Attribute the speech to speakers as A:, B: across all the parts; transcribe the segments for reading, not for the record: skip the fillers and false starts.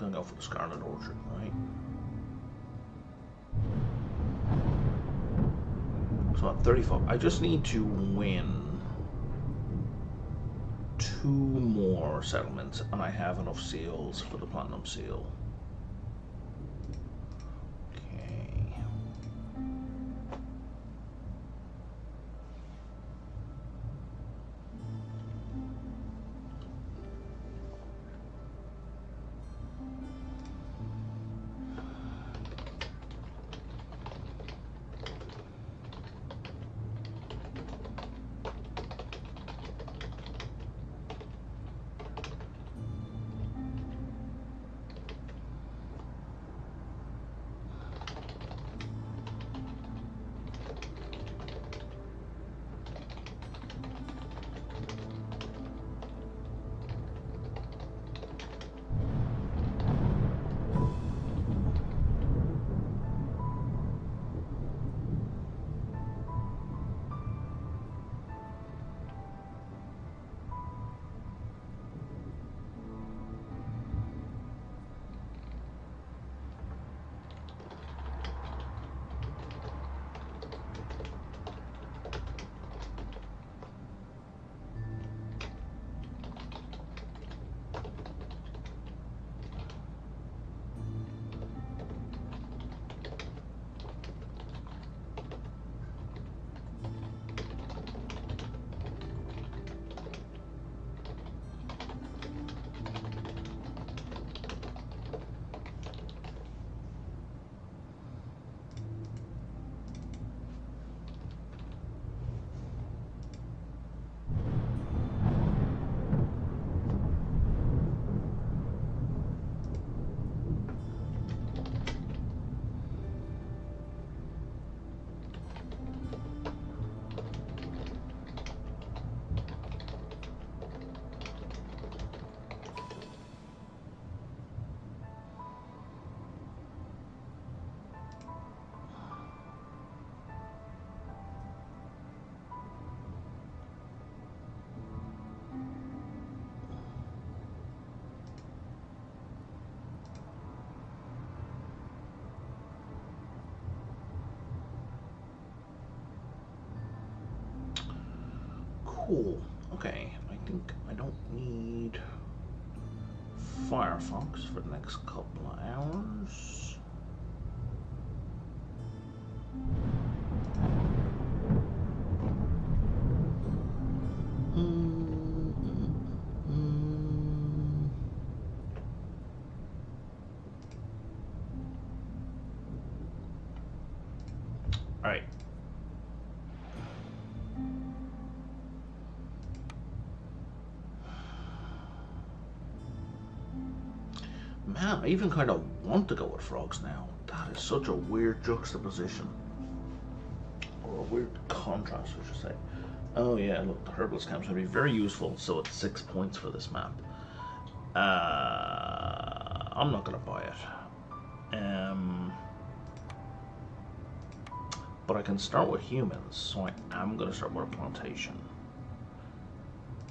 A: going to go for the Scarlet Orchard, right? So at 34, I just need to win 2 more settlements, and I have enough seals for the Platinum Seal. Okay. Cool. Okay, I think I don't need Firefox for the next couple of hours. All right. Man, I even kind of want to go with frogs now. That is such a weird juxtaposition. Or a weird contrast, I should say. Oh yeah, look, the herbalist camp's going to be very useful, so it's 6 points for this map. I'm not going to buy it. But I can start with humans, so I am going to start with a plantation.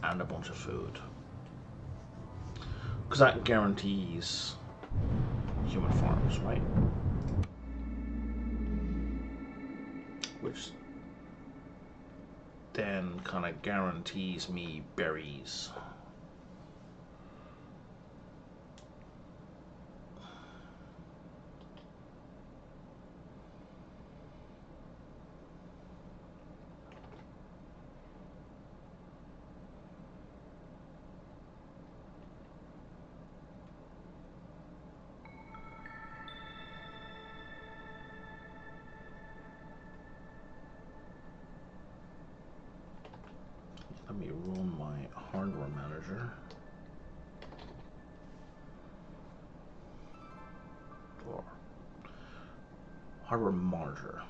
A: And a bunch of food. Because that guarantees human farms, right? Which then kind of guarantees me berries. Let me run my hardware manager. Or hardware monitor.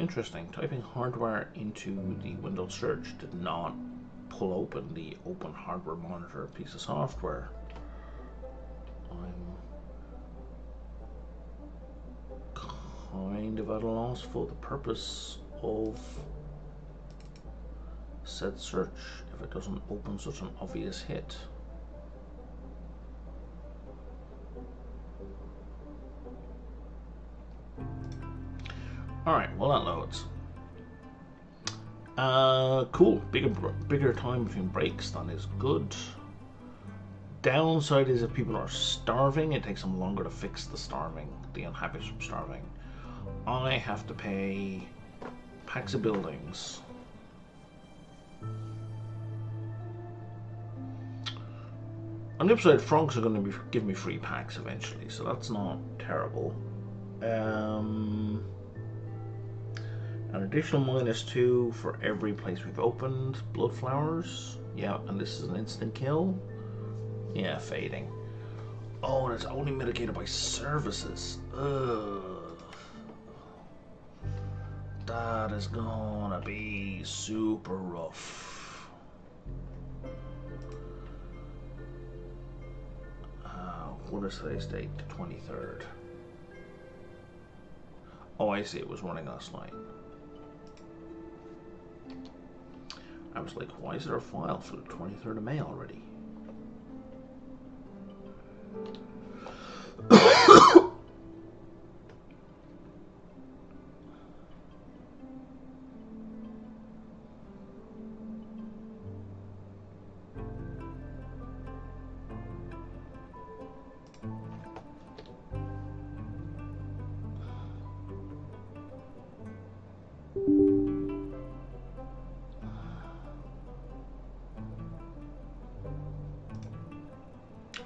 A: Interesting. Typing hardware into the Windows search did not pull open the open hardware monitor piece of software. I'm kind of at a loss for the purpose of said search if it doesn't open such an obvious hit. Alright, well that loads. Cool. Bigger time between breaks, that is good. Downside is if people are starving, it takes them longer to fix the unhappy from starving. I have to pay packs of buildings. On the upside, frogs are going to give me free packs eventually, so that's not terrible. An additional -2 for every place we've opened. Blood flowers. Yeah, and this is an instant kill. Yeah, fading. Oh, and it's only mitigated by services. Ugh. That is gonna be super rough. What is today's date? The 23rd. Oh, I see. It was running last night. I was like, why is there a file for the 23rd of May already?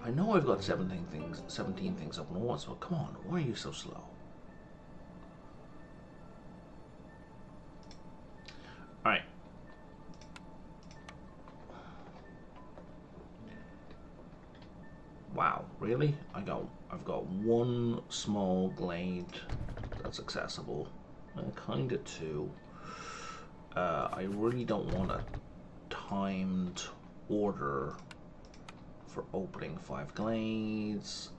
A: I know I've got 17 things up and once, but come on, why are you so slow? Alright. Wow, really? I've got one small glade that's accessible. Kinda two. I really don't want a timed order for opening 5 glades,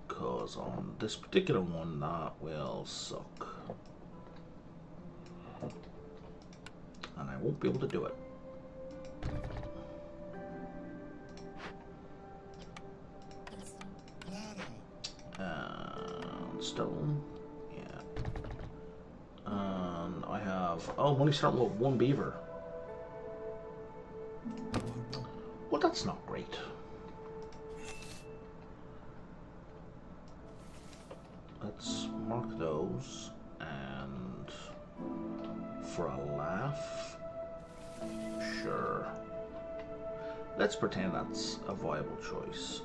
A: because on this particular one that will suck and I won't be able to do it. Stone, yeah. And I have, oh, I'm only starting with 1 beaver. Well, that's not great. Let's mark those, and for a laugh, sure. Let's pretend that's a viable choice.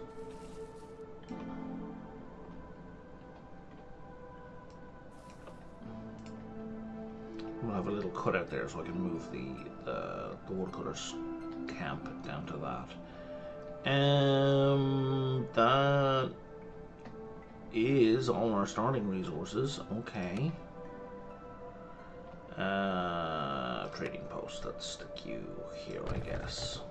A: We'll have a little cutout there so I can move the woodcutter's camp down to that. That is all our starting resources. Okay. Trading post. Let's stick you here, I guess.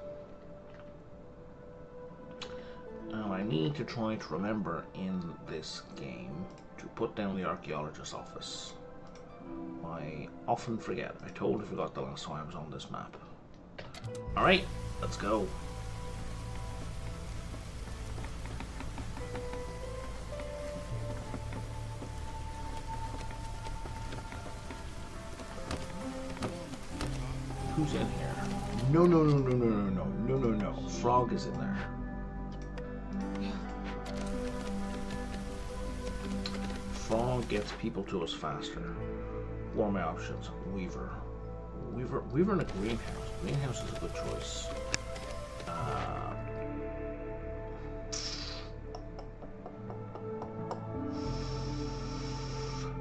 A: Now I need to try to remember in this game to put down the archaeologist's office. I often forget. I totally forgot the last time I was on this map. Alright, let's go. Who's in here? No. Frog is in there. Frog gets people to us faster. What are my options? Weaver in a greenhouse. Greenhouse is a good choice.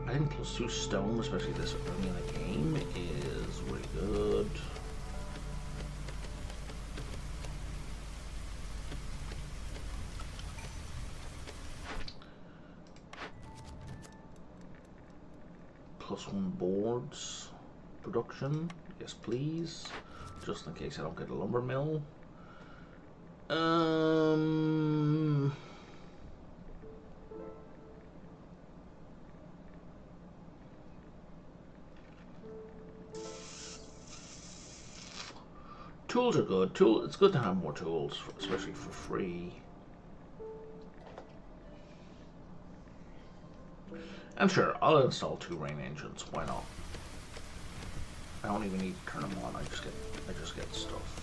A: I think +2 stone, especially this early in the game, is really good. +1 boards production. Yes, please. Just in case I don't get a lumber mill. Tools are good. It's good to have more tools, especially for free. And sure, I'll install 2 rain engines. Why not? I don't even need to turn them on. I just get stuff.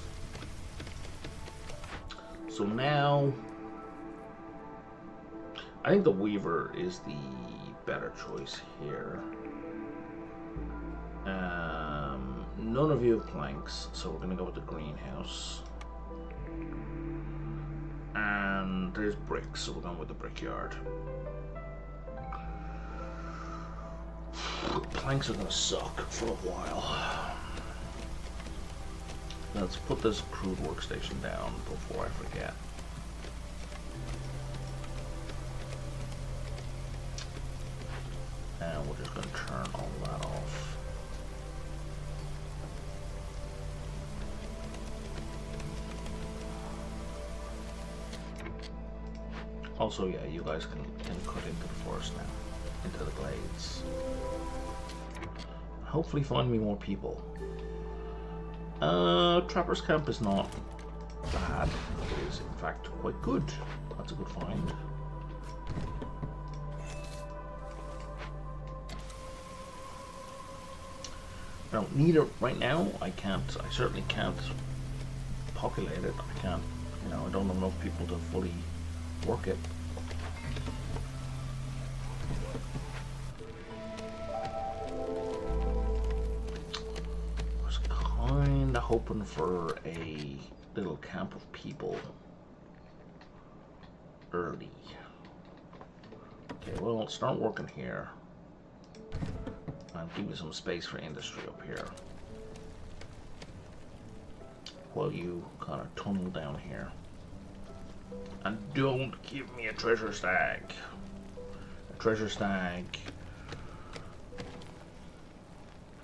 A: So now, I think the Weaver is the better choice here. None of you have planks, so we're gonna go with the greenhouse. And there's bricks, so we're going with the brickyard. Planks are gonna suck for a while. Let's put this crude workstation down before I forget. And we're just gonna turn all that off. Also, yeah, you guys can cut into the forest now, into the glades. Hopefully find me more people. Trapper's Camp is not bad. It is, in fact, quite good. That's a good find. I don't need it right now. I certainly can't populate it. I can't, I don't have enough people to fully work it. I was kinda hoping for a little camp of people early. Okay, well, start working here. And give me some space for industry up here. While you kind of tunnel down here. And don't give me a treasure stag. A treasure stag.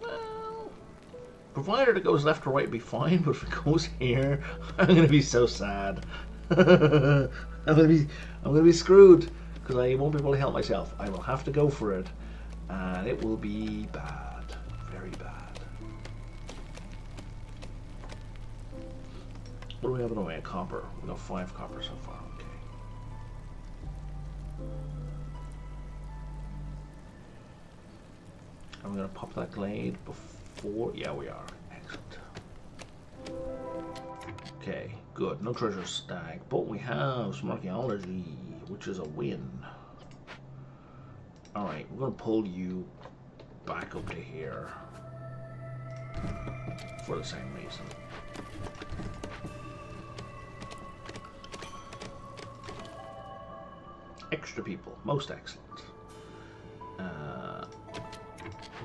A: Well, provided it goes left or right, be fine. But if it goes here, I'm gonna be so sad. I'm gonna be screwed because I won't be able to help myself. I will have to go for it, and it will be bad, very bad. What do we have in the way? A copper. We got 5 copper so far. Okay. Are we gonna pop that glade before? Yeah, we are. Excellent. Okay, good. No treasure stag, but we have some archaeology, which is a win. All right, we're gonna pull you back up to here for the same reason. Extra people, most excellent.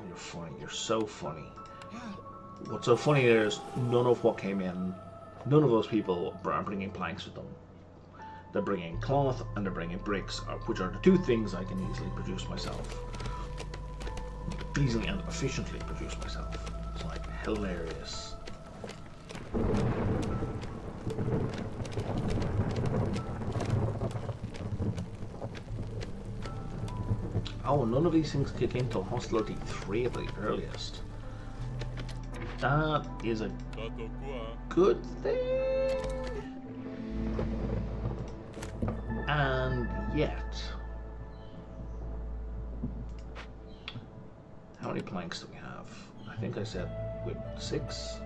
A: You're funny. You're so funny. What's so funny is none of what came in, none of those people are bringing planks with them. They're bringing cloth and they're bringing bricks, which are the 2 things I can easily produce myself. Easily and efficiently produce myself. It's like hilarious. Oh, none of these things kick in till hostility 3 at the earliest. That is a good thing. And yet, how many planks do we have? I think I said with 6.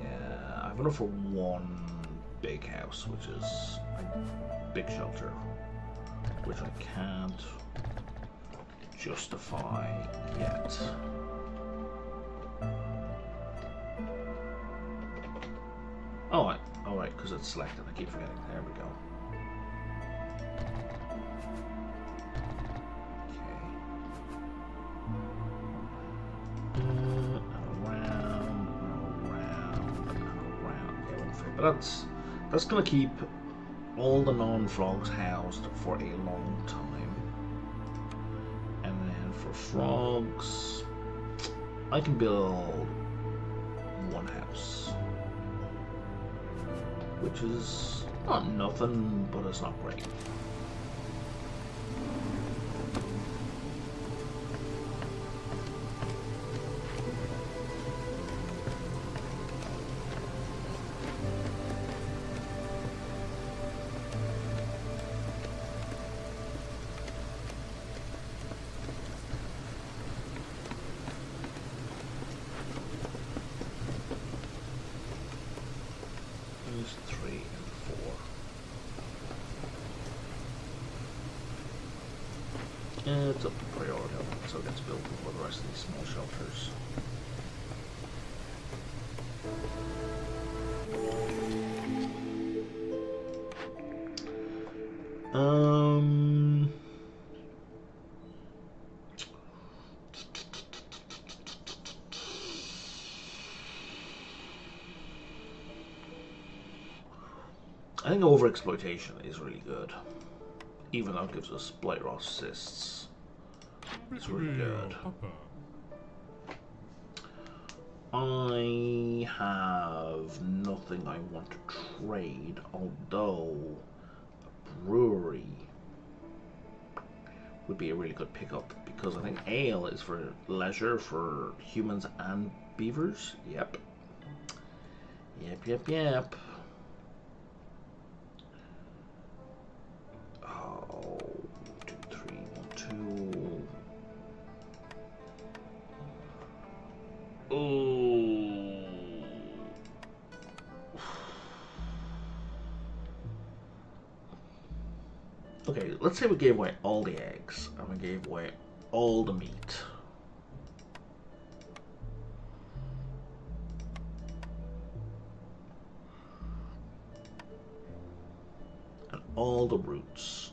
A: Yeah, I've enough for 1 big house, which is a big shelter, which I can't justify yet. Oh, alright, because it's selected. I keep forgetting. There we go. But that's gonna keep all the non-frogs housed for a long time. And then for frogs. I can build one house, which is not nothing, but it's not great. It's up to priority, so it gets built before the rest of these small shelters. I think overexploitation is really good, even though it gives us blight rot assists. It's really good. I have nothing I want to trade, although a brewery would be a really good pickup, because I think ale is for leisure for humans and beavers. Yep. Oh, 2, 3, 1, 2. Oh. Okay, let's say we gave away all the eggs and we gave away all the meat. And all the roots.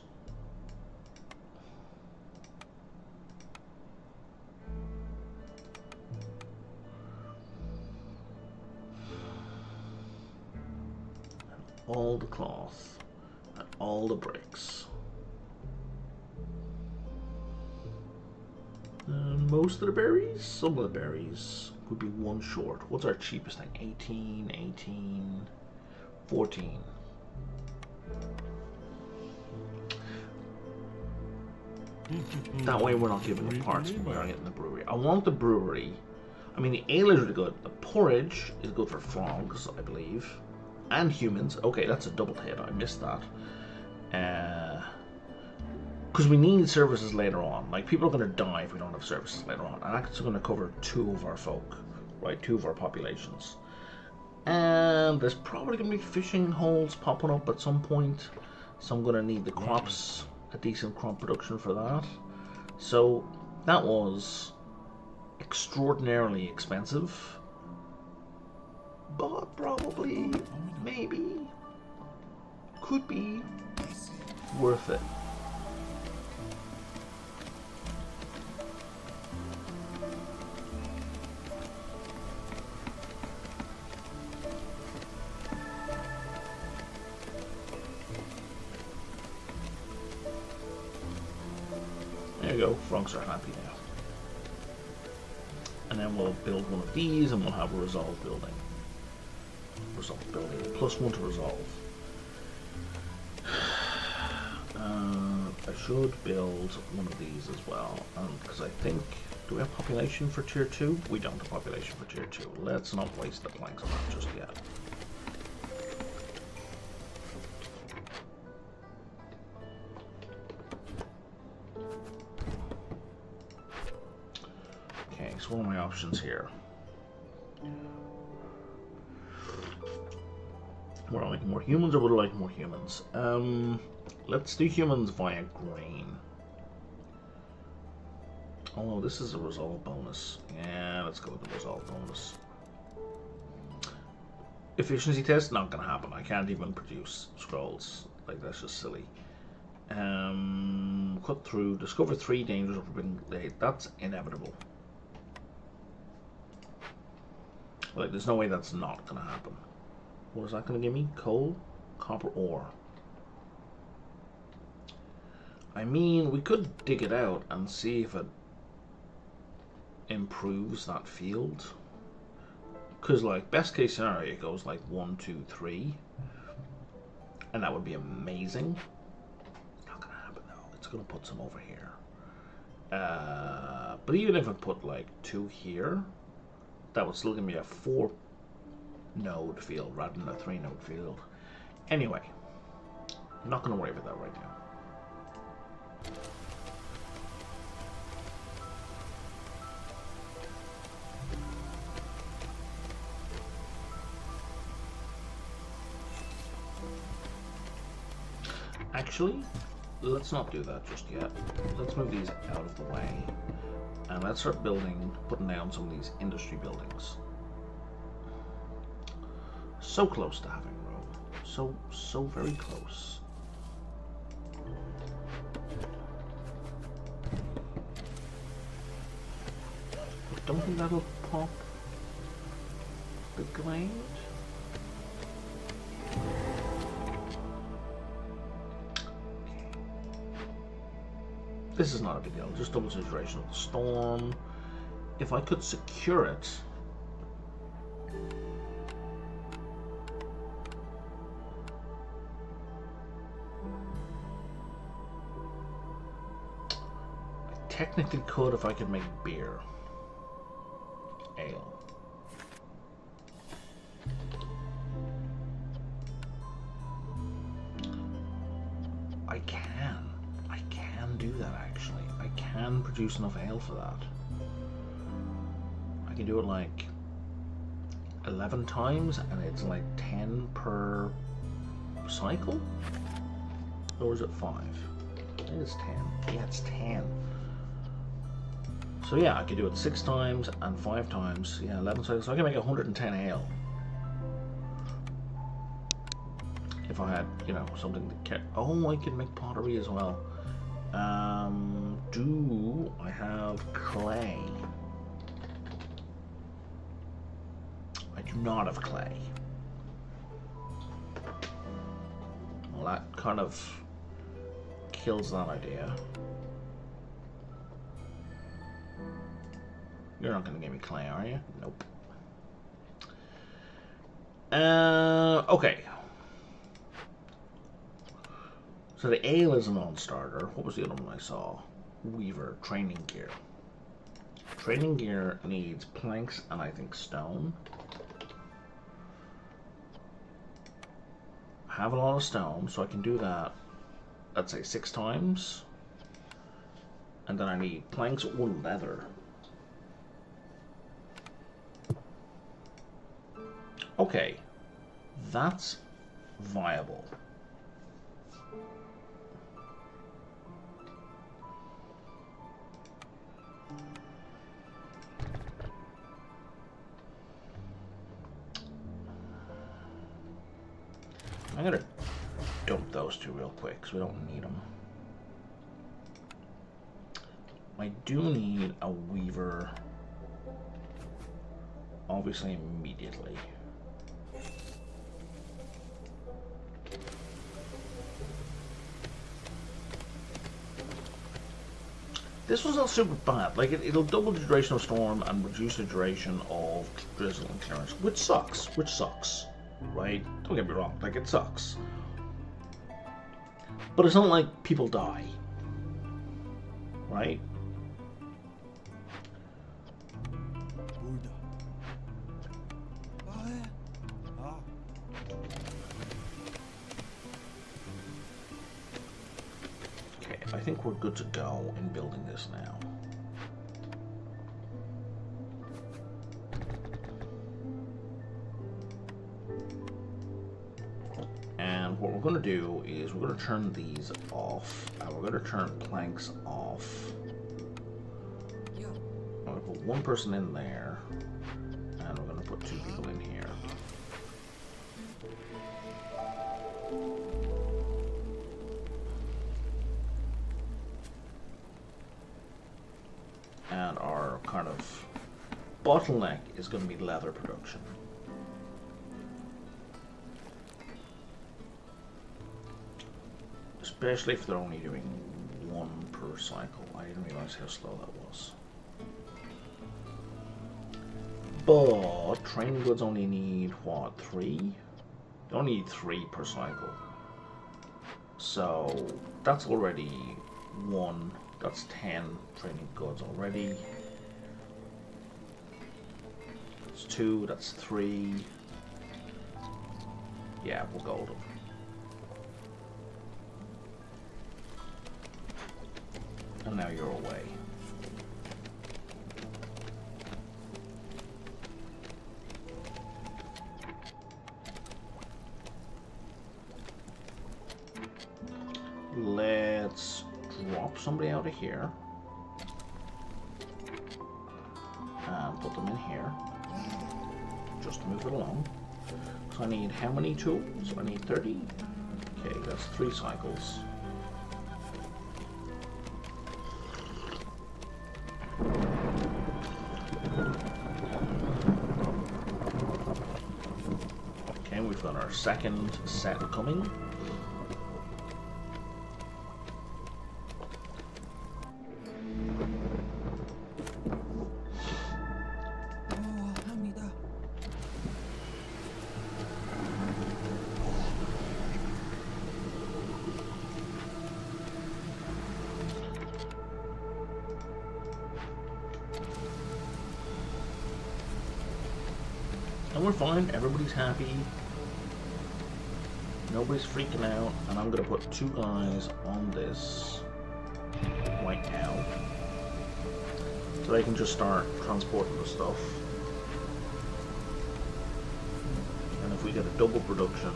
A: And all the cloth. And all the bricks. Most of the berries? Some of the berries would be one short. What's our cheapest thing? 18, 18, 14. That way we're not giving the parts, we're not getting the brewery. I want the brewery. I mean, the ale is really good. The porridge is good for frogs, I believe. And humans. Okay, that's a double hit. I missed that. Because we need services later on. Like, people are going to die if we don't have services later on. And that's going to cover 2 of our folk, right? 2 of our populations. And there's probably going to be fishing holes popping up at some point. So I'm going to need the crops, a decent crop production for that. So that was extraordinarily expensive. But probably, maybe, could be worth it. There you go, frogs are happy now. And then we'll build one of these and we'll have a resolve building. Resolve building, +1 to resolve. I should build one of these as well, because I think, do we have population for tier 2? We don't have population for tier 2. Let's not waste the planks on that just yet. Okay, so what are my options here? Would I like more humans or would I like more humans? Let's do humans via grain. Oh, this is a resolve bonus. Yeah, let's go with the resolve bonus. Efficiency test, not gonna happen. I can't even produce scrolls. Like, that's just silly. Cut through, discover 3 dangers of forbidden glade. That's inevitable. Like, there's no way that's not gonna happen. What is that gonna give me? Coal? Copper ore. I mean, we could dig it out and see if it improves that field. Because, like, best case scenario, it goes like 1, 2, 3. And that would be amazing. Not gonna happen though. It's gonna put some over here. But even if I put like 2 here, that would still give me a 4 node field rather than a 3 node field. Anyway, I'm not gonna worry about that right now. Actually, let's not do that just yet. Let's move these out of the way. And let's start putting down some of these industry buildings. So close to having room. So very close. I don't think that'll pop the glade. This is not a big deal, just double the duration of the storm. If I could secure it, I technically could if I could make beer. Ale. I can do that actually. I can produce enough ale for that. I can do it like 11 times and it's like 10 per cycle? Or is it 5? I think it's 10. Yeah, it's 10. So yeah, I could do it 6 times and 5 times. Yeah, 11 cycles. So I can make 110 ale. If I had, you know, something that kept... Oh, I could make pottery as well. Do I have clay? I do not have clay. Well, that kind of kills that idea. You're not going to give me clay, are you? Nope. Okay. So the ale is a non-starter. What was the other one I saw? Weaver, training gear. Training gear needs planks and I think stone. I have a lot of stone, so I can do that, let's say 6 times. And then I need planks or leather. Okay, that's viable. I'm gonna dump those 2 real quick because we don't need them. I do need a weaver, obviously immediately. This was not super bad. Like, it'll double the duration of storm and reduce the duration of drizzle and clearance, which sucks, right? Don't get me wrong, like, it sucks. But it's not like people die, right? Okay, I think we're good to go in building this now. And what we're going to do is we're going to turn these off, and we're going to turn planks off. I'm going to put 1 person in there, and we're going to put 2 people in here. And our kind of bottleneck is going to be leather production. Especially if they're only doing 1 per cycle. I didn't realize how slow that was. But training goods only need, what, 3? You only need 3 per cycle. So that's already 1. That's 10 training goods already. That's 2, that's 3. Yeah, we'll go with them. And now you're away. Let's drop somebody out of here and put them in here just to move it along. So I need how many tools? I need 30. Okay, that's 3 cycles. Okay, we've got our second set coming. And we're fine, everybody's happy, nobody's freaking out, and I'm going to put 2 guys on this right now, so they can just start transporting the stuff. And if we get a double production,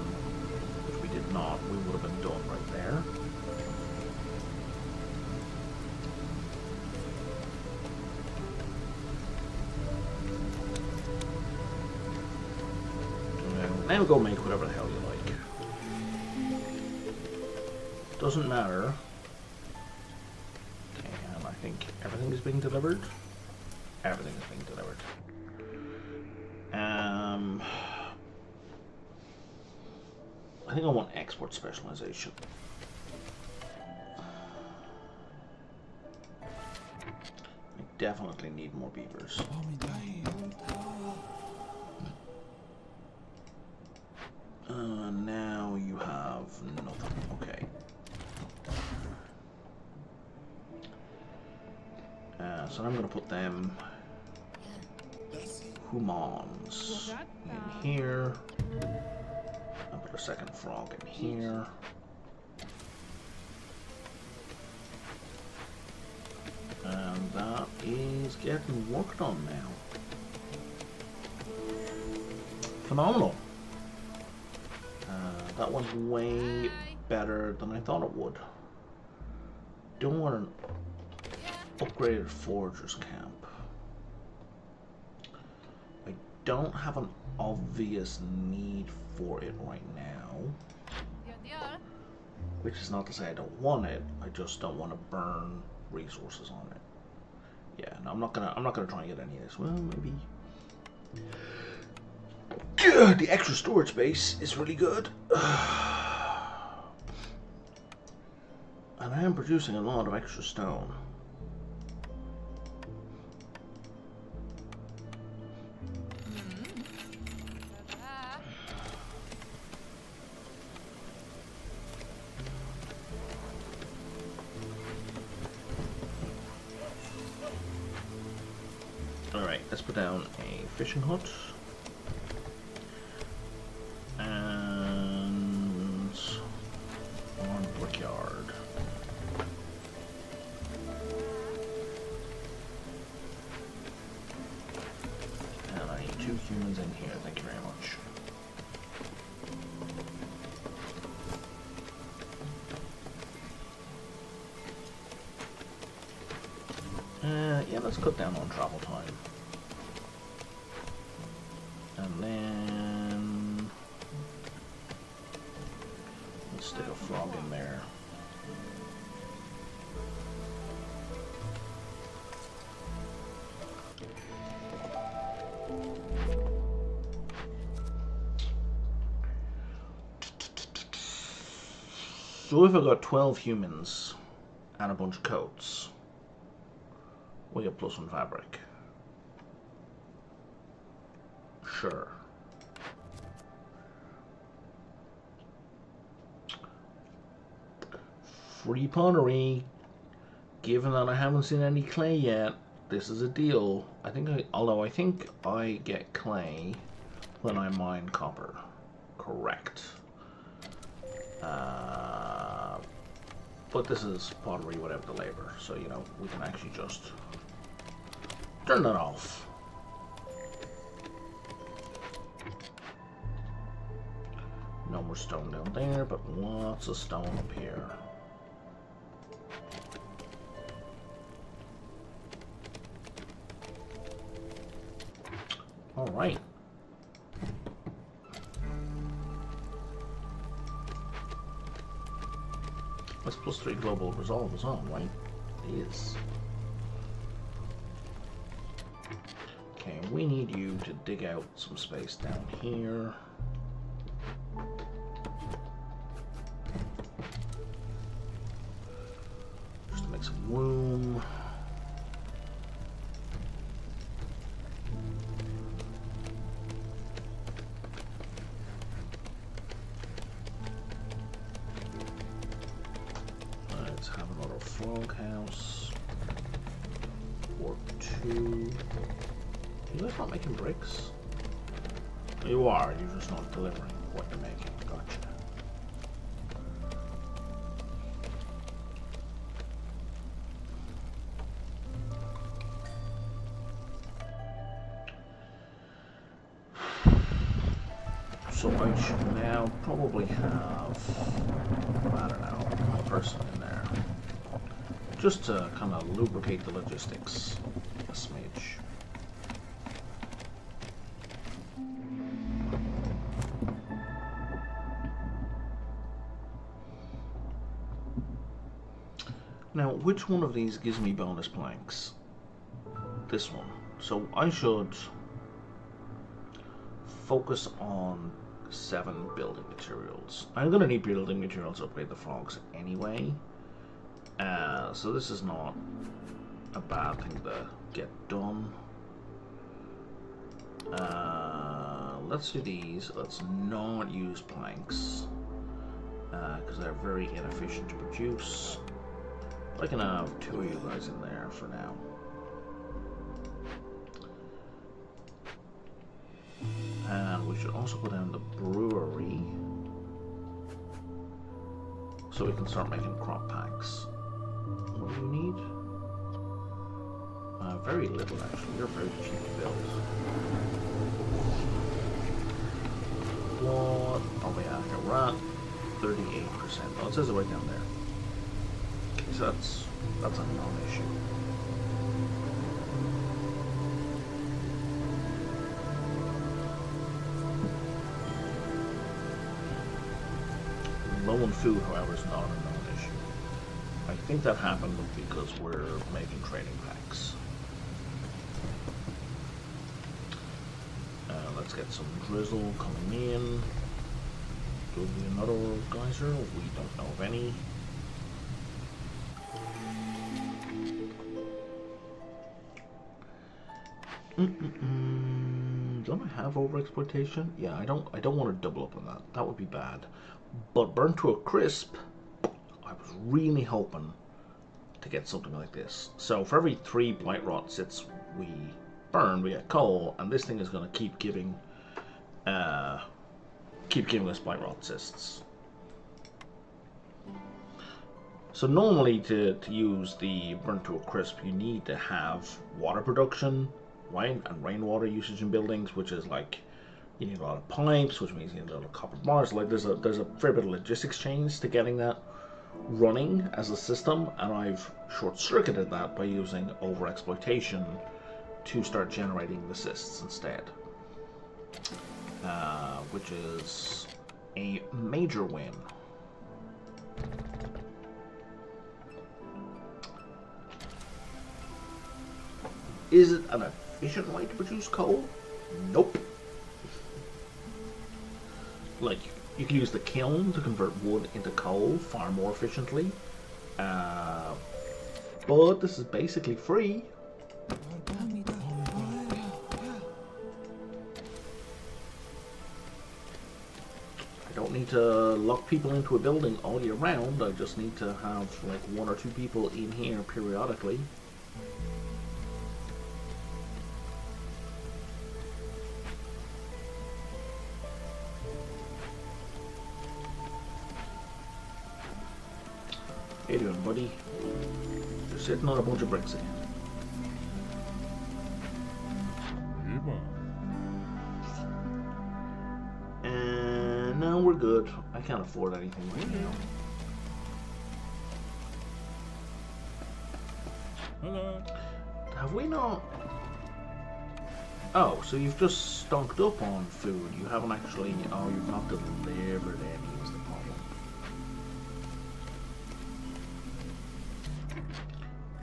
A: which we did not, we would have been done right there. Now go make whatever the hell you like. Doesn't matter. Okay, and I think everything is being delivered. Everything is being delivered. I think I want export specialization. I definitely need more beavers. Now you have nothing. Okay. So I'm going to put them humans in here. I'll put a second frog in here. And that is getting worked on now. Phenomenal. That was way better than I thought it would. Don't want an upgraded foragers camp. I don't have an obvious need for it right now. Which is not to say I don't want it. I just don't want to burn resources on it. Yeah, no, I'm not gonna try and get any of this. Well, maybe. The extra storage space is really good. And I am producing a lot of extra stone. Alright, let's put down a fishing hut. Humans in here, thank you very much. Yeah, let's cut down on travel time. And then let's stick a frog in there. So if I got 12 humans and a bunch of coats, we get +1 fabric. sure. Free pottery. Given that I haven't seen any clay yet, this is a deal. Although I think I get clay when I mine copper. Correct. But this is pottery without the labor, so you know we can actually just turn that off. No more stone down there, but lots of stone up here. All right. That's +3 global resolve is on, right? It is. Okay, we need you to dig out some space down here. Just to make some room. Let's have another frog house. Or 2. You guys not making bricks? You are, you're just not delivering what you're making. Gotcha. So I should now probably have, I don't know, a person in there. Just to kind of lubricate the logistics a smidge. Now, which one of these gives me bonus planks? This one. So I should focus on 7 building materials. I'm going to need building materials to upgrade the frogs anyway. So this is not a bad thing to get done. Let's do these. Let's not use planks because they're very inefficient to produce. I can have 2 of you guys in there for now. And we should also put down the brewery so we can start making crop packs. What do you need? Very little actually. You're very cheap to build. What? Oh yeah, here we're at 38%. Oh, it says it right down there. Okay, so that's a non-issue. Low on food, however, is not a non-issue. I think that happened because we're making trading packs. Let's get some drizzle coming in. Do we another geyser? We don't know of any. Don't I have overexploitation? Yeah, I don't want to double up on that. That would be bad. But burnt to a crisp, I was really hoping to get something like this. So for every 3 blight rot sits we burn, we get coal, and this thing is going to keep giving us blight rot cysts. So normally to use the burnt to a crisp, you need to have water production, right, and rainwater usage in buildings, which is like you need a lot of pipes, which means you need a lot of copper bars. Like there's a fair bit of logistics change to getting that running as a system, and I've short-circuited that by using overexploitation to start generating the cysts instead, which is a major win. Is it an efficient way to produce coal? Nope. Like, you can use the kiln to convert wood into coal far more efficiently. But this is basically free. I don't need to lock people into a building all year round. I just need to have like 1 or 2 people in here periodically. How you doing, buddy? You're sitting on a bunch of bricks again. And no, we're good. I can't afford anything right now.
B: Hello.
A: Have we not? Oh, so you've just stocked up on food. You haven't actually. Oh, you've not delivered any. Is the problem?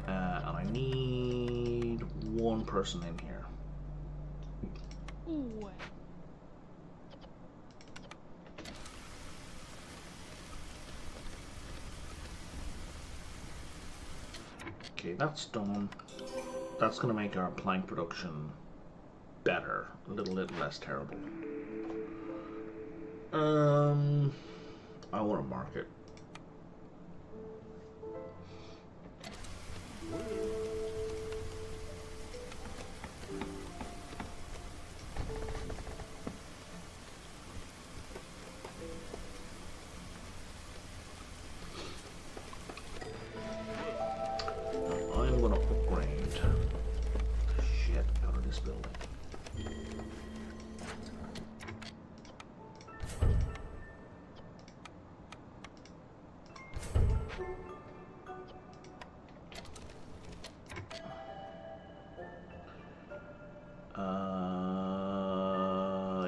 A: And I need 1 person in here.
C: Ooh.
A: Okay, that's done. That's gonna make our plank production better, a little less terrible. I want to market. I'm gonna upgrade the shit out of this building.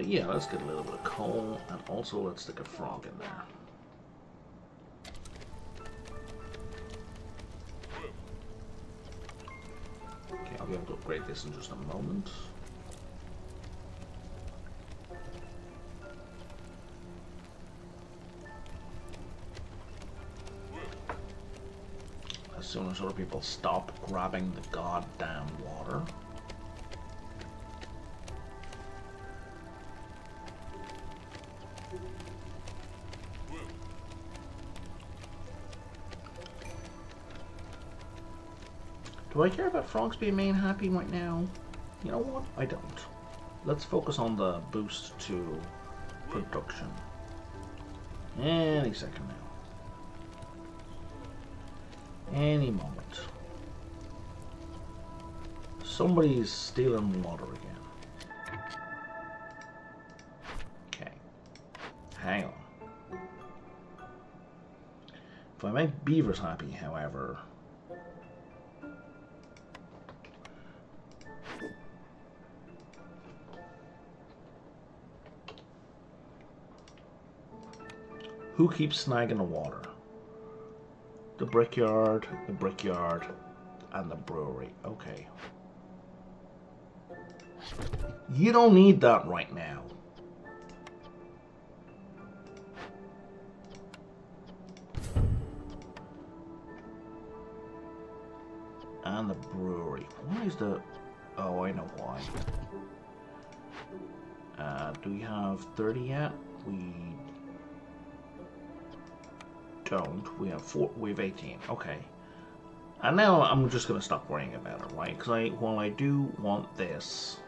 A: Yeah, let's get a little bit of coal, and also let's stick a frog in there. Okay, I'll be able to upgrade this in just a moment. As soon as other people stop grabbing the goddamn water. Do I care about frogs being main happy right now? You know what? I don't. Let's focus on the boost to production. Any second now. Any moment. Somebody's stealing water again. Okay. Hang on. If I make beavers happy, however... Who keeps snagging the water? The brickyard, and the brewery. Okay. You don't need that right now. And the brewery. Why is the... Oh, I know why. Do we have 30 yet? We don't. We have 4. We have 18. Okay. And now I'm just gonna stop worrying about it, right? Because while I do want this,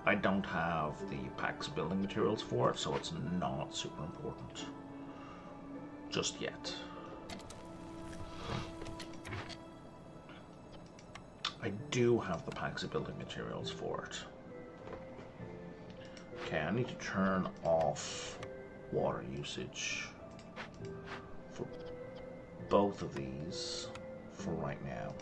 A: I don't have the packs of building materials for it, so it's not super important just yet. I do have the packs of building materials for it. Okay, I need to turn off water usage for both of these for right now.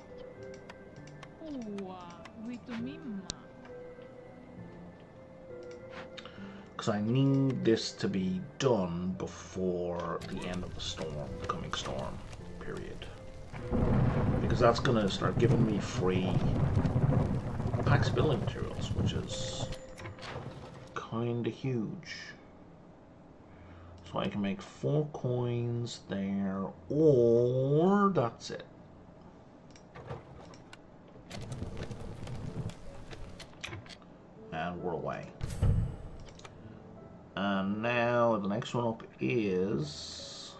A: Because I need this to be done before the end of the storm, the coming storm period. Because that's going to start giving me free packs of building materials, which is kind of huge. So I can make 4 coins there, or that's it. And we're away. And now the next one up is...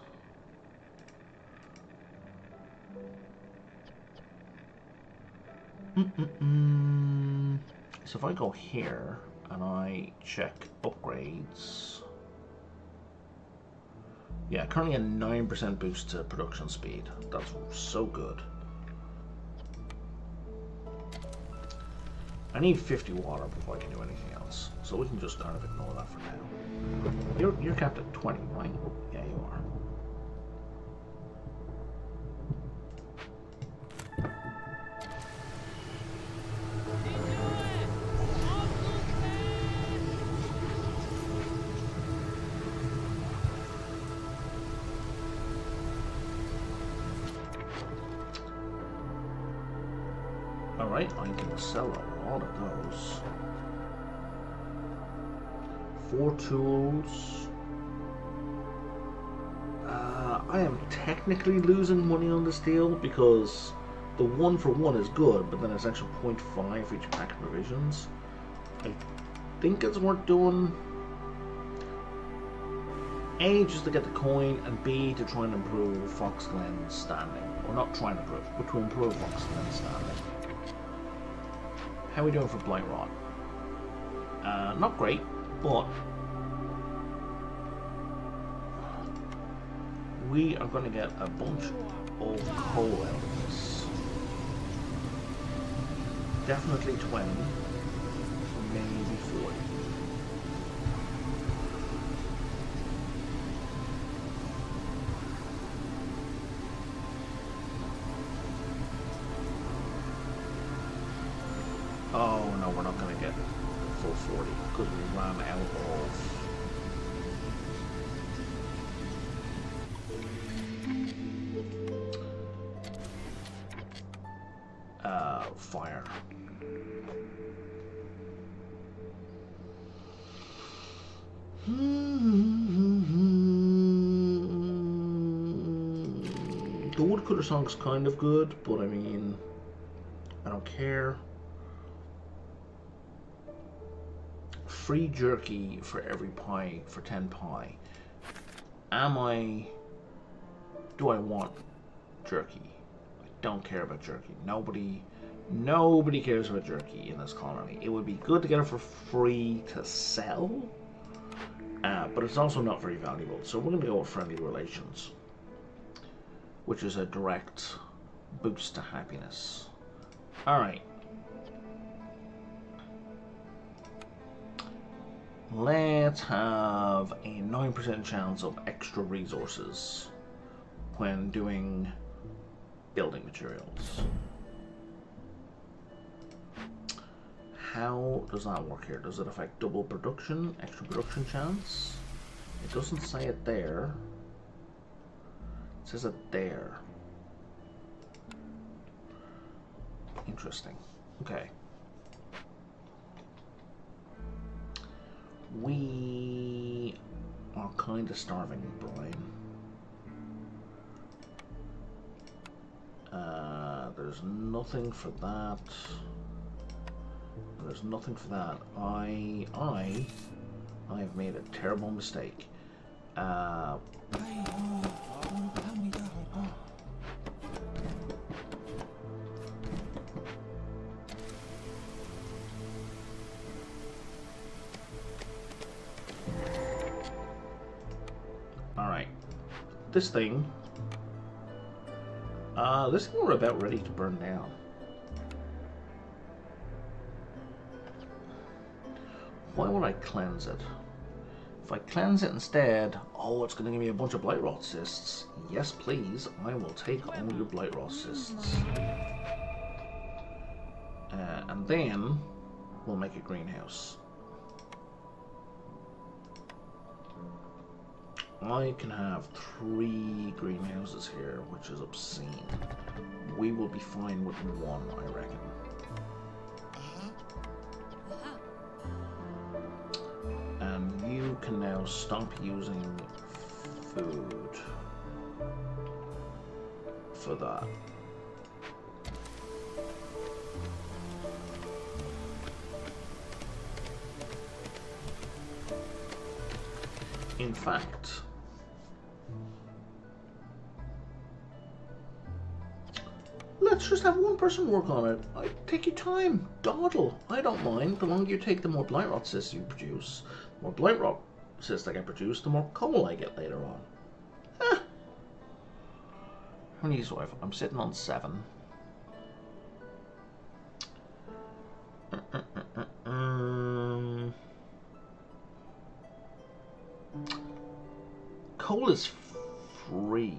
A: So if I go here and I check upgrades... Yeah, currently a 9% boost to production speed. That's so good. I need 50 water before I can do anything else, so we can just kind of ignore that for now. You're capped at 20, right? Yeah, you are. Alright, I can sell a lot of those. 4 tools. I am technically losing money on this deal because the 1-for-1 is good, but then it's actually 0.5 for each pack of provisions. I think it's worth doing. A, just to get the coin, and B, to try and improve Fox Glen's standing. Or not try and improve, but to improve Fox Glen's standing. How are we doing for Blight Rot? Not great, but we are going to get a bunch of coal out of this. Definitely 20, maybe 40. Oh no, we're not going to get full 40 because we ran out of fire. The woodcutter song's kind of good, but I mean, I don't care. Free jerky for every pie for 10 pie. Do I want jerky? I don't care about jerky. Nobody cares about jerky in this colony. It would be good to get it for free to sell, but it's also not very valuable. So we're going to go with friendly relations, which is a direct boost to happiness. All right. Let's have a 9% chance of extra resources when doing building materials. How does that work here? Does it affect double production, extra production chance? It doesn't say it there. It says it there. Interesting. Okay. We are kind of starving, Brian. There's nothing for that. There's nothing for that. I have made a terrible mistake. Alright. This thing we're about ready to burn down. Why would I cleanse it? If I cleanse it instead, oh, it's going to give me a bunch of blight rot cysts. Yes, please. I will take all your blight rot cysts. And then we'll make a greenhouse. I can have 3 greenhouses here, which is obscene. We will be fine with 1, I reckon. And you can now stop using food for that. In fact, let's just have one person work on it. Take your time, dawdle. I don't mind. The longer you take, the more blight rot cysts you produce. The more blight rot cysts I get produced, the more coal I get later on. How many do I have? I'm sitting on 7. Coal is free.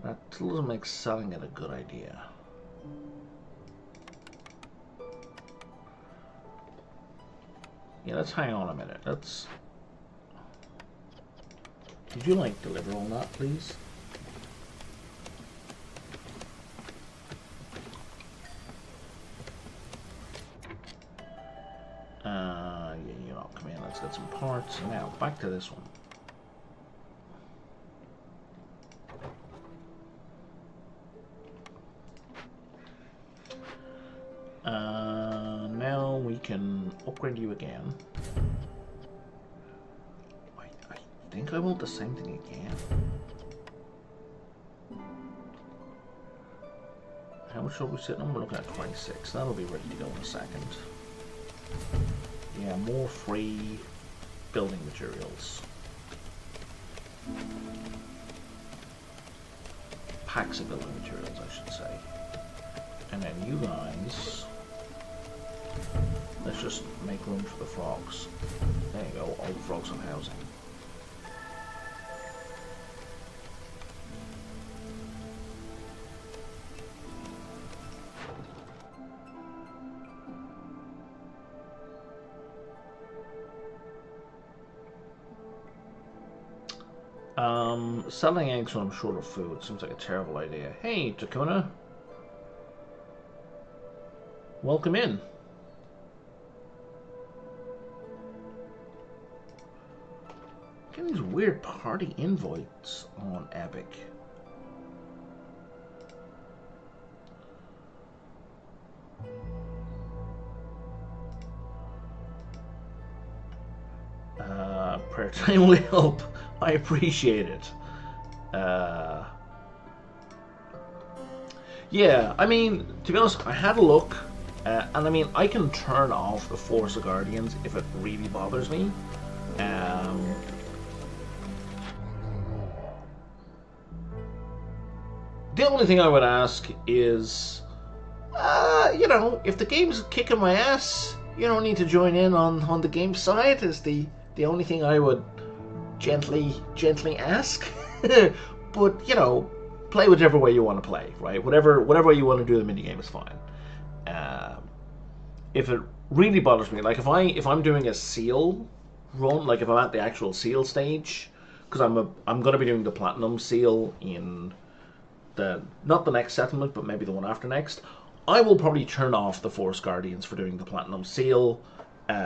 A: That still doesn't make selling it a good idea. Yeah, let's hang on a minute. Let's... Would you like deliver on that, please? Yeah, you know, come in, let's get some parts. Now, back to this one. Now we can upgrade you again. I think I want the same thing again. How much are we sitting on? We're looking at 26. That'll be ready to go in a second. Yeah, more free building materials. Packs of building materials, I should say. And then you guys, let's just make room for the frogs. There you go, all the frogs on housing. Selling eggs when I'm short of food seems like a terrible idea. Hey, Takuna. Welcome in. Getting these weird party invites on Epic. Prayer time will help. I appreciate it. Yeah, I mean, to be honest, I had a look, and I mean, I can turn off the Force of Guardians if it really bothers me. The only thing I would ask is, you know, if the game's kicking my ass, you don't need to join in on the game side, is the only thing I would gently ask. But, you know, play whichever way you want to play, right? Whatever way you want to do the minigame is fine. If it really bothers me, like if I'm doing a seal run, like if I'm at the actual seal stage, because I'm going to be doing the platinum seal in not the next settlement, but maybe the one after next, I will probably turn off the Force Guardians for doing the platinum seal,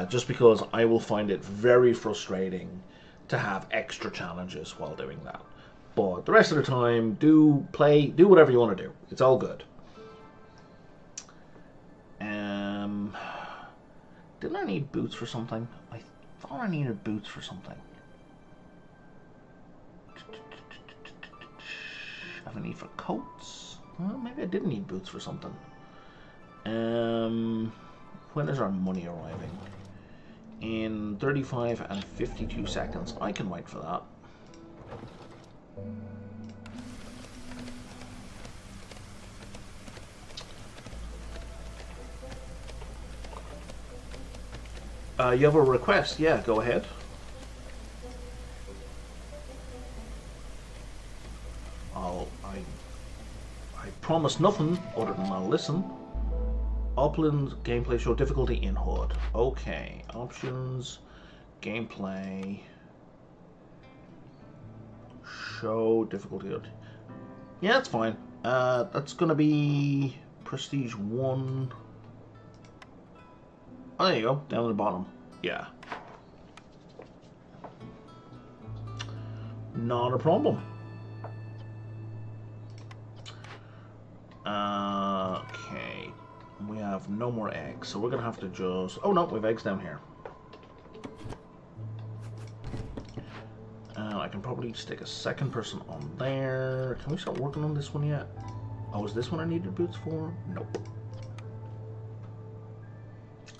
A: just because I will find it very frustrating to have extra challenges while doing that. But the rest of the time, do whatever you want to do. It's all good. Didn't I need boots for something? I thought I needed boots for something. I have a need for coats. Well, maybe I didn't need boots for something. When is our money arriving? In 35 and 52 seconds. I can wait for that. You have a request? Yeah, go ahead. I promise nothing other than I'll listen. Upland gameplay show difficulty in HUD. Okay, options, gameplay, show difficulty. Yeah, that's fine. That's gonna be Prestige 1. Oh, there you go, down at the bottom. Yeah. Not a problem. Okay. We have no more eggs, so we're gonna have to just... Oh no, we have eggs down here. I can probably stick a second person on there. Can we start working on this one yet? Oh, is this one I needed boots for? Nope.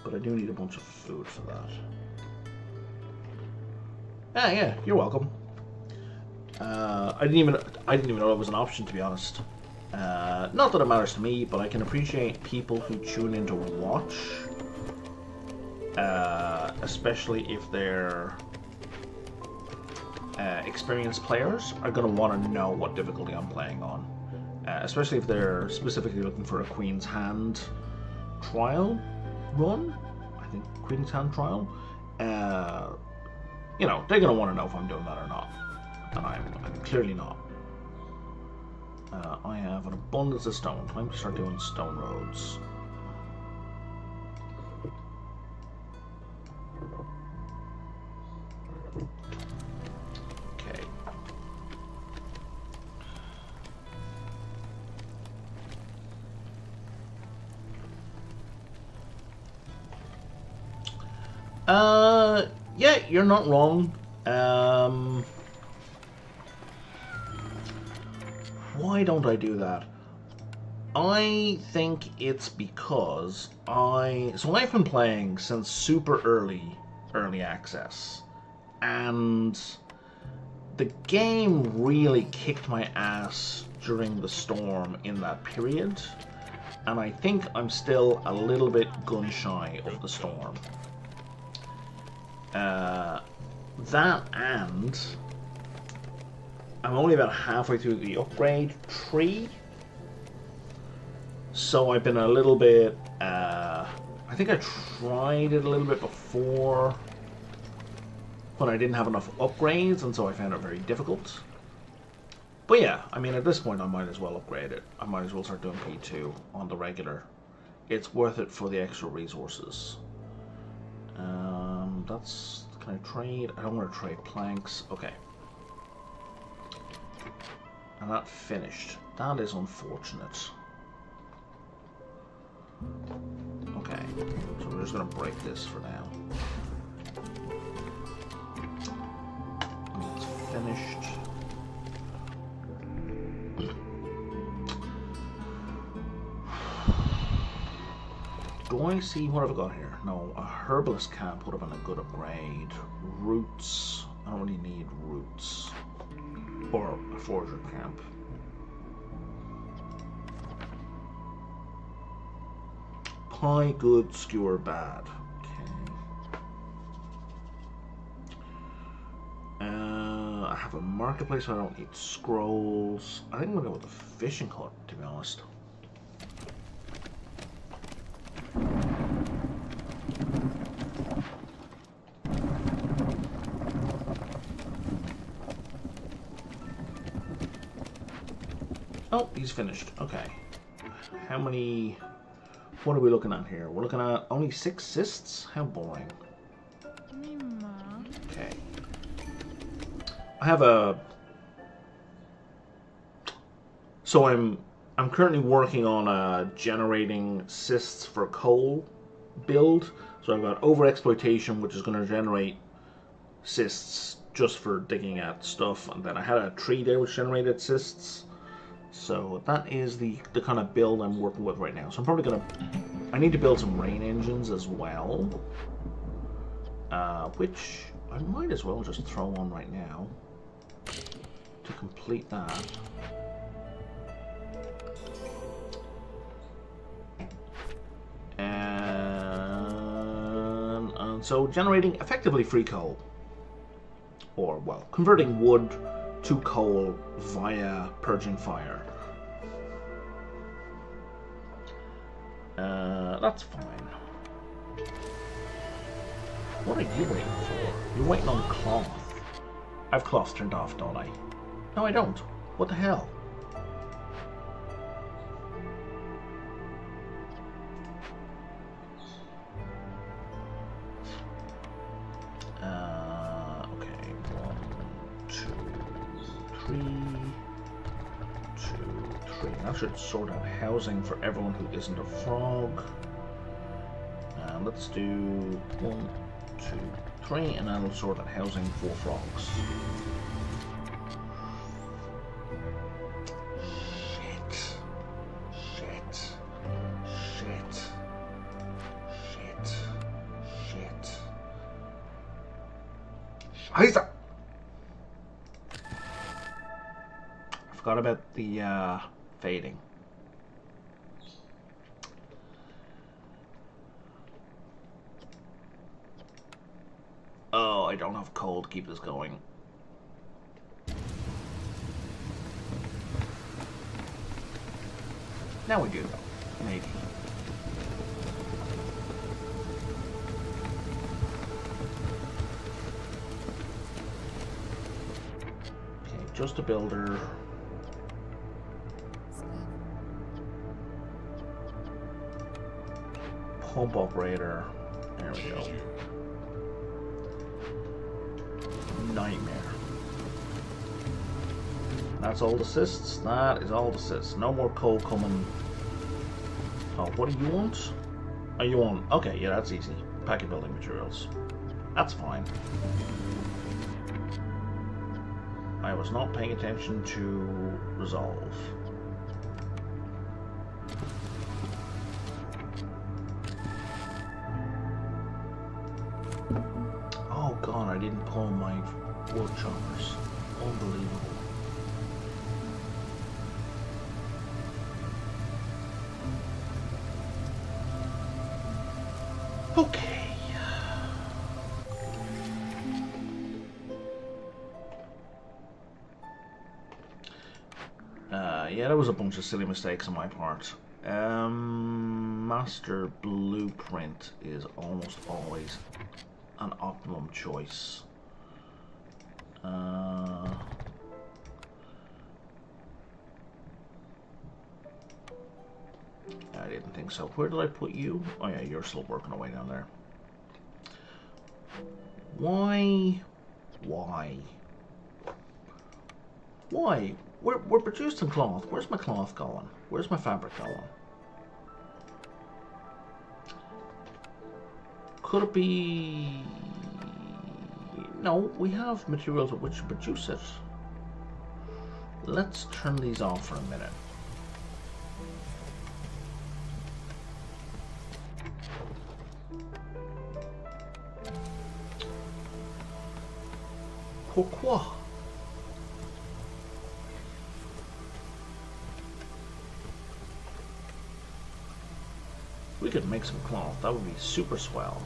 A: But I do need a bunch of food for that. Ah, yeah, you're welcome. I didn't even know it was an option, to be honest. Not that it matters to me, but I can appreciate people who tune in to watch, especially if they're experienced players, are going to want to know what difficulty I'm playing on, especially if they're specifically looking for a Queen's Hand trial run. I think Queen's Hand trial. You know, they're going to want to know if I'm doing that or not, and I'm clearly not. I have an abundance of stone. Time to start doing stone roads. Okay. Yeah, you're not wrong. Why don't I do that? I think it's because so I've been playing since super early access, and the game really kicked my ass during the storm in that period, and I think I'm still a little bit gun shy of the storm. That, and I'm only about halfway through the upgrade tree, so I've been a little bit, I think I tried it a little bit before when I didn't have enough upgrades, and so I found it very difficult. But yeah, I mean, at this point I might as well upgrade it. I might as well start doing P2 on the regular. It's worth it for the extra resources. Can I trade? I don't want to trade planks. Okay. And that finished. That is unfortunate. Okay, so we're just going to break this for now. And it's finished. Do I see what have I got here? No, a herbalist camp would have been a good upgrade. Roots. I don't really need roots. Or a forger camp. Pie good, skewer bad. Okay. I have a marketplace, so I don't need scrolls. I think I'm gonna go with the fishing hut, to be honest. Oh, he's finished. Okay. How many... What are we looking at here? We're looking at only 6 cysts? How boring. Okay. I have a... So I'm currently working on generating cysts for coal build. So I've got overexploitation, which is going to generate cysts just for digging at stuff. And then I had a tree there which generated cysts. So that is the kind of build I'm working with right now. So I'm probably going to... I need to build some rain engines as well. Which I might as well just throw on right now to complete that. And so generating effectively free coal. Or, well, converting wood to coal via purging fire. That's fine. What are you waiting for? You're waiting on cloth. I have cloth turned off, don't I? No, I don't. What the hell? Okay. 1, 2, 3. 2, 3. that should sort out housing for everyone who isn't a frog. Let's do 1, 2, 3, and that'll sort out housing for frogs. I forgot about the fading. Oh, I don't have coal to keep this going. Now we do, maybe. Just a builder. Pump operator. There we go. Nightmare. That's all the assists. That is all the assists. No more coal coming. Oh, what do you want? Oh, you want? Okay, yeah, that's easy. Packet building materials. That's fine. I was not paying attention to resolve. Oh god, I didn't pull my wood choppers. Unbelievable. Okay. Yeah, there was a bunch of silly mistakes on my part. Master blueprint is almost always an optimum choice. I didn't think so. Where did I put you? Oh yeah, you're still working away down there. Why? We're producing cloth. Where's my cloth going? Where's my fabric going? Could it be... No, we have materials with which to produce it. Let's turn these off for a minute. Pourquoi? We could make some cloth. That would be super swell.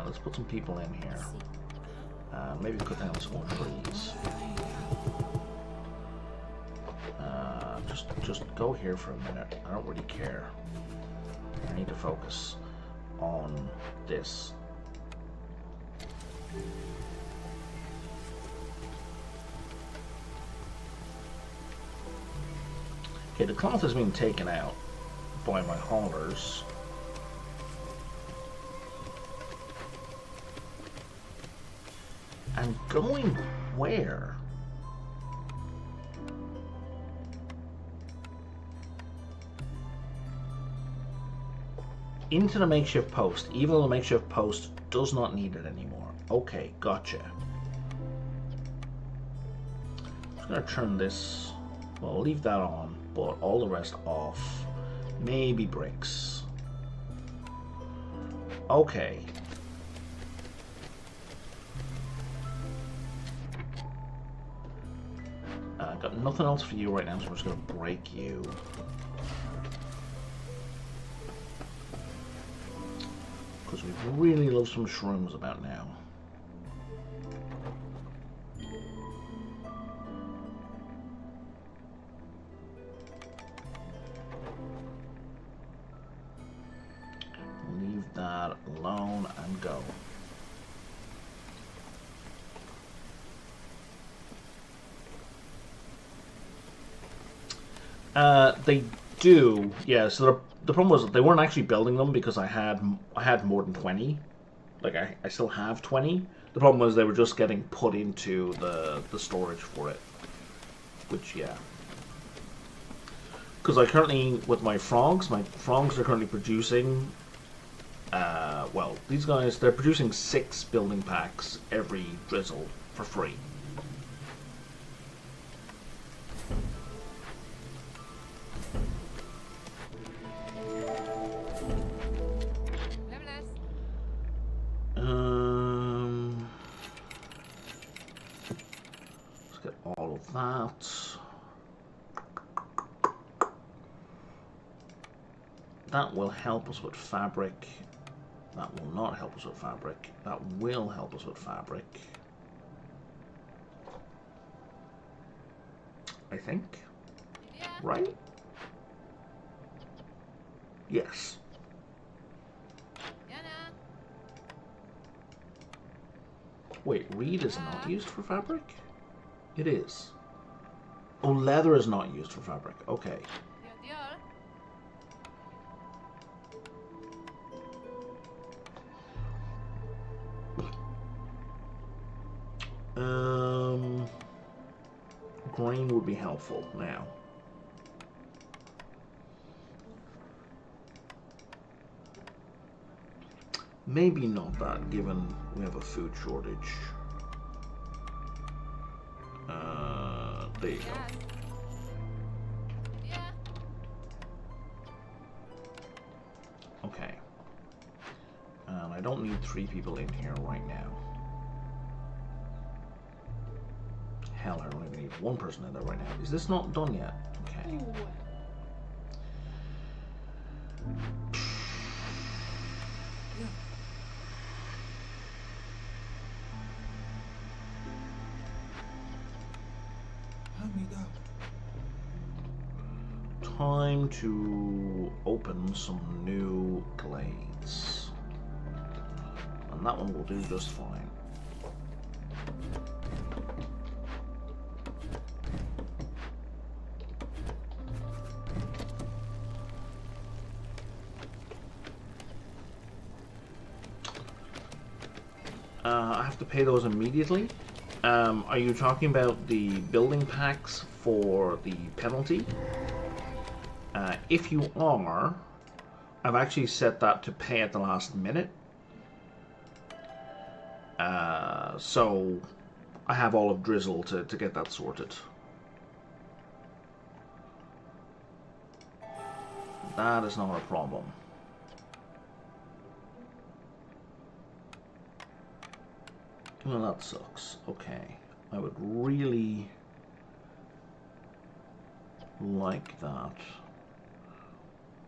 A: Let's put some people in here. Maybe cut down some more trees. Just go here for a minute. I don't really care. I need to focus on this. Okay, the cloth has been taken out by my haulers. And going where? Into the makeshift post, even though the makeshift post does not need it anymore. Okay, gotcha. I'm just gonna turn this, well, I'll leave that on, but all the rest off. Maybe bricks. Okay. Got nothing else for you right now, so I'm just gonna break you. Because we really love some shrooms about now. Leave that alone and go. They do, yeah. So the problem was that they weren't actually building them because I had more than 20. Like, I still have 20. The problem was they were just getting put into the storage for it. Which, yeah. Because I currently, with my frogs are currently producing, well, these guys, they're producing 6 building packs every drizzle for free. Let's get all of that. That will help us with fabric. That will not help us with fabric. That will help us with fabric. I think. Yeah. Right? Yes. Wait, reed is not used for fabric? It is. Oh, leather is not used for fabric. Okay. Grain would be helpful now. Maybe not that, given we have a food shortage. There you go. Okay. I don't need 3 people in here right now. Hell, I don't even need 1 person in there right now. Is this not done yet? Okay. Time to open some new glades. And that one will do just fine. I have to pay those immediately. Are you talking about the building packs for the penalty? If you are, I've actually set that to pay at the last minute. So I have all of Drizzle to get that sorted. That is not a problem. Well, that sucks. Okay. I would really like that.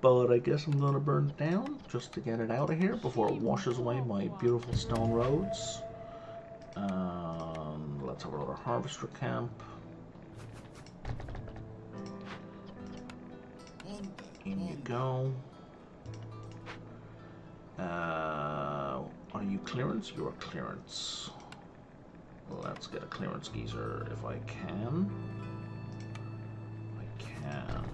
A: But I guess I'm gonna burn it down just to get it out of here before it washes away my beautiful stone roads. Let's have another harvester camp. In you go. Are you clearance? You're a clearance. Let's get a clearance geezer if I can. I can.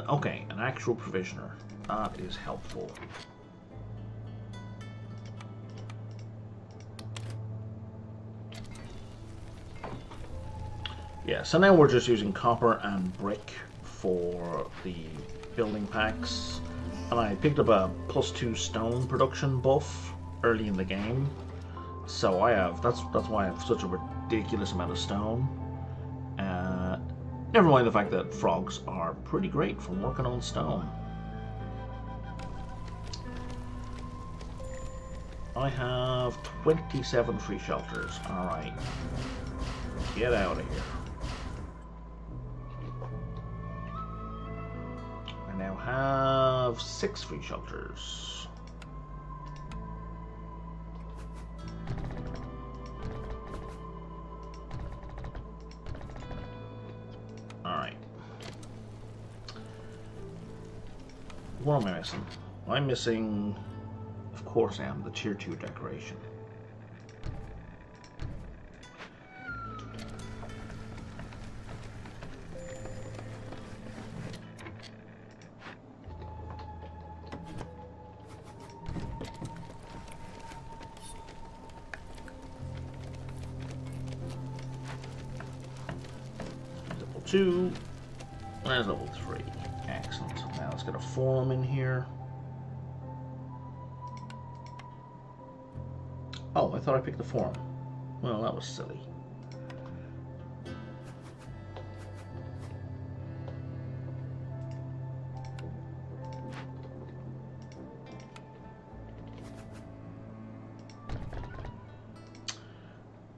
A: Okay, an actual provisioner. That is helpful. Yeah, so now we're just using copper and brick for the building packs. And I picked up a +2 stone production buff early in the game. So I have, that's why I have such a ridiculous amount of stone. Never mind the fact that frogs are pretty great for working on stone. I have 27 free shelters. Alright. Get out of here. I now have 6 free shelters. Alright. What am I missing? I'm missing, of course I am, the tier 2 decoration. Level 2, there's level 3. Excellent. Now let's get a forum in here. Oh, I thought I picked the forum. Well, that was silly.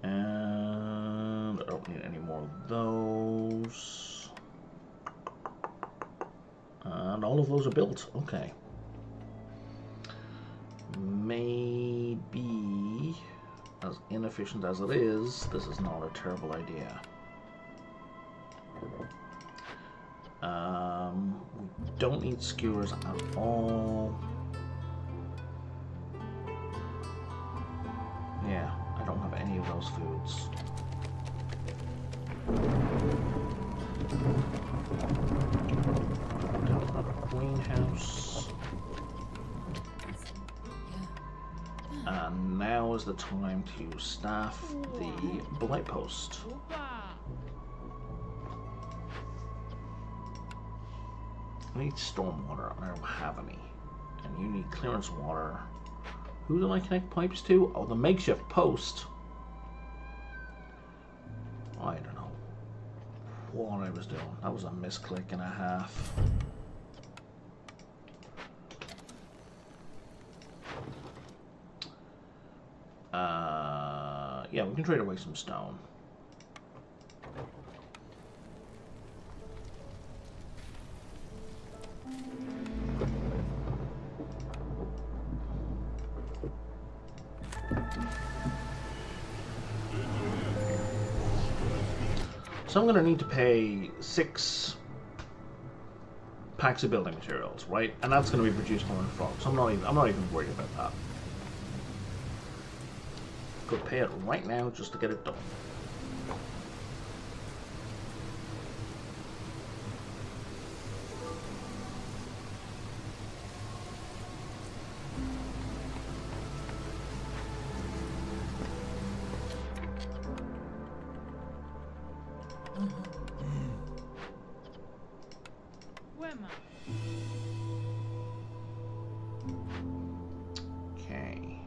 A: And I don't need any more of those. And all of those are built. Okay. Maybe, as inefficient as it is, this is not a terrible idea. We don't need skewers at all. Yeah, I don't have any of those foods. Don't have a greenhouse. And now is the time to staff the blight post. I need stormwater, I don't have any. And you need clearance water. Who do I connect pipes to? Oh, the makeshift post. I don't know what I was doing. That was a misclick and a half. Yeah, we can trade away some stone. So I'm going to need to pay 6 packs of building materials, right? And that's going to be produced on frogs. I'm not even worried about that. Could pay it right now just to get it done. Okay.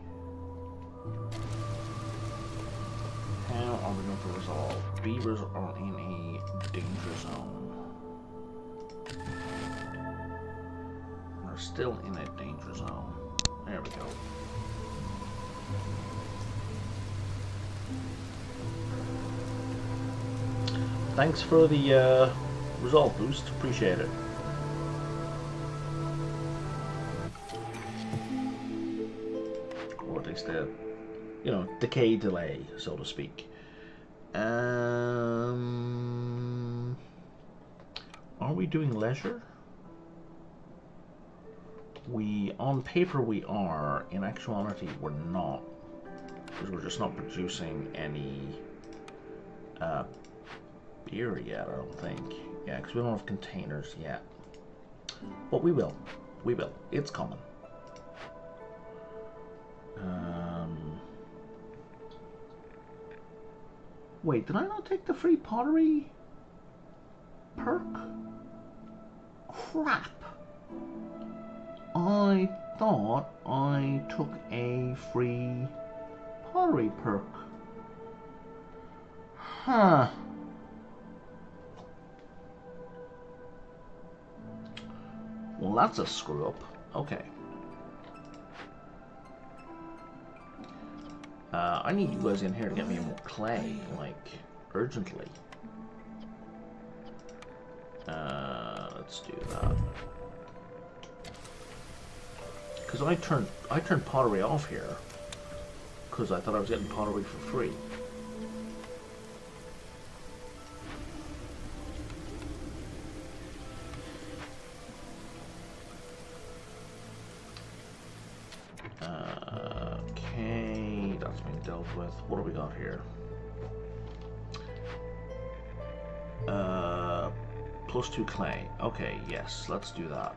A: How are we going to resolve? Beavers are in a danger zone. We're still in a danger zone. There we go. Thanks for the resolve boost. Appreciate it. Or at least a, you know, decay delay, so to speak. Are we doing leisure? On paper we are. In actuality, we're not, because we're just not producing any beer yet. I don't think. Yeah, because we don't have containers yet. But we will. We will. It's coming. Wait, did I not take the free pottery perk? Crap. I thought I took a free pottery perk. Huh. Well, that's a screw up. Okay. I need you guys in here to get me more clay, like, urgently. Let's do that. Because I turned pottery off here, because I thought I was getting pottery for free. Okay, that's been dealt with. What do we got here? +2 clay. Okay, yes, let's do that.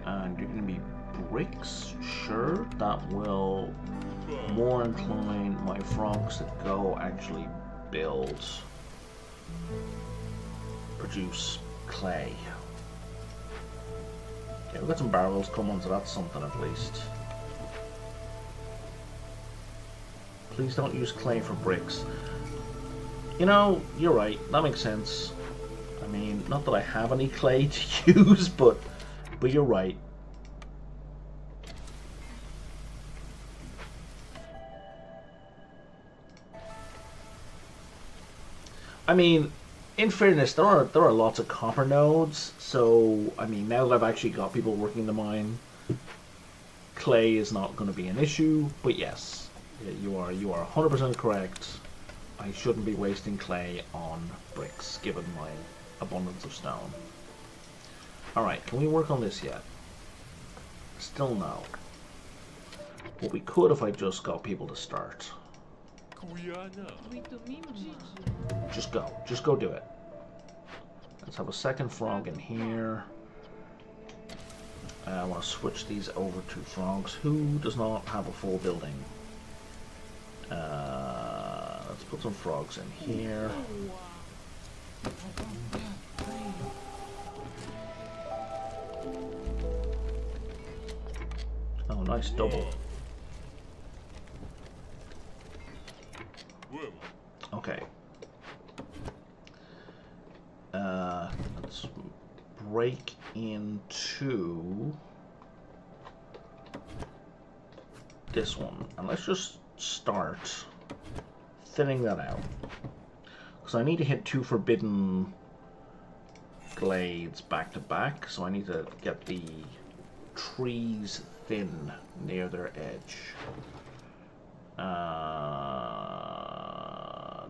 A: And you're gonna be bricks, sure. That will more incline my frogs to go actually build, produce clay. Okay, we've got some barrels coming, so that's something at least. Please don't use clay for bricks. You know, you're right, that makes sense. I mean, not that I have any clay to use, but you're right. I mean, in fairness, there are lots of copper nodes, so I mean, now that I've actually got people working the mine, clay is not going to be an issue. But yes, you are 100% correct. I shouldn't be wasting clay on bricks, given my abundance of stone. Alright, can we work on this yet? Still no. Well, we could if I just got people to start. Just go do it. Let's have a second frog in here. I want to switch these over to frogs. Who does not have a full building? Let's put some frogs in here. Oh, nice double. Okay. Let's break into this one, and let's just start thinning that out, because I need to hit 2 forbidden glades back to back, so I need to get the trees thin near their edge.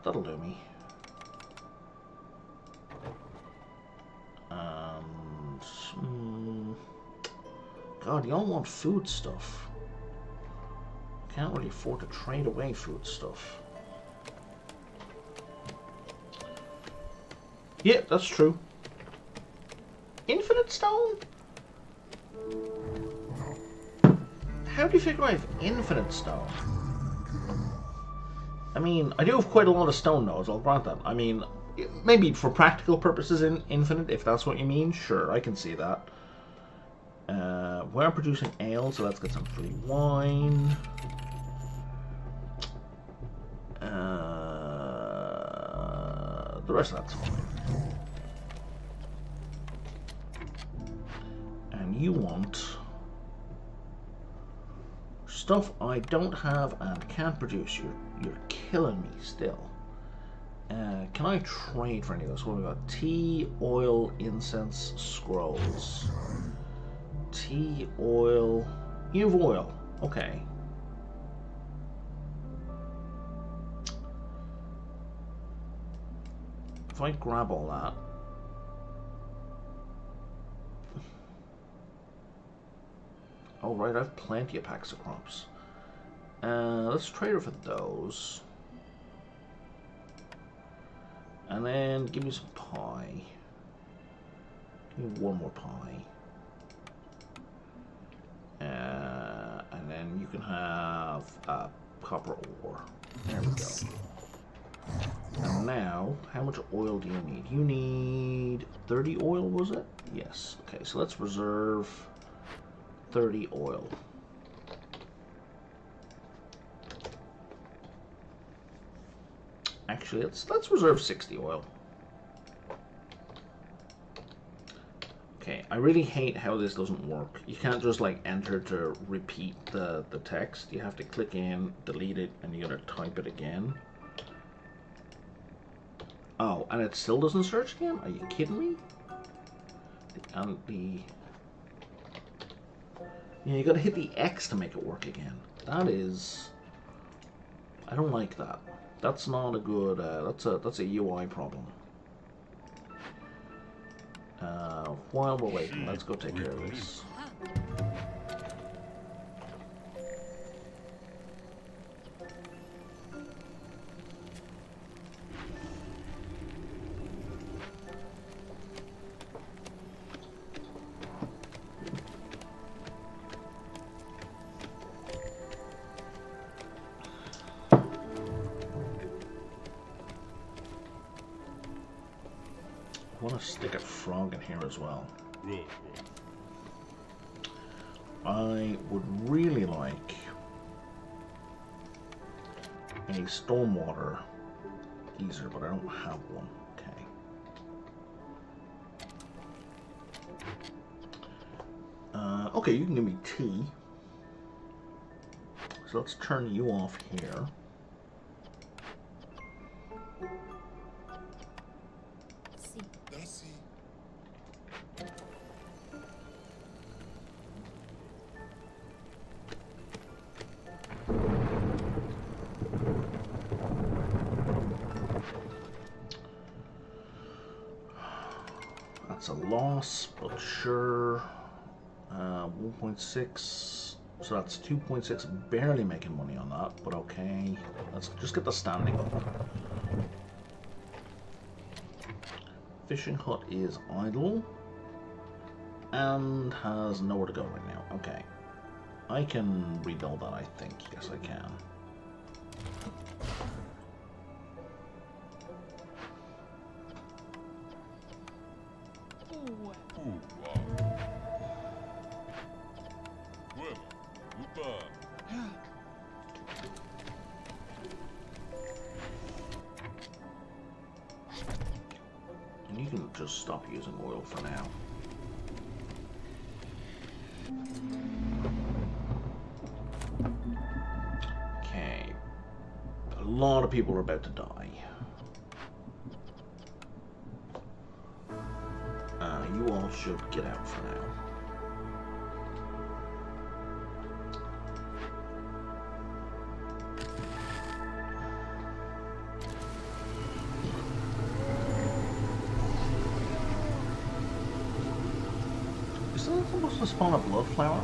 A: That'll do me. God, y'all want food stuff. Can't really afford to trade away food stuff. Yeah, that's true. Infinite stone? How do you figure I have infinite stone? I mean, I do have quite a lot of stone nodes, I'll grant that. I mean, maybe for practical purposes in infinite, if that's what you mean, sure, I can see that. We're producing ale, so let's get some free wine. The rest of that's fine. And you want stuff I don't have and can't produce. You're killing me still. Can I trade for any of this? What have we got? Tea, oil, incense, scrolls. Tea, oil. You have oil. Okay. If I grab all that. Oh, right, I have plenty of packs of crops. Let's trade her for those. And then give me some pie. Give me one more pie. And then you can have copper ore. There we go. And now, how much oil do you need? You need 30 oil, was it? Yes. Okay, so let's reserve 30 oil. Actually, let's reserve 60 oil. Okay, I really hate how this doesn't work. You can't just like enter to repeat the text. You have to click in, delete it, and you gotta type it again. Oh, and it still doesn't search again? Are you kidding me? Yeah, you gotta hit the X to make it work again. That is... I don't like that. That's not a good... that's a UI problem. While we're waiting, let's go take care of this. I want to stick a frog in here as well. I would really like a stormwater geyser, but I don't have one. Okay. Okay, you can give me tea. So let's turn you off here. That's a loss, but sure. 1.6, so that's 2.6, barely making money on that, but okay. Let's just get the standing up. Fishing hut is idle and has nowhere to go right now. Okay. I can rebuild that, I think. Yes, I can. And you can just stop using oil for now. Okay. A lot of people are about to die. You all should get out for now. Is that supposed to spawn a blood flower?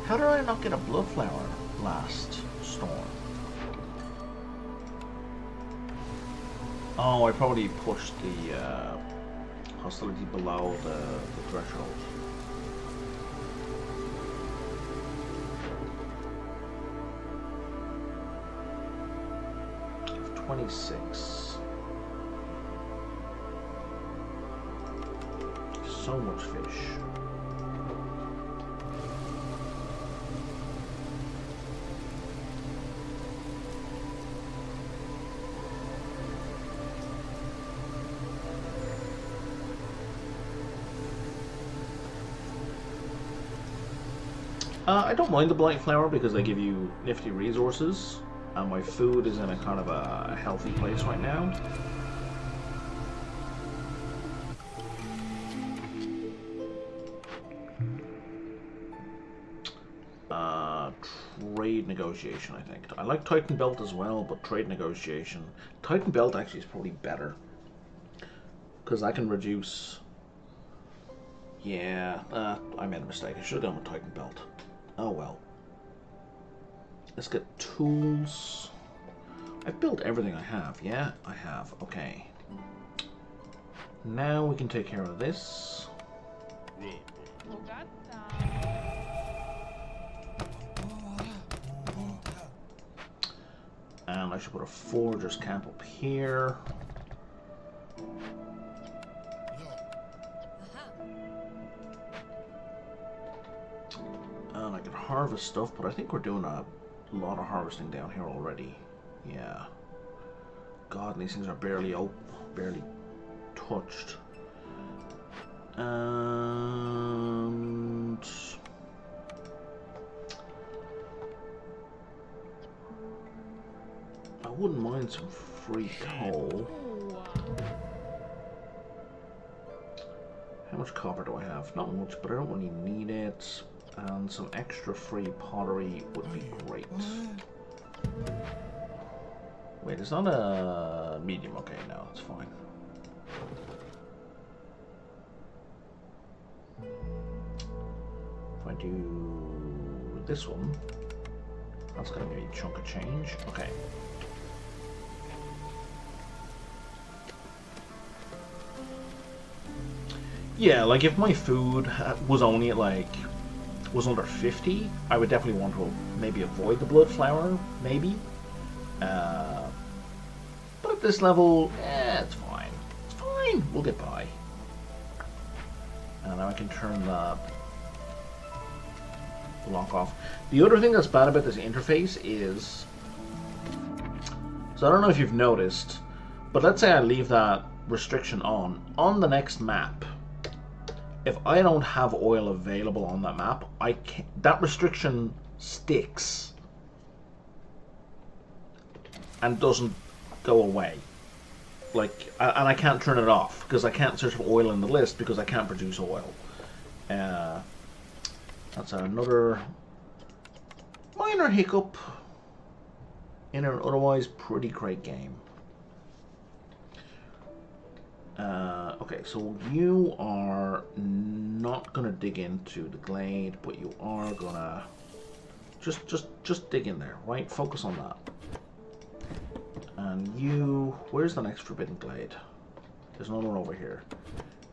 A: How did I not get a blood flower last storm? Oh, I probably pushed the hostility below the threshold. 26. So much fish. I don't mind the blight flower because they give you nifty resources. My food is in a kind of a healthy place right now. Trade negotiation, I think. I like Titan Belt as well, but trade negotiation. Titan Belt actually is probably better. Because I can reduce... Yeah, I made a mistake. I should have gone with Titan Belt. Oh well. Let's get tools. I've built everything I have. Yeah, I have. Okay. Now we can take care of this. And I should put a forager's camp up here. And I can harvest stuff, but I think we're doing a lot of harvesting down here already. Yeah. God, these things are barely barely touched. And I wouldn't mind some free coal. How much copper do I have? Not much, but I don't really need it. And some extra free pottery would be great. Wait, it's not a medium. Okay, no, it's fine. I do this one, that's going to be a chunk of change. Okay. Yeah, like if my food was only at like, was under 50, I would definitely want to maybe avoid the blood flower, maybe. But at this level, it's fine. It's fine, we'll get by. And now I can turn the lock off. The other thing that's bad about this interface is, so I don't know if you've noticed, but let's say I leave that restriction on the next map. If I don't have oil available on that map, that restriction sticks and doesn't go away. Like, and I can't turn it off because I can't search for oil in the list because I can't produce oil. That's another minor hiccup in an otherwise pretty great game. Okay, so you are not gonna dig into the glade, but you are gonna just dig in there, right? Focus on that. And you, where's the next forbidden glade? There's another one over here.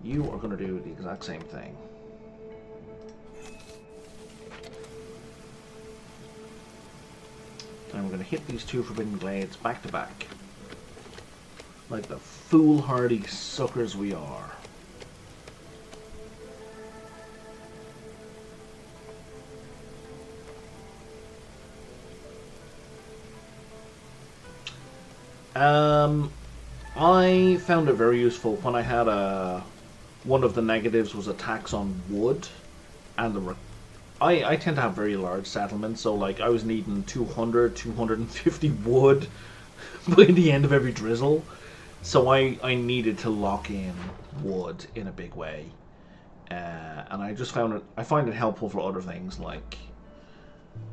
A: You are gonna do the exact same thing. And we're gonna hit these two forbidden glades back to back. Like the foolhardy suckers we are. I found it very useful when I had one of the negatives was a tax on wood, and I tend to have very large settlements, so like I was needing 250 wood by the end of every drizzle. So I needed to lock in wood in a big way, and I just find it helpful for other things like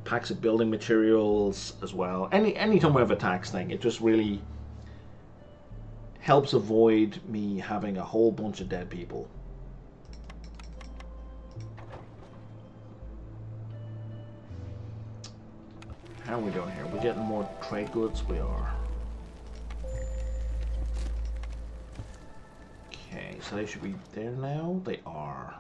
A: packs of building materials as well. Anytime I have a tax thing, it just really helps avoid me having a whole bunch of dead people. How are we doing here? We're getting more trade goods? We are. Okay, so they should be there now. They are.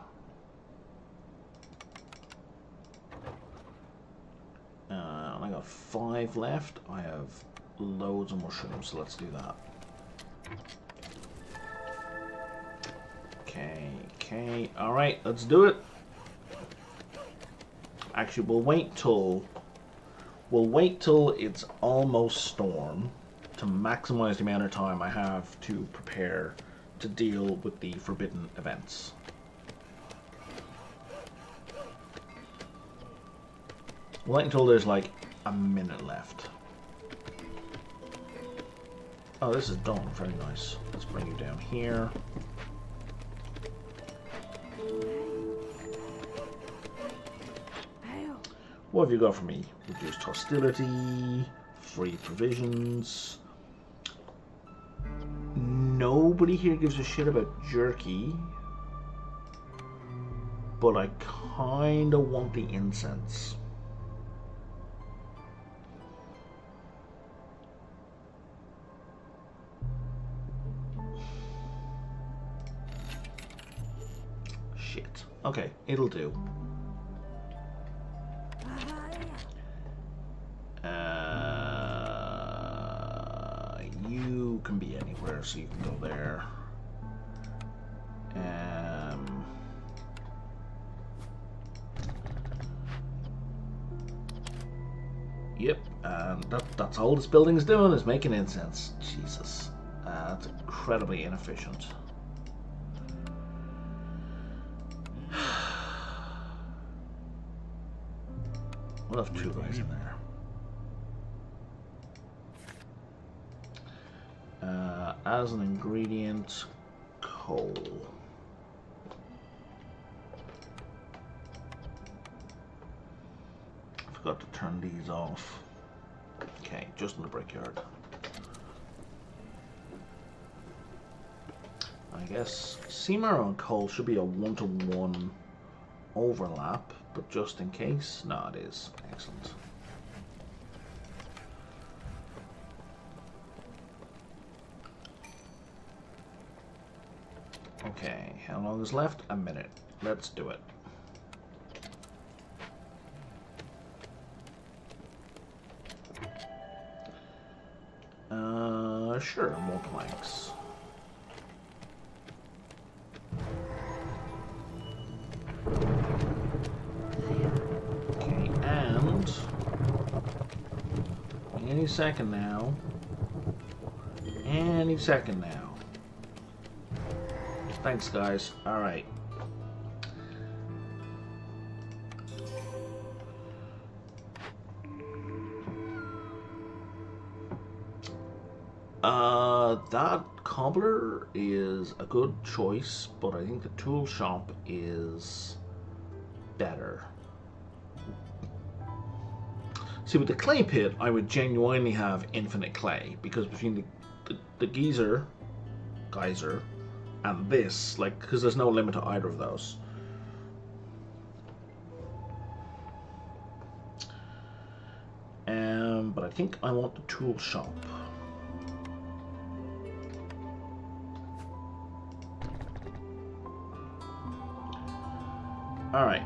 A: I got 5 left. I have loads of mushrooms, so let's do that. Okay, alright, let's do it. Actually, we'll wait till it's almost storm to maximize the amount of time I have to prepare to deal with the forbidden events. Wait until there's like a minute left. Oh, this is done. Very nice. Let's bring you down here. What have you got for me? Reduced hostility, free provisions. Nobody here gives a shit about jerky, but I kinda want the incense. Shit. Okay, it'll do. You can be anywhere, so you can go there. Yep, and that's all this building is doing, is making incense. Jesus, that's incredibly inefficient. We'll have 2 guys in there. As an ingredient, coal. I forgot to turn these off. Okay, just in the brickyard. I guess sea marrow and coal should be a 1-to-1 overlap but just in case. No, it is. Excellent. Okay, how long is left? A minute. Let's do it. Sure, more planks. Okay, and any second now. Any second now. Thanks, guys. All right. That cobbler is a good choice, but I think the tool shop is better. See, with the clay pit, I would genuinely have infinite clay, because between the geyser, and this, like, because there's no limit to either of those. But I think I want the tool shop. Alright,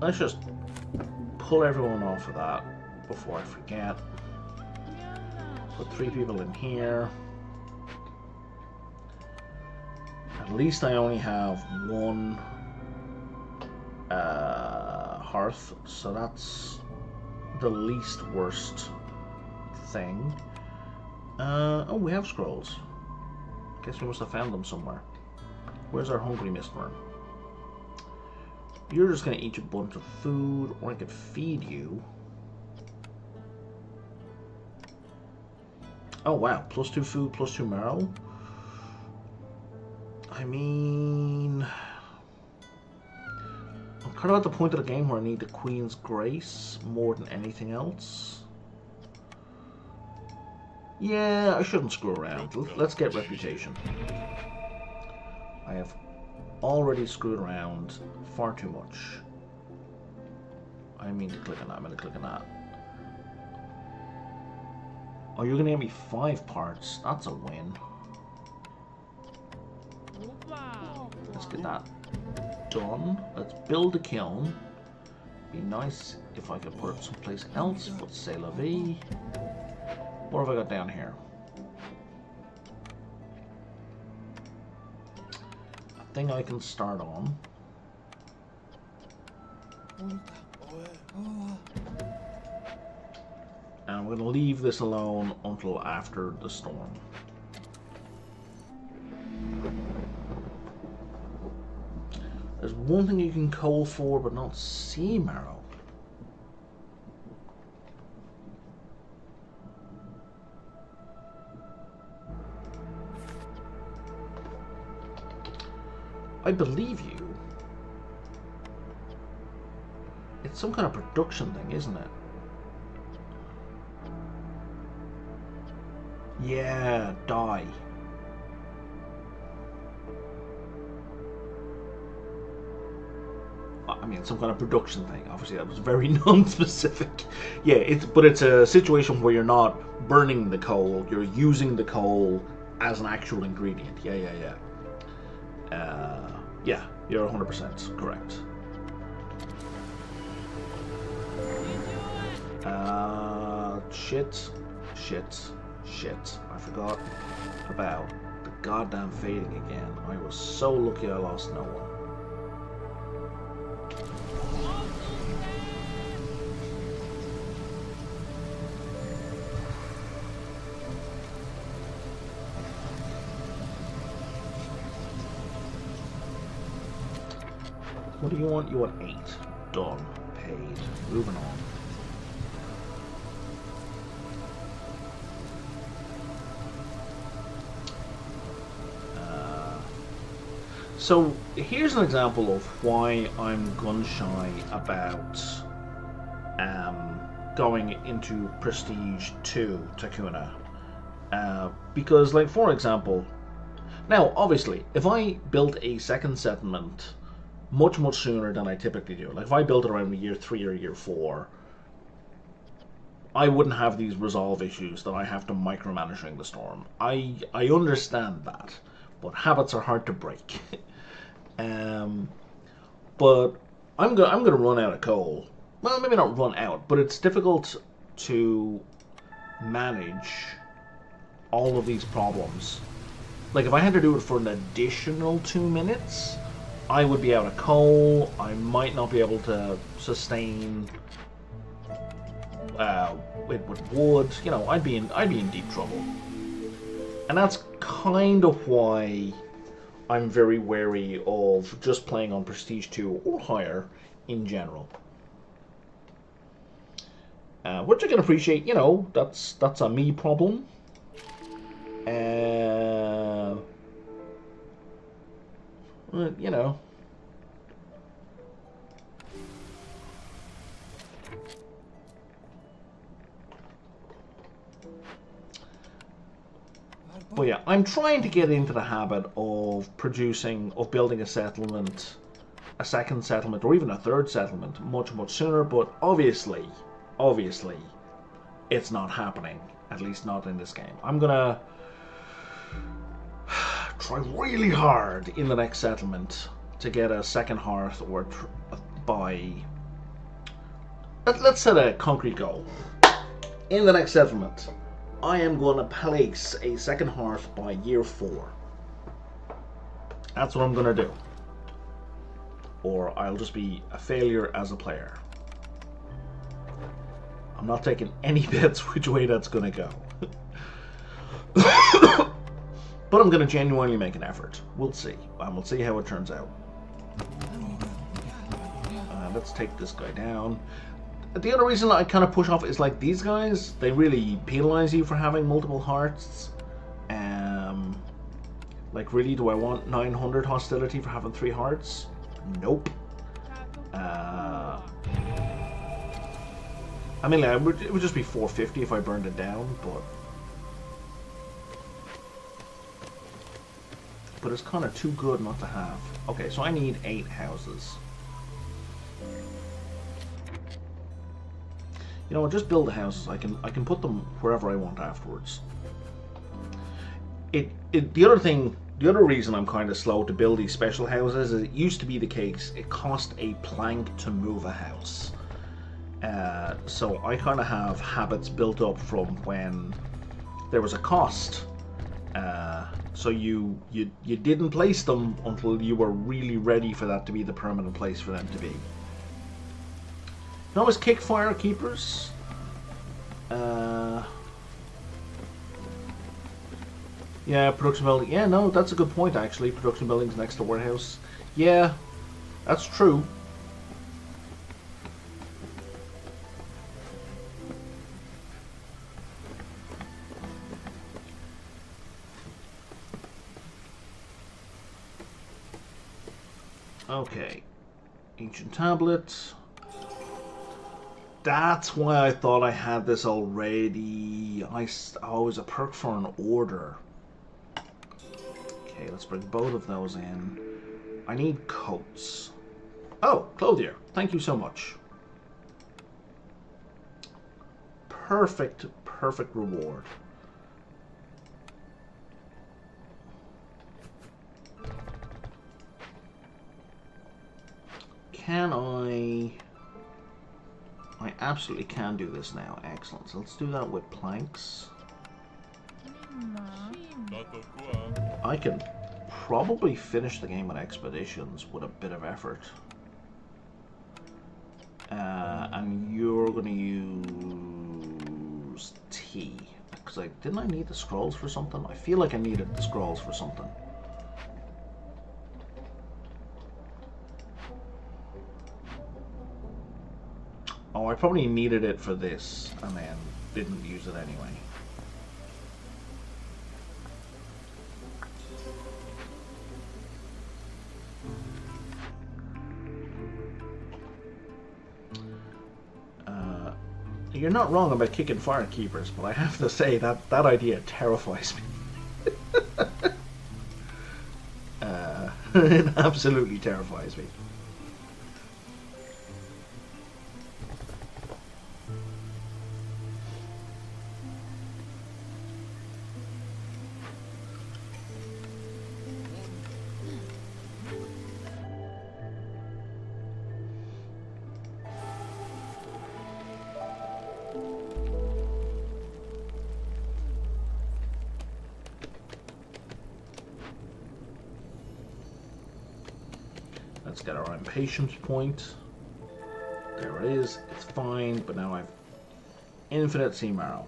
A: let's just pull everyone off of that before I forget. Put 3 people in here. At least I only have 1 hearth, so that's the least worst thing. Oh, we have scrolls. Guess we must have found them somewhere. Where's our hungry mistworm? You're just going to eat a bunch of food, or I could feed you. Oh wow, +2 food, +2 marrow. I mean, I'm kind of at the point of the game where I need the Queen's Grace more than anything else. Yeah, I shouldn't screw around. Let's get reputation. I have already screwed around far too much. I mean to click on that, I'm going to click on that. Oh, you're going to give me 5 parts. That's a win. Let's get that done. Let's build a kiln. Be nice if I could put it someplace else, but c'est la vie. What have I got down here? A thing I can start on. And I'm going to leave this alone until after the storm. There's one thing you can coal for, but not sea marrow. I believe you. It's some kind of production thing, isn't it? Yeah, die. I mean, some kind of production thing. Obviously, that was very non-specific. Yeah, it's a situation where you're not burning the coal; you're using the coal as an actual ingredient. Yeah. Yeah, you're 100% correct. Shit. I forgot about the goddamn fading again. I was so lucky I lost no one. What do you want? You want 8. Done. Paid. Moving on. So here's an example of why I'm gun shy about going into Prestige 2 Takuna. Because, like, for example, now obviously if I built a second settlement much, much sooner than I typically do. Like if I built it around year 3 or year 4, I wouldn't have these resolve issues that I have to micromanaging the storm. I understand that, but habits are hard to break. But I'm gonna run out of coal. Well, maybe not run out, but it's difficult to manage all of these problems. Like if I had to do it for an additional 2 minutes, I would be out of coal. I might not be able to sustain it with wood. You know, I'd be in deep trouble. And that's kind of why I'm very wary of just playing on Prestige 2 or higher in general. Which I can appreciate, you know, that's a me problem. You know. But yeah, I'm trying to get into the habit of building a settlement, a second settlement, or even a third settlement much, much sooner, but obviously, it's not happening, at least not in this game. I'm gonna try really hard in the next settlement to get a second hearth or by... Let's set a concrete goal. In the next settlement, I am going to place a second hearth by year 4. That's what I'm going to do. Or I'll just be a failure as a player. I'm not taking any bets which way that's going to go. But I'm going to genuinely make an effort. We'll see. And we'll see how it turns out. Let's take this guy down. The other reason I kind of push off is like these guys, they really penalize you for having multiple hearts. Like really, do I want 900 hostility for having 3 hearts? Nope. I mean, it would just be 450 if I burned it down, but it's kind of too good not to have. Okay, so I need 8 houses. You know, just build the houses. I can put them wherever I want afterwards. The other reason I'm kind of slow to build these special houses is it used to be the case. It cost a plank to move a house. So I kind of have habits built up from when there was a cost. So you didn't place them until you were really ready for that to be the permanent place for them to be. You can always kick fire keepers. Yeah, production building. Yeah, no, that's a good point actually. Production buildings next to warehouse. Yeah, that's true. Okay, ancient tablet. That's why I thought I had this already. Oh, it was a perk for an order. Okay, let's bring both of those in. I need coats. Oh, clothier. Thank you so much. Perfect reward. Can I absolutely can do this now. Excellent. So let's do that with planks. I can probably finish the game with expeditions with a bit of effort. And you're going to use tea. Because didn't I need the scrolls for something? I feel like I needed the scrolls for something. Oh, I probably needed it for this, and then didn't use it anyway. You're not wrong about kicking fire keepers, but I have to say that idea terrifies me. It absolutely terrifies me. Let's get our impatience point. There it is. It's fine, but now I've infinite sea marrow.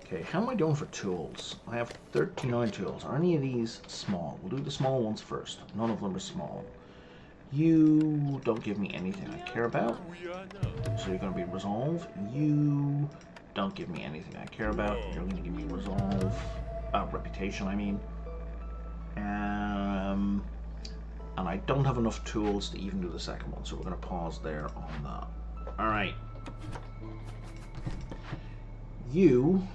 A: Okay, how am I doing for tools? I have 39 tools. Are any of these small? We'll do the small ones first. None of them are small. You don't give me anything I care about. So you're going to be resolve. You don't give me anything I care about. You're going to give me resolve. Reputation, I mean. And I don't have enough tools to even do the second one. So we're going to pause there on that. Alright. You...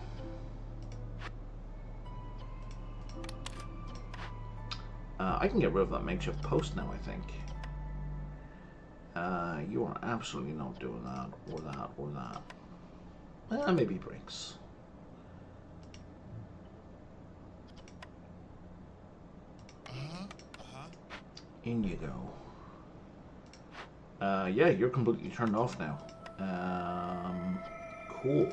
A: I can get rid of that makeshift post now, I think. You are absolutely not doing that, or that, or that. Maybe bricks. In you go. Yeah, you're completely turned off now. Cool.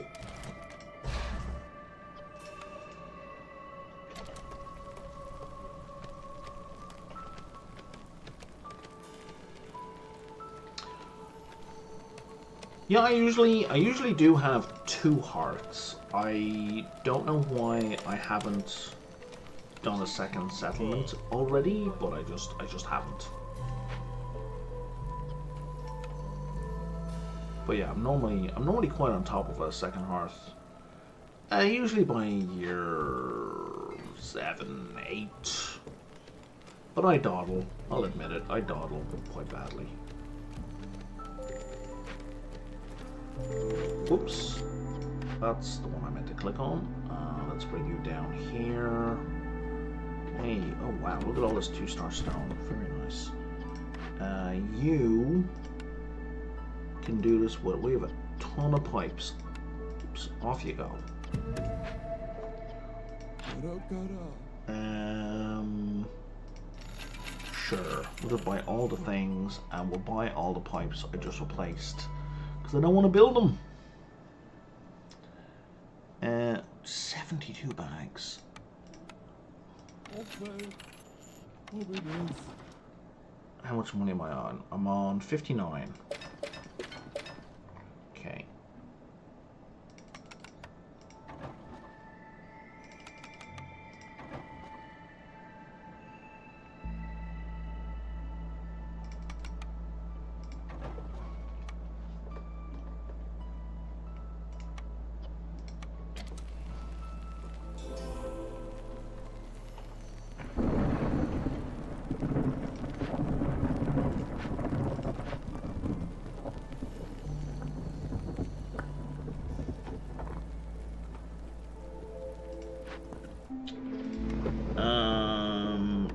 A: Yeah, I usually do have 2 hearts. I don't know why I haven't done a second settlement already, but I just haven't. But yeah, I'm normally quite on top of a second hearth. Usually by year 7, 8. But I dawdle. I'll admit it. I dawdle quite badly. Whoops. That's the one I meant to click on. Let's bring you down here. Hey, oh wow, look at all this 2-star stone. Very nice. You can do this with, we have a ton of pipes. Oops, off you go. Sure. We'll just buy all the things and we'll buy all the pipes I just replaced. I don't want to build them. 72 bags. How much money am I on? I'm on 59. Okay.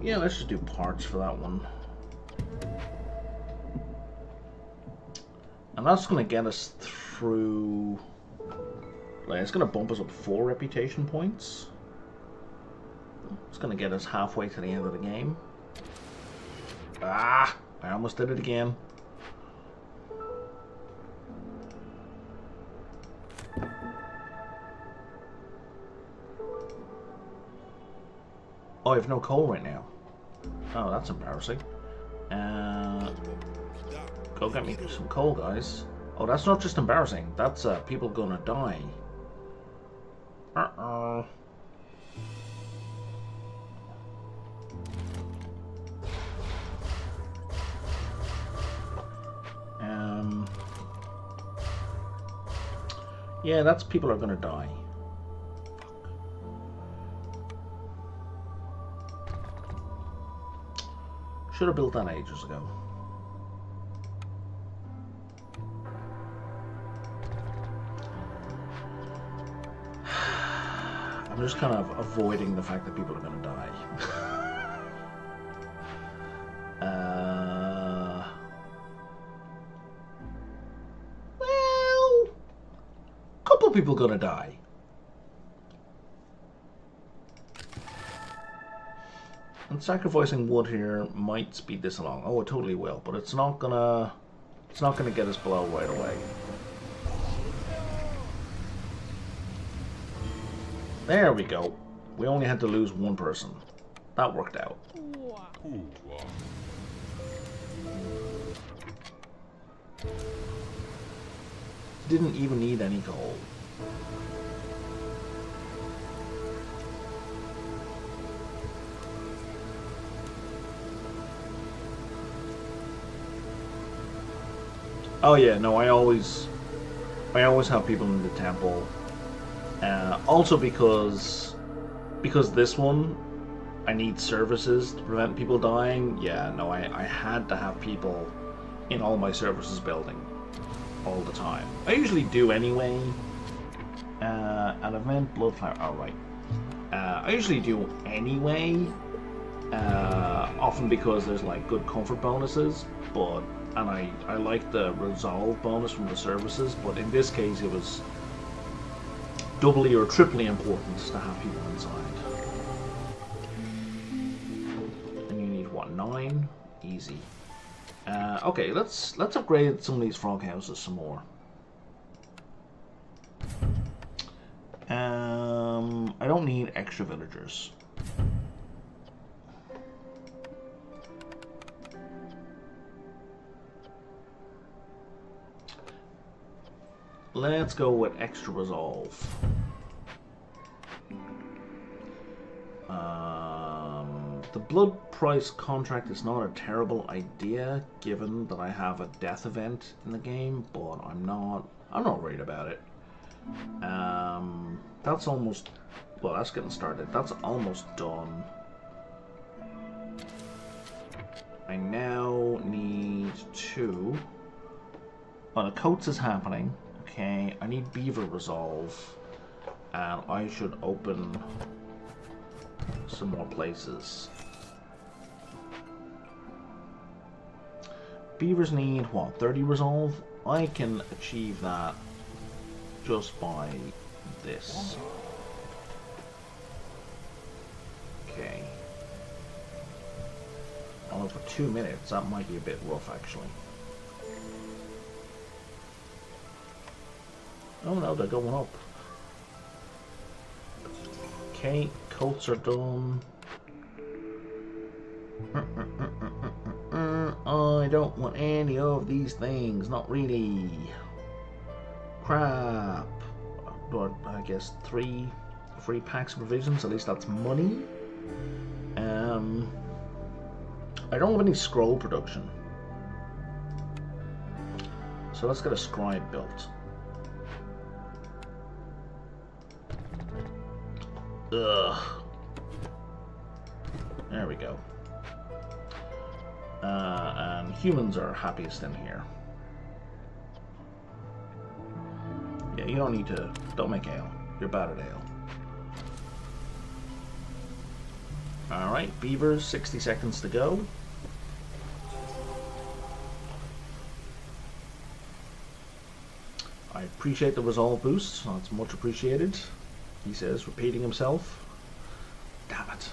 A: Yeah, let's just do parts for that one. And that's going to get us through... Like, it's going to bump us up 4 reputation points. It's going to get us halfway to the end of the game. Ah! I almost did it again. Oh, I have no coal right now. Oh, that's embarrassing. Go get me some coal, guys. Oh, that's not just embarrassing. That's people gonna die. Uh-oh. Yeah, that's people are gonna die. Should have built that ages ago. I'm just kind of avoiding the fact that people are going to die. Well, a couple of people going to die. And sacrificing wood here might speed this along. Oh, it totally will, but it's not gonna get us below right away. There we go. We only had to lose one person. that worked out. Didn't even need any coal. Oh yeah, no, I always have people in the temple. Also because this one, I need services to prevent people dying. Yeah, no, I had to have people in all my services building all the time. I usually do anyway. An event, bloodflower. Oh right. I usually do anyway. Often because there's like good comfort bonuses, and I like the resolve bonus from the services, but in this case it was doubly or triply important to have people inside. And you need what, 9? Easy. Okay, let's upgrade some of these frog houses some more. I don't need extra villagers. Let's go with extra resolve. The blood price contract is not a terrible idea, given that I have a death event in the game, but I'm not worried about it. That's almost, well, that's getting started. That's almost done. I now need 2. Well, the coats is happening. Okay, I need beaver resolve, and I should open some more places. Beavers need what, 30 resolve? I can achieve that just by this. Okay. Although for 2 minutes, that might be a bit rough actually. Oh no, they're going up. Okay, coats are done. I don't want any of these things, not really. Crap. But I guess 3 free packs of provisions, at least that's money. I don't have any scroll production. So let's get a scribe built. Ugh. There we go. And humans are happiest in here. Yeah, you don't need to. Don't make ale. You're bad at ale. Alright, beavers, 60 seconds to go. I appreciate the resolve boost. That's much appreciated. He says, repeating himself. Damn it.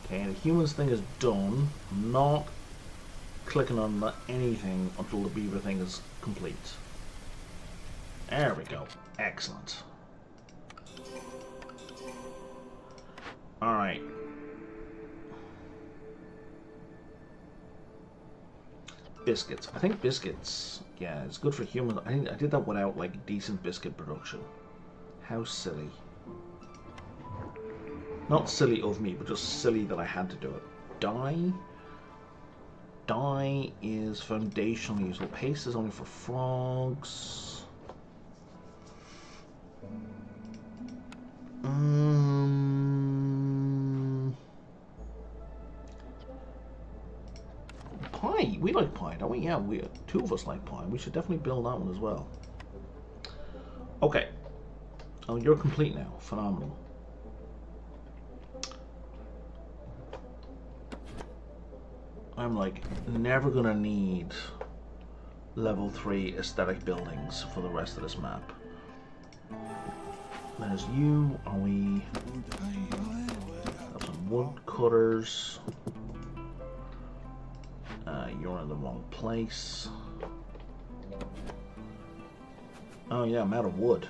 A: Okay, the humans thing is done. I'm not clicking on anything until the beaver thing is complete. There we go. Excellent. Alright. Biscuits. I think biscuits, yeah, it's good for humans. I did that without like decent biscuit production. How silly. Not silly of me, but just silly that I had to do it. Dye. Dye is foundational useful. Paste is only for frogs. Pie. We like pie, don't we? Yeah, 2 of us like pie. We should definitely build that one as well. Okay. Oh, you're complete now. Phenomenal. I'm like never gonna need level 3 aesthetic buildings for the rest of this map. There's you. Are we? Have some wood cutters. You're in the wrong place. Oh yeah, I'm out of wood.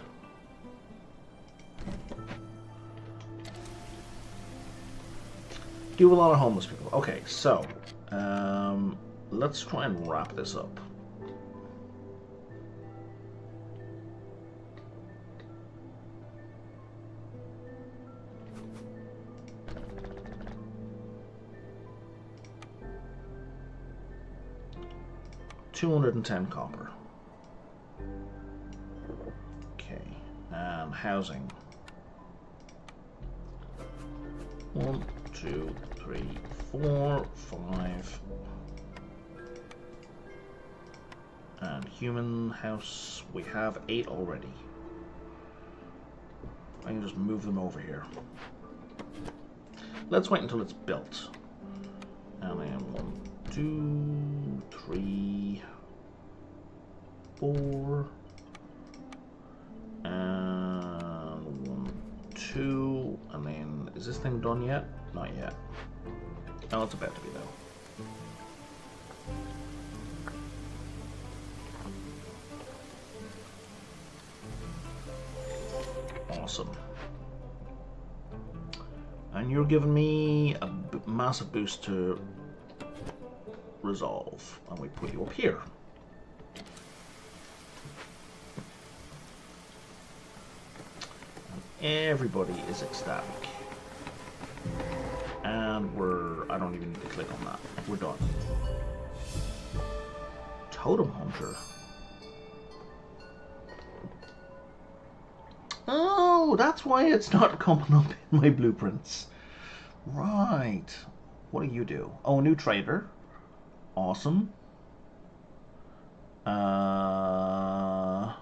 A: Do a lot of homeless people. Okay, so let's try and wrap this up. $210 copper. Okay, and housing. 1, 2, 3, 4, 5. And human house, we have 8 already. I can just move them over here. Let's wait until it's built. And then 1, 2, 3, 4, and 1, 2, and then is this thing done yet? Not yet. Oh, it's about to be though. Awesome. And you're giving me a massive boost to resolve, and we put you up here. Everybody is ecstatic. And I don't even need to click on that. We're done. Totem Hunter. Oh, that's why it's not coming up in my blueprints. Right. What do you do? Oh, new trader. Awesome. Huh.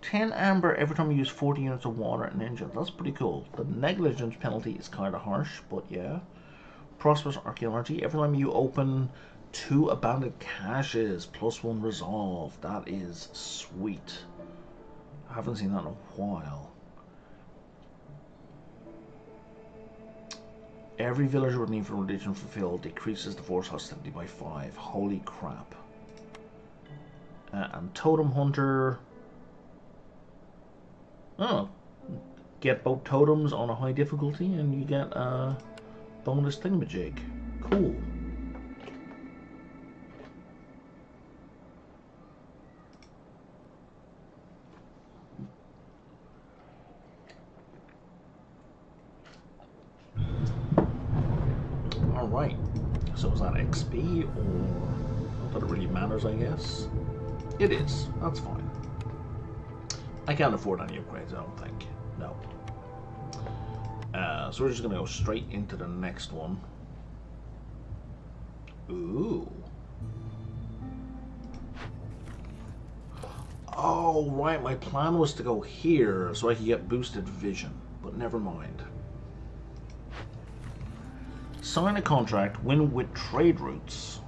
A: 10 amber every time you use 40 units of water and engine. That's pretty cool. The negligence penalty is kind of harsh, but yeah. Prosperous archaeology. Every time you open 2 abandoned caches, +1 resolve. That is sweet. I haven't seen that in a while. Every villager with need for religion fulfilled decreases the force hostility by 5. Holy crap. And Totem Hunter. Oh, get both totems on a high difficulty and you get a bonus thingamajig. Cool. Alright, so is that XP or not that it really matters, I guess? It is, that's fine. I can't afford any upgrades, I don't think. No. So we're just going to go straight into the next one. Ooh. Oh, right, my plan was to go here so I could get boosted vision, but never mind. Sign a contract, win with trade routes.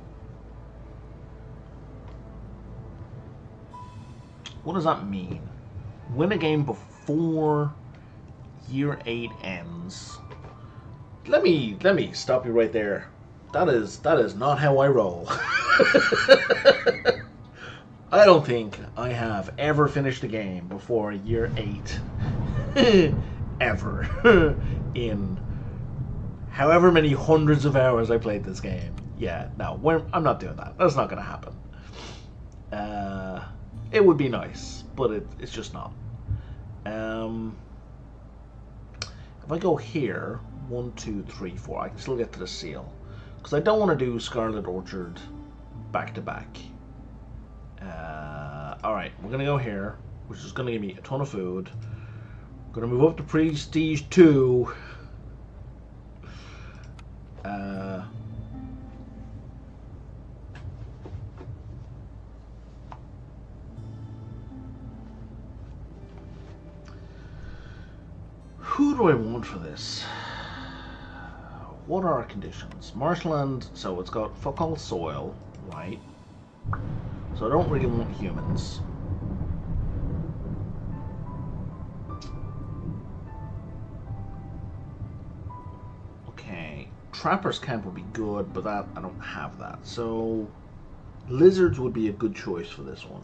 A: What does that mean? Win a game before year 8 ends. Let me stop you right there. That is not how I roll. I don't think I have ever finished a game before year 8. Ever. In however many hundreds of hours I played this game. Yeah, no, I'm not doing that. That's not going to happen. It would be nice, but it's just not. If I go here, 1, 2, 3, 4, I can still get to the seal. Because I don't want to do Scarlet Orchard back to back. Alright, we're going to go here, which is going to give me a ton of food. I'm going to move up to Prestige 2. Who do I want for this? What are our conditions? Marshland, so it's got fuck all soil, right? So I don't really want humans. Okay, Trapper's Camp would be good, but that I don't have that. So lizards would be a good choice for this one.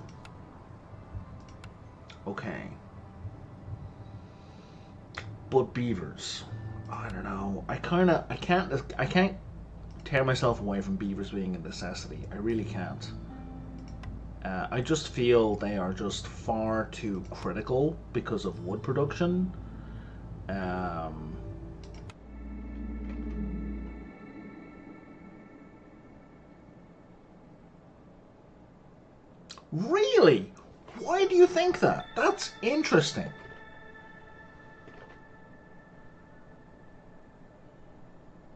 A: Okay. But beavers. I don't know. I can't tear myself away from beavers being a necessity. I really can't. I just feel they are just far too critical because of wood production. Um, really? Why do you think that? That's interesting.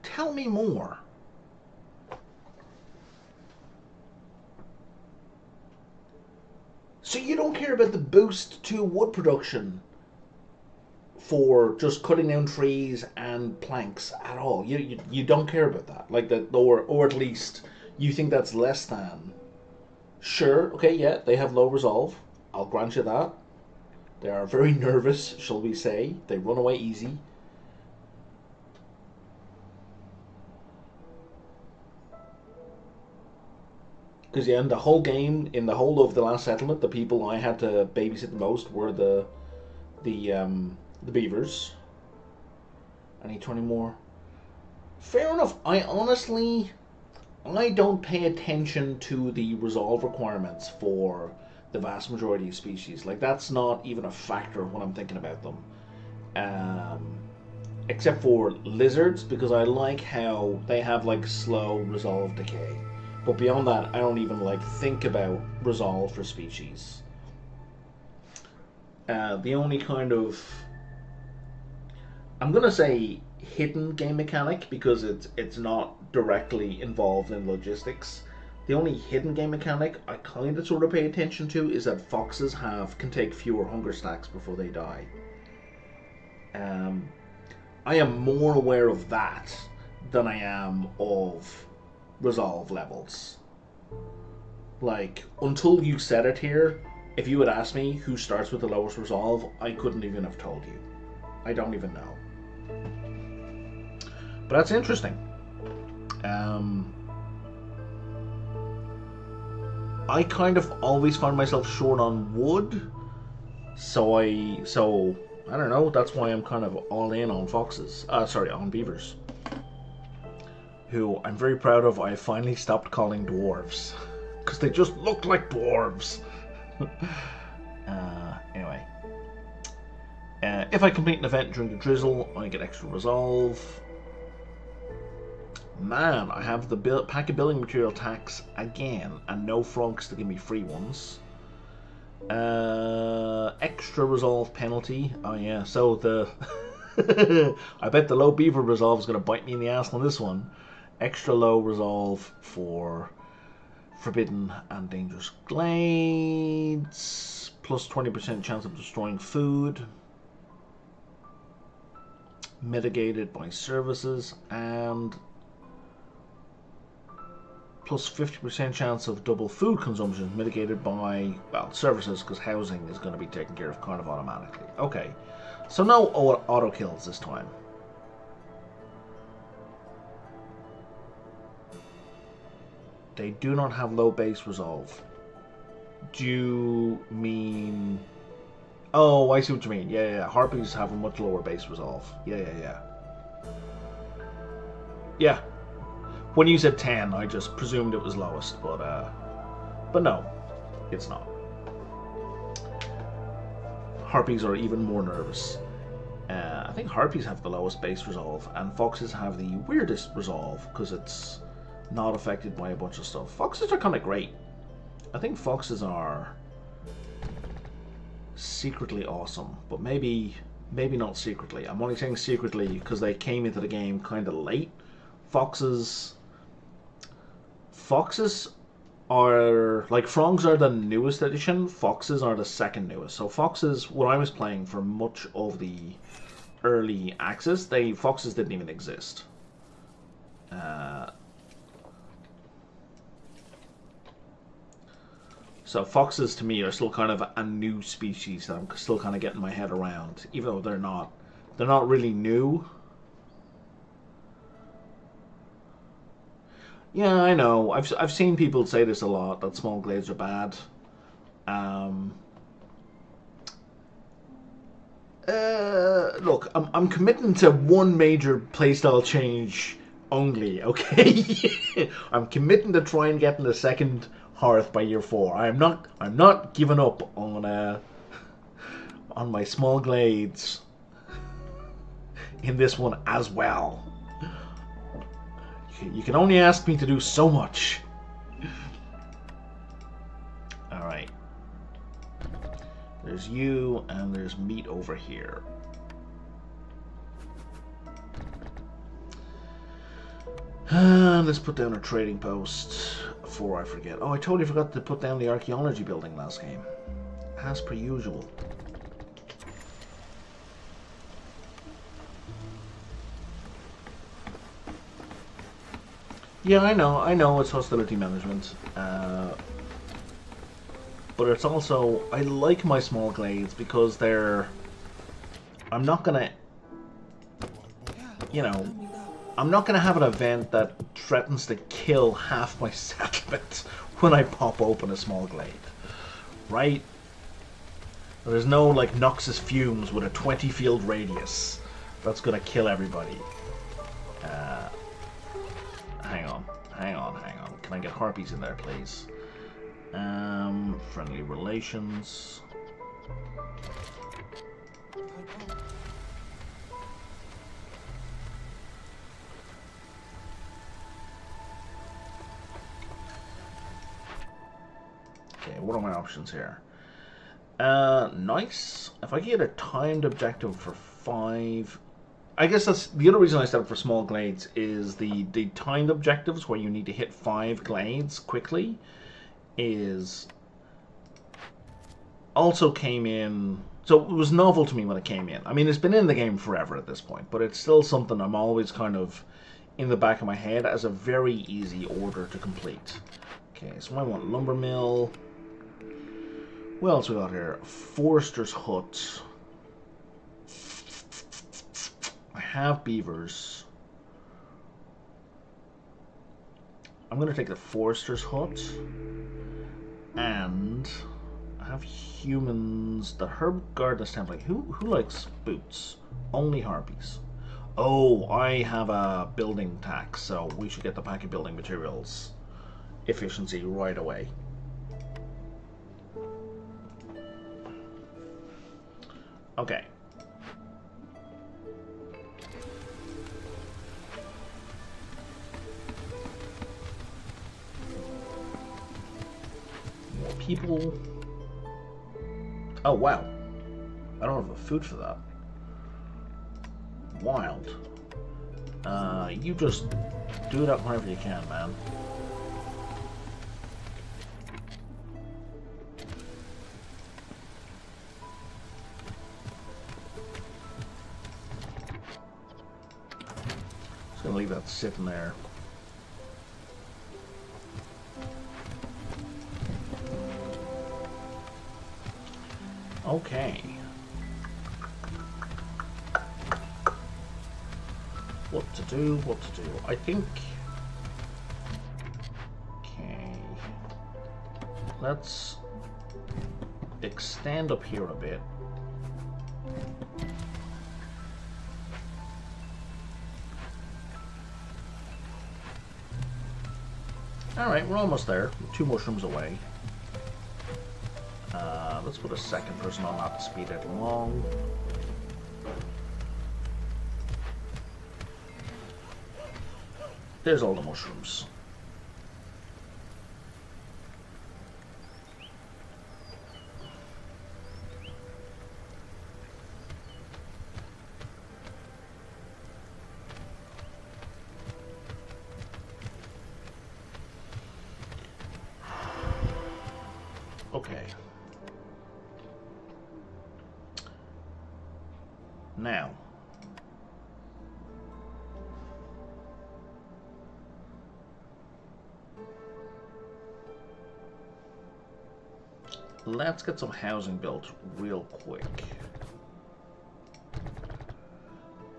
A: Tell me more. So you don't care about the boost to wood production for just cutting down trees and planks at all. You don't care about that. Like that, or at least you think that's less than. Sure, okay, yeah, they have low resolve. I'll grant you that. They are very nervous, shall we say. They run away easy. Because yeah, in the whole game, in the whole of the last settlement, the people I had to babysit the most were the beavers. I need 20 more. Fair enough. I don't pay attention to the resolve requirements for the vast majority of species. Like that's not even a factor when I'm thinking about them. Um, except for lizards, because I like how they have like slow resolve decay. But beyond that, I don't even like think about resolve for species. The only kind of I'm gonna say hidden game mechanic because it's not directly involved in logistics. The only hidden game mechanic I kind of sort of pay attention to is that foxes have can take fewer hunger stacks before they die. Um, I am more aware of that than I am of resolve levels. Like until you said it here, if you had asked me who starts with the lowest resolve, I couldn't even have told you. I don't even know. But that's interesting. Um, I kind of always find myself short on wood, so I don't know. That's why I'm kind of all in on foxes. Sorry, on beavers, who I'm very proud of. I finally stopped calling dwarves because they just look like dwarves. Anyway, if I complete an event during the drizzle, I get extra resolve. Man, I have the pack of building material tax again, and no frogs to give me free ones. Extra resolve penalty. Oh yeah, so the I bet the low beaver resolve is going to bite me in the ass on this one. Extra low resolve for forbidden and dangerous glades. Plus 20% chance of destroying food. Mitigated by services and plus 50% chance of double food consumption mitigated by, well, services, because housing is going to be taken care of kind of automatically. Okay, so no auto kills this time. They do not have low base resolve. Do you mean... Oh, I see what you mean. Yeah. Harpies have a much lower base resolve. Yeah. Yeah. When you said 10, I just presumed it was lowest, but no, it's not. Harpies are even more nervous. I think harpies have the lowest base resolve, and foxes have the weirdest resolve because it's not affected by a bunch of stuff. Foxes are kind of great. I think foxes are secretly awesome, but maybe not secretly. I'm only saying secretly because they came into the game kind of late. Foxes are like frogs are the newest edition. Foxes are the second newest. So foxes, when I was playing for much of the early access, foxes didn't even exist. So foxes to me are still kind of a new species that I'm still kind of getting my head around, even though they're not really new. Yeah, I know. I've seen people say this a lot that small glades are bad. Um, look, I'm committing to one major playstyle change only, okay? I'm committing to try and get in the second hearth by year 4. I'm not giving up on my small glades in this one as well. You can only ask me to do so much. Alright. There's you, and there's meat over here. Let's put down a trading post before I forget. Oh, I totally forgot to put down the archaeology building last game. As per usual. Yeah, I know it's hostility management. But it's also, I like my small glades because they're... I'm not gonna... You know... I'm not going to have an event that threatens to kill half my settlement when I pop open a small glade. Right? There's no, like, Noxus fumes with a 20 field radius that's going to kill everybody. Hang on. Can I get harpies in there, please? Friendly relations... Okay, what are my options here? Nice. If I get a timed objective for 5... I guess that's the other reason I set up for small glades is the timed objectives where you need to hit 5 glades quickly is... also came in... So it was novel to me when it came in. I mean, it's been in the game forever at this point, but it's still something I'm always kind of in the back of my head as a very easy order to complete. Okay, so I want lumber mill... What else we got here? Forester's hut. I have beavers. I'm going to take the Forester's hut. And I have humans. The herb gardener's template. Who likes boots? Only harpies. Oh, I have a building tax, so we should get the pack of building materials efficiency right away. Okay. More people. Oh, wow. I don't have the food for that. Wild. You just do it up wherever you can, man. Just gonna leave that sitting there. Okay. What to do, what to do. I think... Okay. Let's extend up here a bit. Alright, we're almost there. We're 2 mushrooms away. Let's put a second person on that to speed it along. There's all the mushrooms. Okay. Now, let's get some housing built real quick.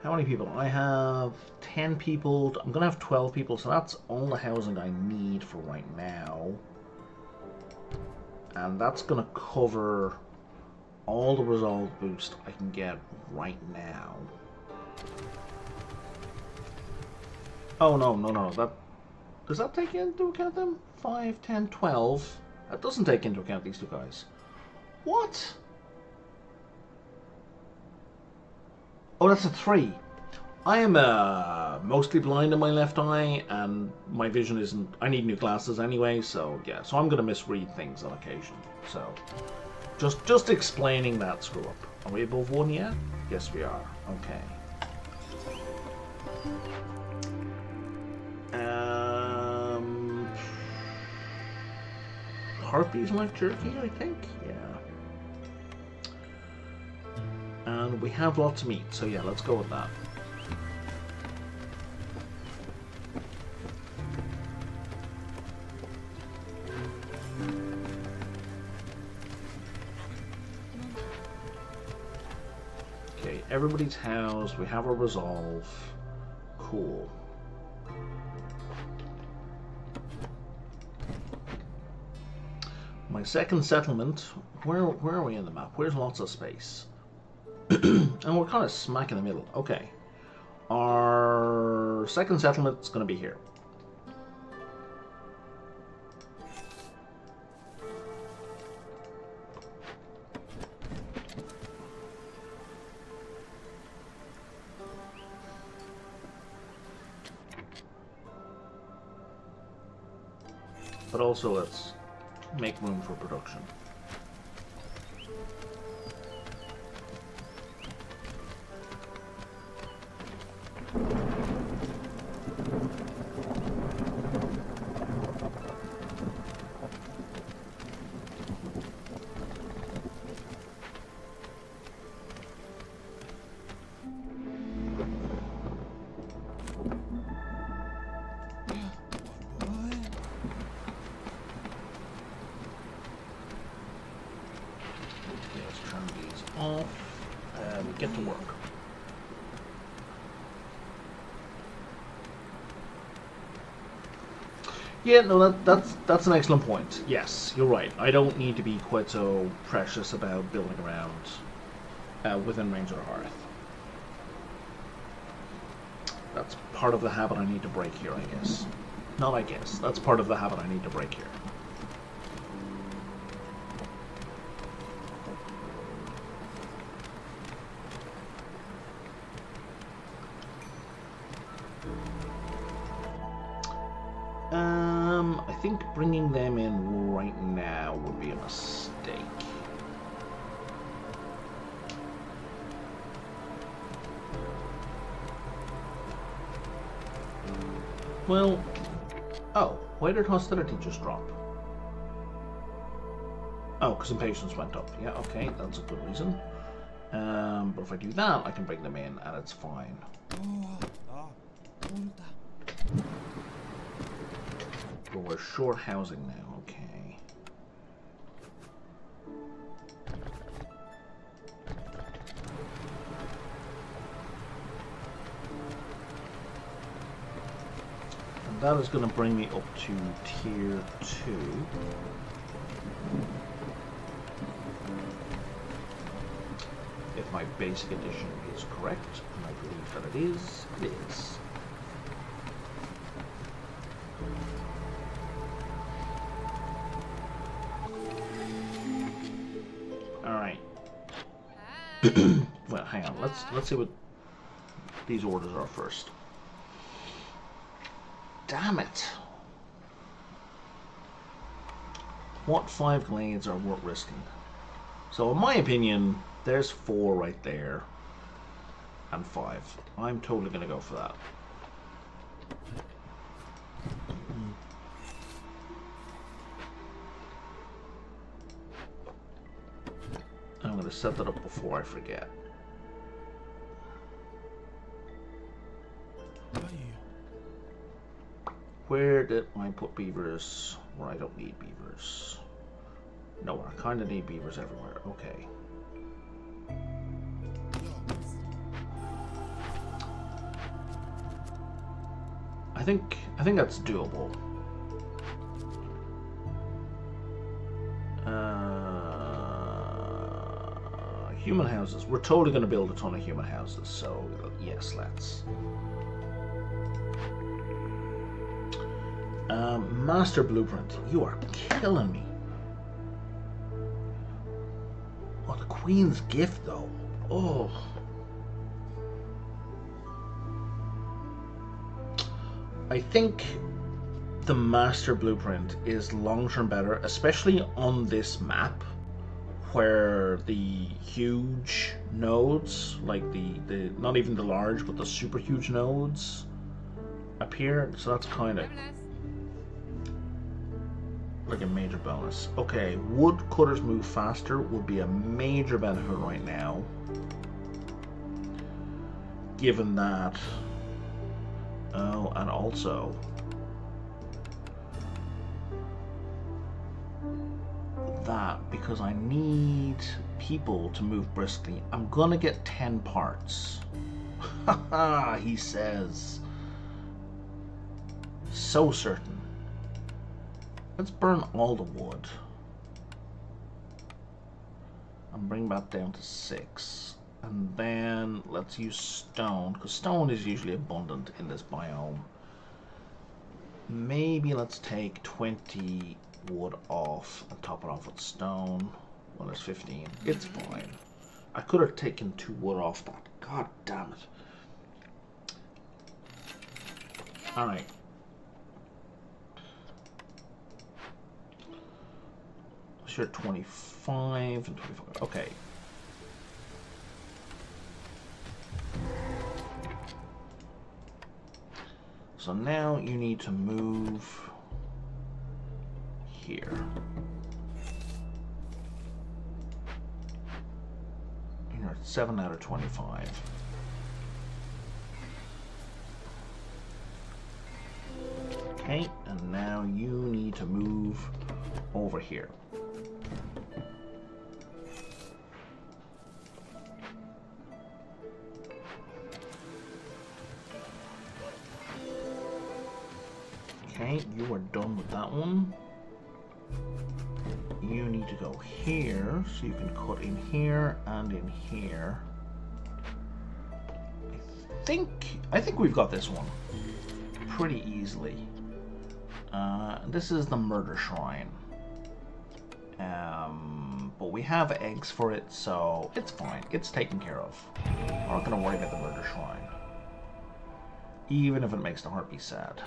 A: How many people? I have 10 people. I'm gonna have 12 people, so that's all the housing I need for right now. And that's gonna cover all the resolve boost I can get right now. Oh no, no, no, that... Does that take into account them? 5, 10, 12. That doesn't take into account these two guys. What? Oh, that's a 3. I am mostly blind in my left eye, and my vision isn't... I need new glasses anyway, so yeah. So I'm going to misread things on occasion. So, just explaining that screw up. Are we above 1 yet? Yes, we are. Okay. Harpies like jerky, I think? Yeah. And we have lots of meat, so yeah, let's go with that. Okay, everybody's housed, we have our resolve. Cool. My second settlement, where are we in the map? Where's lots of space? And we're kind of smack in the middle. Okay. Our second settlement's going to be here. But also let's make room for production. Off and get to work. Yeah, no, that's an excellent point. Yes, you're right. I don't need to be quite so precious about building around within range of the hearth. That's part of the habit I need to break here, I guess. Not I guess. That's part of the habit I need to break here. I think bringing them in right now would be a mistake. Well, oh, why did hostility just drop? Oh, because impatience went up. Yeah, okay, that's a good reason. But if I do that, I can bring them in and it's fine. But we're short housing now, okay. And that is going to bring me up to tier 2. If my basic addition is correct, and I believe that it is, it is. Well, hang on. Let's see what these orders are first. Damn it! What 5 glades are worth risking? So, in my opinion, there's 4 right there, and 5. I'm totally gonna go for that. I'm going to set that up before I forget. Where did I put beavers? Where I don't need beavers. No, I kind of need beavers everywhere. Okay. I think that's doable. human houses. We're totally going to build a ton of human houses, so yes, let's. Master blueprint. You are killing me. Oh, the Queen's gift, though. Oh. I think the master blueprint is long-term better, especially on this map, where the huge nodes, like the not even the large, but the super huge nodes appear. So that's kind of like a major bonus. Okay, woodcutters move faster would be a major benefit right now, given that. Oh, and also that, because I need people to move briskly, I'm gonna get 10 parts. Haha, he says. So certain. Let's burn all the wood and bring that down to 6. And then let's use stone, because stone is usually abundant in this biome. Maybe let's take 20 wood off and top it off with stone. Well, there's 15. It's fine. I could have taken 2 wood off that. God damn it. Alright. Sure, 25 and 25. Okay. So now you need to move here. You're at 7 out of 25. Okay, and now you need to move over here. Okay, you are done with that one. You need to go here, so you can cut in here and in here. I think we've got this one pretty easily. This is the murder shrine. But we have eggs for it, so it's fine. It's taken care of. I'm not going to worry about the murder shrine, even if it makes the heart be sad.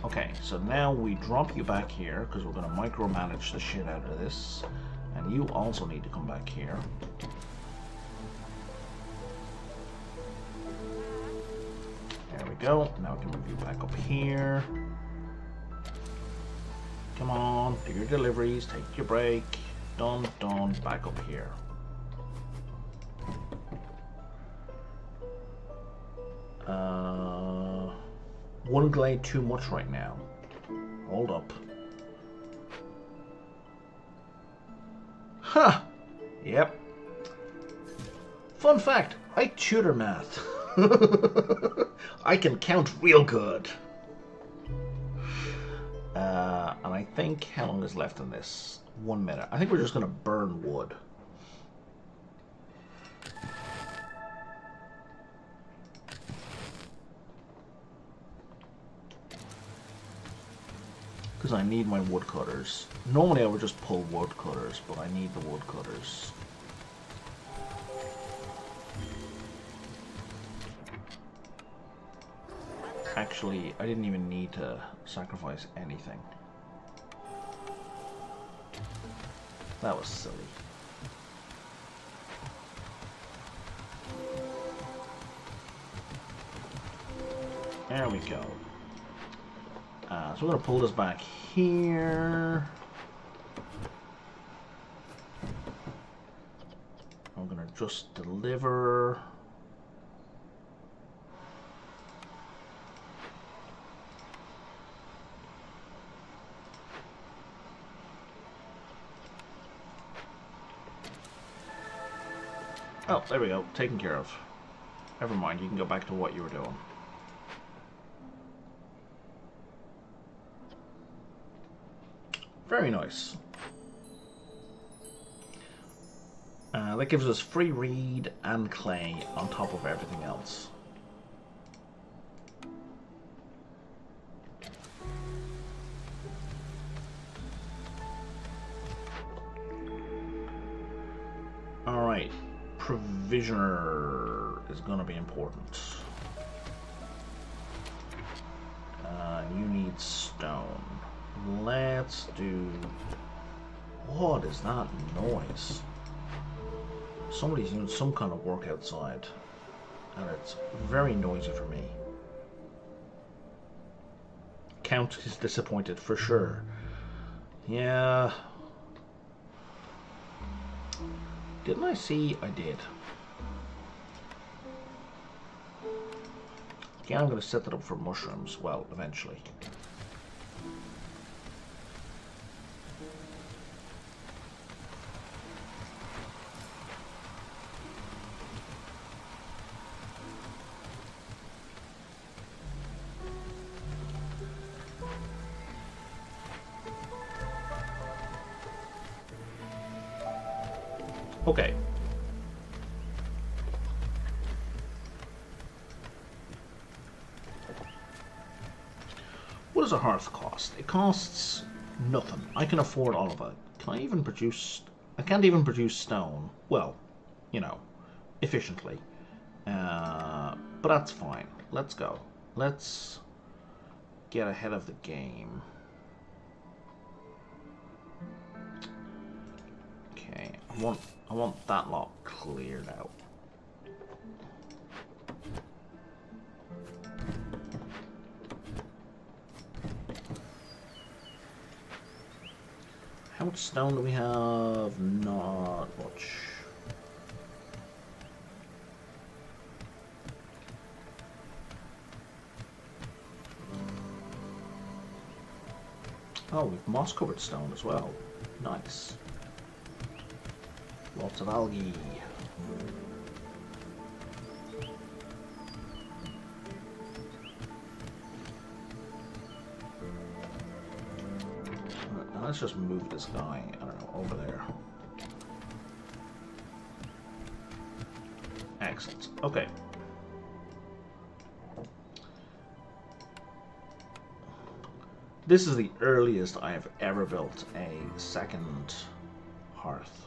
A: Okay, so now we drop you back here, because we're going to micromanage the shit out of this. And you also need to come back here. There we go. Now we can move you back up here. Come on, do your deliveries, take your break. Done, back up here. One glade too much right now. Hold up. Huh. Yep. Fun fact, I tutor math. I can count real good. And I think, how long is left in this? 1 minute. I think we're just going to burn wood. Because I need my woodcutters. Normally I would just pull woodcutters, but I need the woodcutters. Actually, I didn't even need to sacrifice anything. That was silly. There we go. So we're going to pull this back here. I'm going to just deliver. Oh, there we go. Taken care of. Never mind, you can go back to what you were doing. Very nice. That gives us free reed and clay on top of everything else. Alright, provisioner is going to be important. You need stone. Let's do... What is that noise? Somebody's doing some kind of work outside, and it's very noisy for me. Count is disappointed for sure. Yeah. Didn't I see? I did. Yeah, I'm going to set that up for mushrooms, well, eventually. Okay. What does a hearth cost? It costs nothing. I can afford all of it. Can I even produce... I can't even produce stone. Well, you know, efficiently. But that's fine. Let's go. Let's get ahead of the game. Okay, I want that lot cleared out. How much stone do we have? Not much. Oh, we've moss covered stone as well. Nice. Lots of algae. Let's just move this guy, I don't know, over there. Excellent. Okay. This is the earliest I have ever built a second hearth.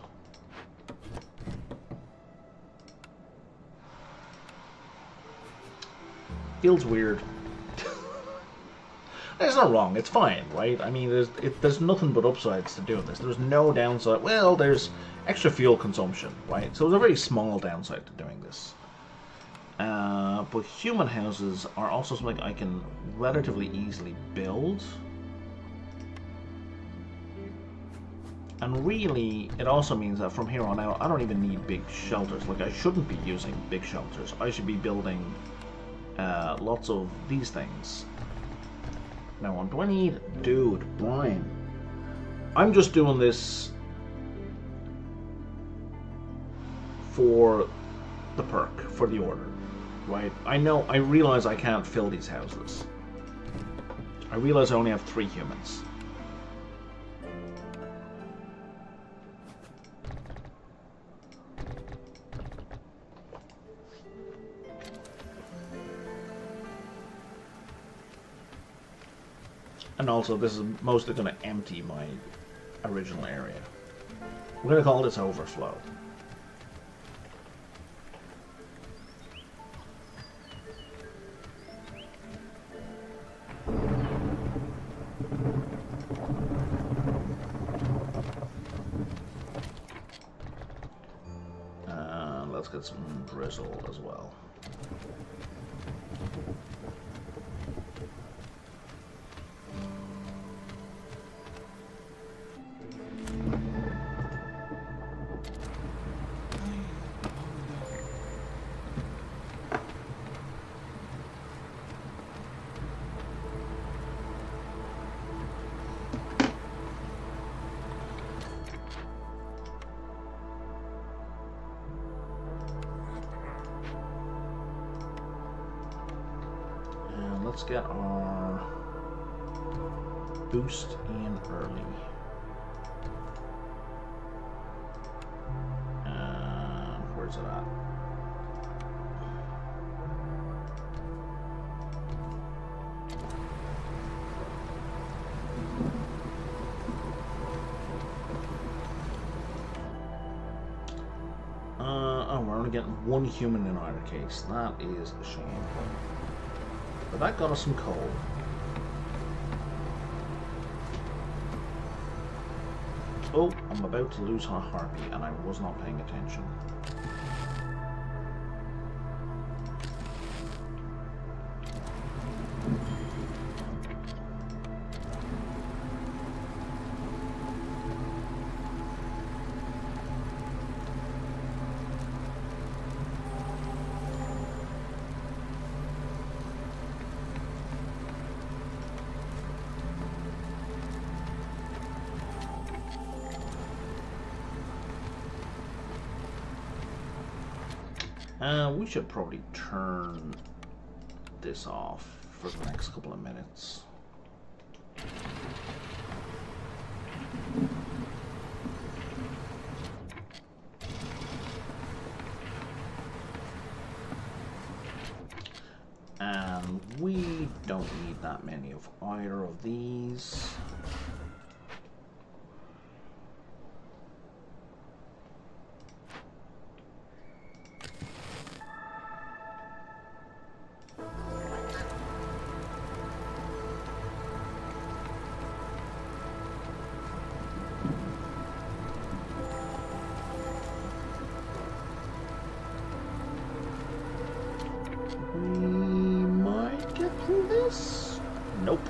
A: Feels weird. It's not wrong, it's fine, right? I mean, there's nothing but upsides to doing this. There's no downside. Well, there's extra fuel consumption, right? So there's a very small downside to doing this. But human houses are also something I can relatively easily build. And really, it also means that from here on out, I don't even need big shelters. Like, I shouldn't be using big shelters. I should be building lots of these things. Now, do I need... Dude, Brian. I'm just doing this for the perk, for the order, right? I realize I can't fill these houses. I realize I only have 3 humans. And also, this is mostly going to empty my original area. We're going to call this overflow. Let's get some drizzle as well. Let's get our boost in early. loads of that. Oh, we're only getting one human in either case. That is a shame. But that got us some coal. Oh, I'm about to lose our harpy, and I was not paying attention. We should probably turn this off for the next couple of minutes. And we don't need that many of either of these. Nope.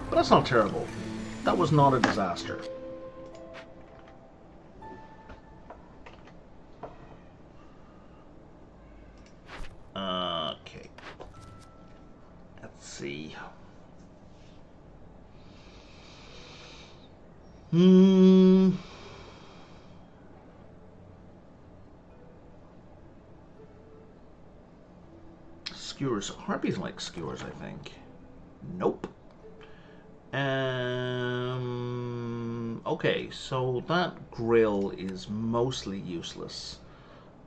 A: But that's not terrible. That was not a disaster. Okay. Let's see. Skewers. Harpies like skewers, I think. Nope. Okay, so that grill is mostly useless.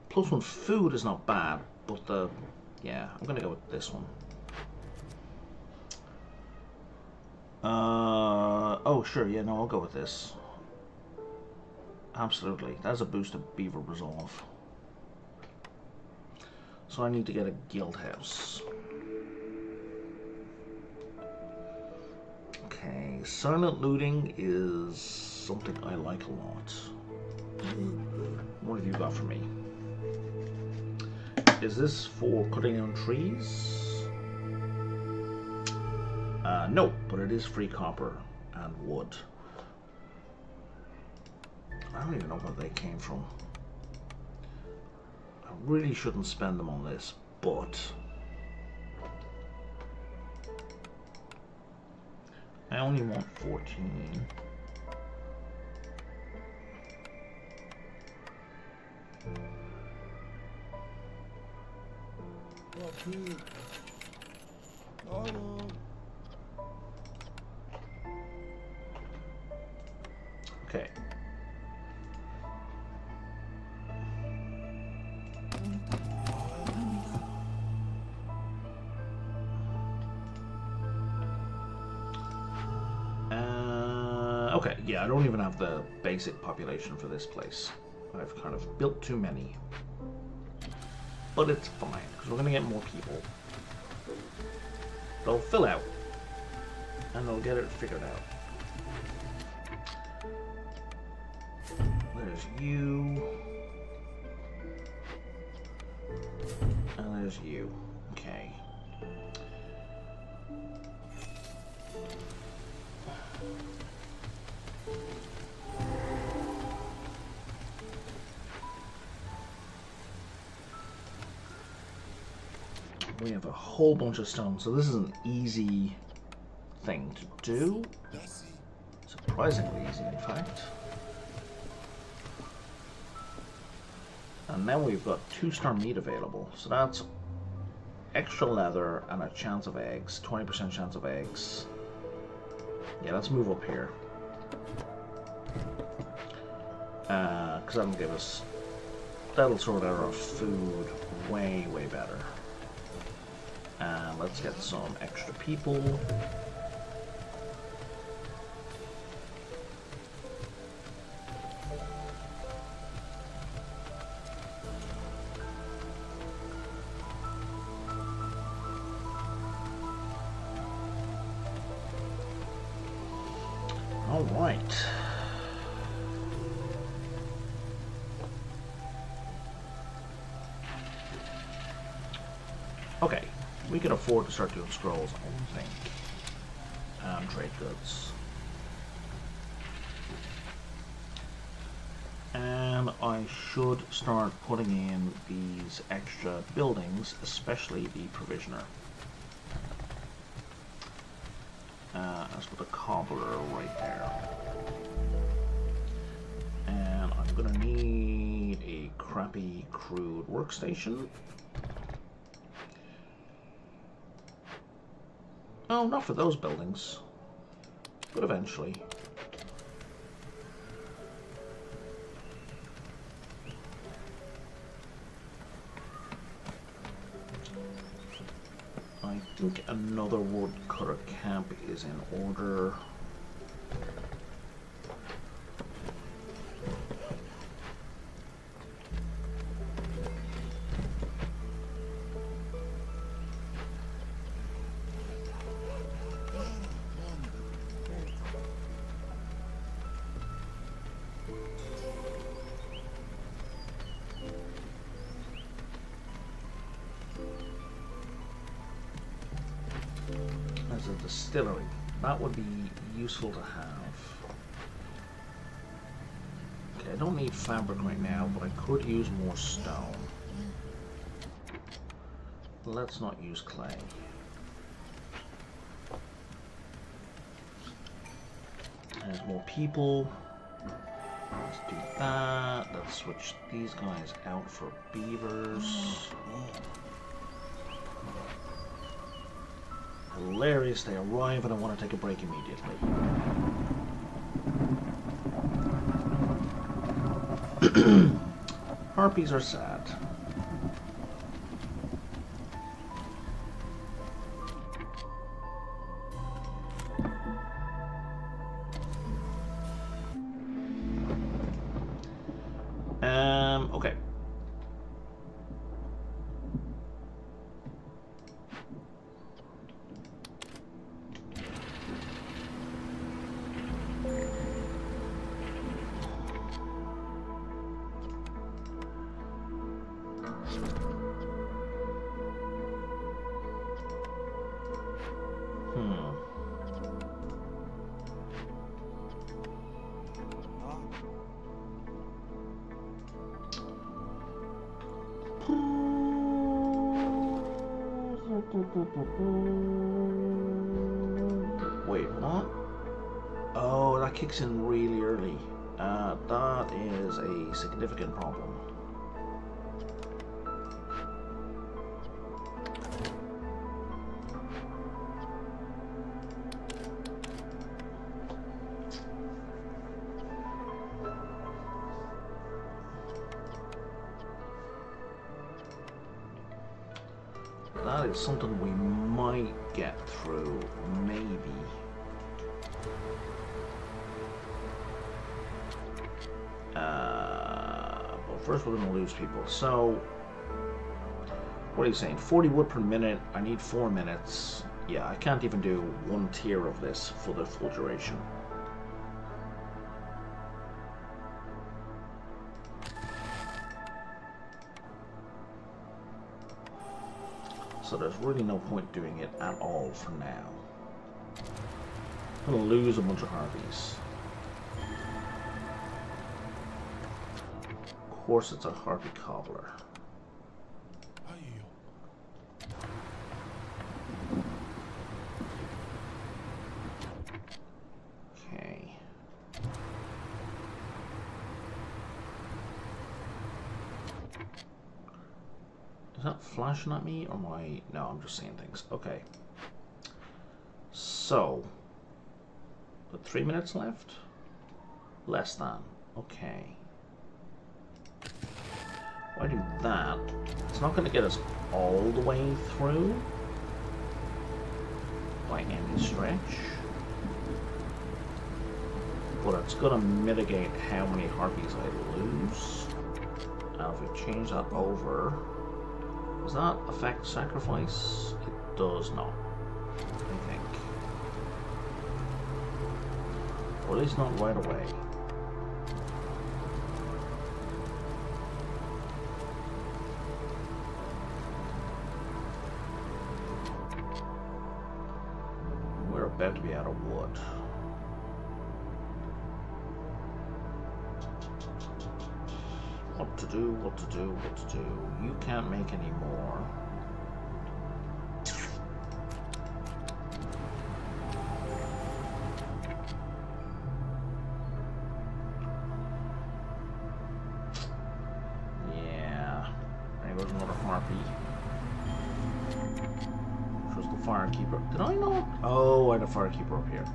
A: +1 food is not bad, but yeah, I'm gonna go with this one. Oh sure, yeah, no, I'll go with this. Absolutely, that's a boost of beaver resolve. So I need to get a guild house. Okay, silent looting is something I like a lot. What have you got for me? Is this for cutting down trees? No, but it is free copper and wood. I don't even know where they came from. I really shouldn't spend them on this, but I only want 14. Okay. Okay, yeah, I don't even have the basic population for this place. I've kind of built too many. But it's fine, because we're going to get more people. They'll fill out, and they'll get it figured out. There's you. And there's you. Okay. We have a whole bunch of stone, so this is an easy thing to do. Surprisingly easy, in fact. And now we've got 2-star meat available, so that's extra leather and a chance of eggs, 20% chance of eggs. Yeah, let's move up here. Because that'll give us, that'll sort out our food way, way better. And let's get some extra people. All right. Okay, we can afford to start doing scrolls, I think. Trade goods. And I should start putting in these extra buildings, especially the provisioner. Let's put the cobbler right there. And I'm gonna need a crappy, crude workstation. Oh, not for those buildings, but eventually. I think another woodcutter camp is in order. As a distillery, that would be useful to have. Okay, I don't need fabric right now, but I could use more stone. Let's not use clay. There's more people. Let's do that. Let's switch these guys out for beavers. Hilarious, they arrive and I want to take a break immediately. Harpies are sad. Okay. Wait, what? Oh, that kicks in really early. That is a significant problem. That is something we might get through, maybe. But first we're going to lose people. So, what are you saying? 40 wood per minute. I need 4 minutes. Yeah, I can't even do one tier of this for the full duration. So there's really no point doing it at all for now. I'm going to lose a bunch of harpies. Of course it's a harpy cobbler. Okay. Is that flashing at me or am I... No, I'm just seeing things. Okay. So, with 3 minutes left? Less than. Okay. If I do that, it's not going to get us all the way through by any stretch, but it's going to mitigate how many harpies I lose. Now if we change that over, does that affect sacrifice? It does not, I think. Or at least not right away. We're about to be out of wood. What to do, what to do, what to do. You can't make any more. Yeah. There goes another harpy. Which was the firekeeper. Did I not? Oh, I had a firekeeper up here.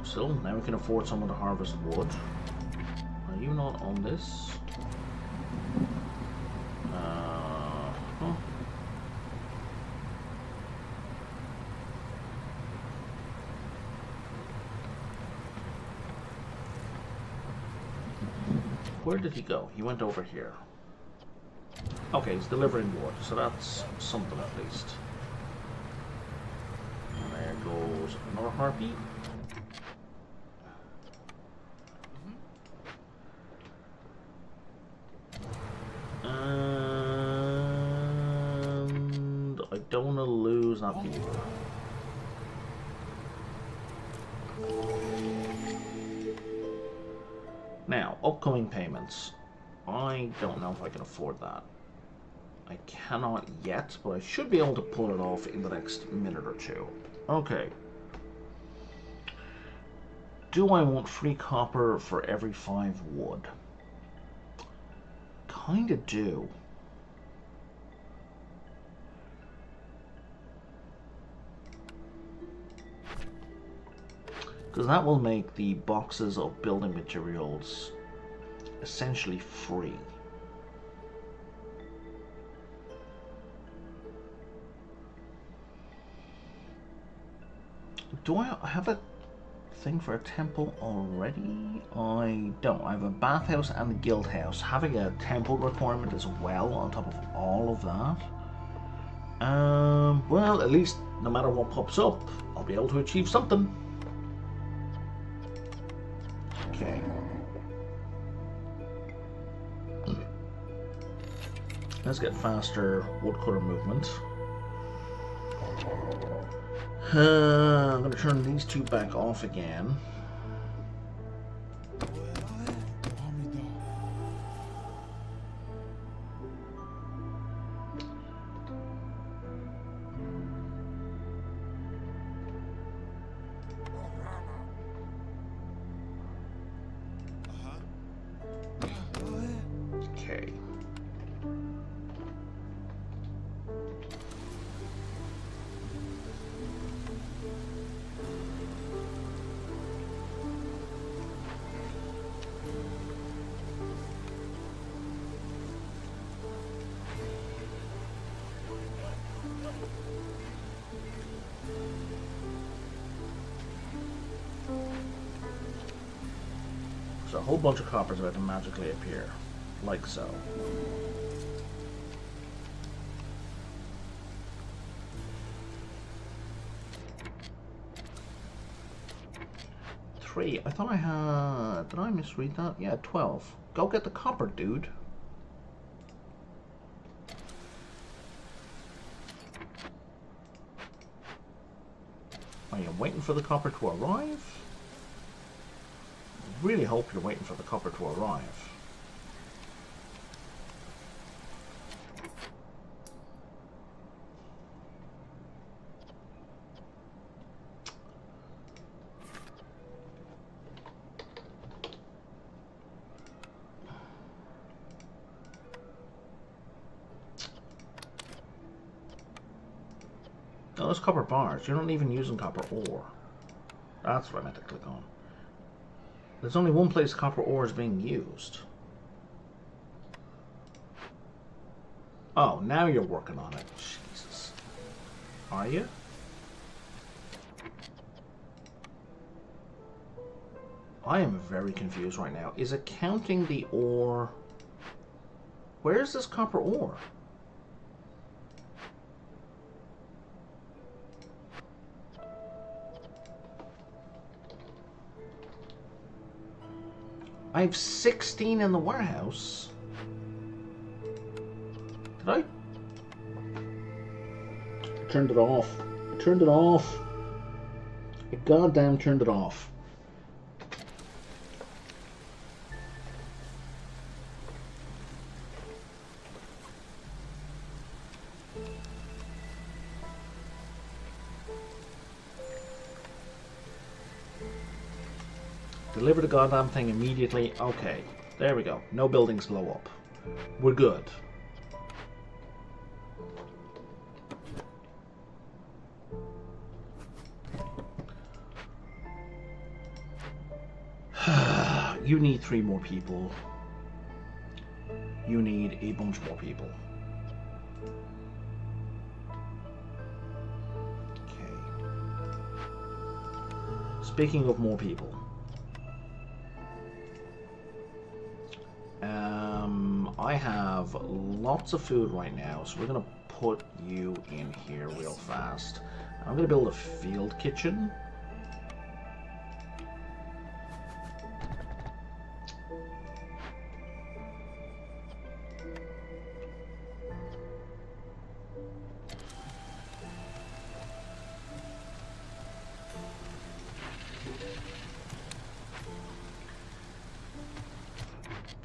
A: So now we can afford someone to harvest wood. Are you not on this? Huh? Where did he go? He went over here. Okay, he's delivering wood, so that's something at least. And there goes another harpy. And I don't want to lose that view. Now, upcoming payments. I don't know if I can afford that. I cannot yet, but I should be able to pull it off in the next minute or two. Okay. Do I want free copper for every 5 wood? Kinda do. Because that will make the boxes of building materials essentially free. Do I have a thing for a temple already? I don't. I have a bathhouse and a guild house. Having a temple requirement as well on top of all of that. Well, at least no matter what pops up, I'll be able to achieve something. Okay. Let's get faster woodcutter movement. I'm going to turn these two back off again. Okay. So a whole bunch of coppers about to magically appear, like so. Three. I thought I had... Did I misread that? Yeah, 12. Go get the copper, dude. Are you waiting for the copper to arrive? I really hope you're waiting for the copper to arrive. Oh, those copper bars. You're not even using copper ore. That's what I meant to click on. There's only one place copper ore is being used. Oh, now you're working on it. Jesus. Are you? I am very confused right now. Is it counting the ore? Where is this copper ore? I have 16 in the warehouse. Did I? Turned it off. I turned it off. I goddamn turned it off. Deliver the goddamn thing immediately. Okay, there we go. No buildings blow up. We're good. You need 3 more people. You need a bunch more people. Okay. Speaking of more people. I have lots of food right now, so we're going to put you in here real fast. I'm going to build a field kitchen.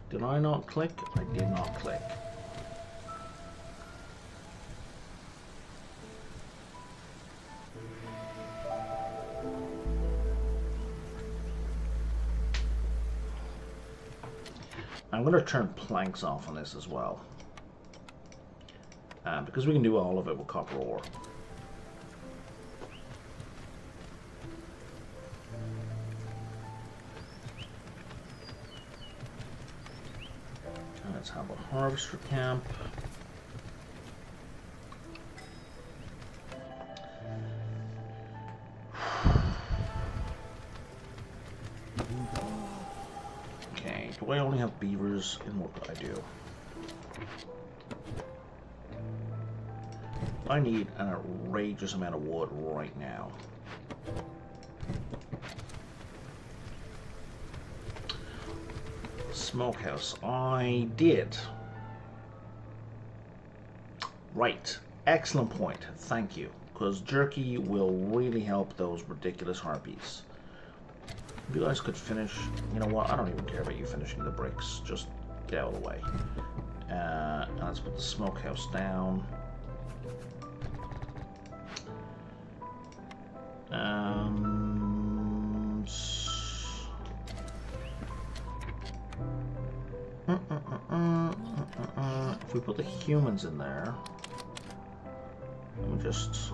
A: Did I not click? I did not click. I'm going to turn planks off on this as well. Because we can do all of it with copper ore. Let's have a harvester camp. Okay, do I only have beavers in what I do? I need an outrageous amount of wood right now. Smokehouse. I did. Right. Excellent point. Thank you. Because jerky will really help those ridiculous harpies. If you guys could finish... You know what? I don't even care about you finishing the bricks. Just get out of the way. And let's put the smokehouse down. If we put the humans in there, let me just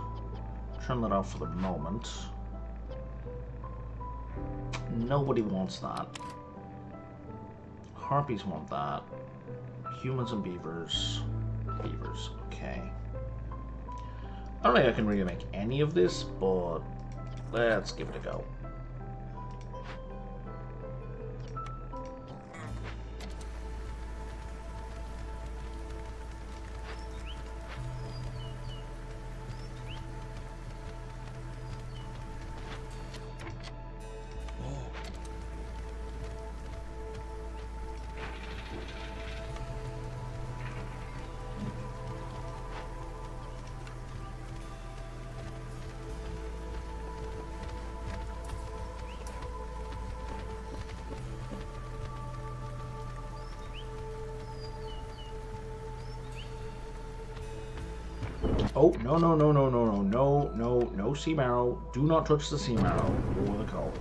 A: turn that off for the moment. Nobody wants that. Harpies want that. Humans and beavers. Beavers, okay. I don't think I can really make any of this, but let's give it a go. Oh, no, no, no, no, no, no, no, no, no sea marrow. Do not touch the sea marrow or the coal.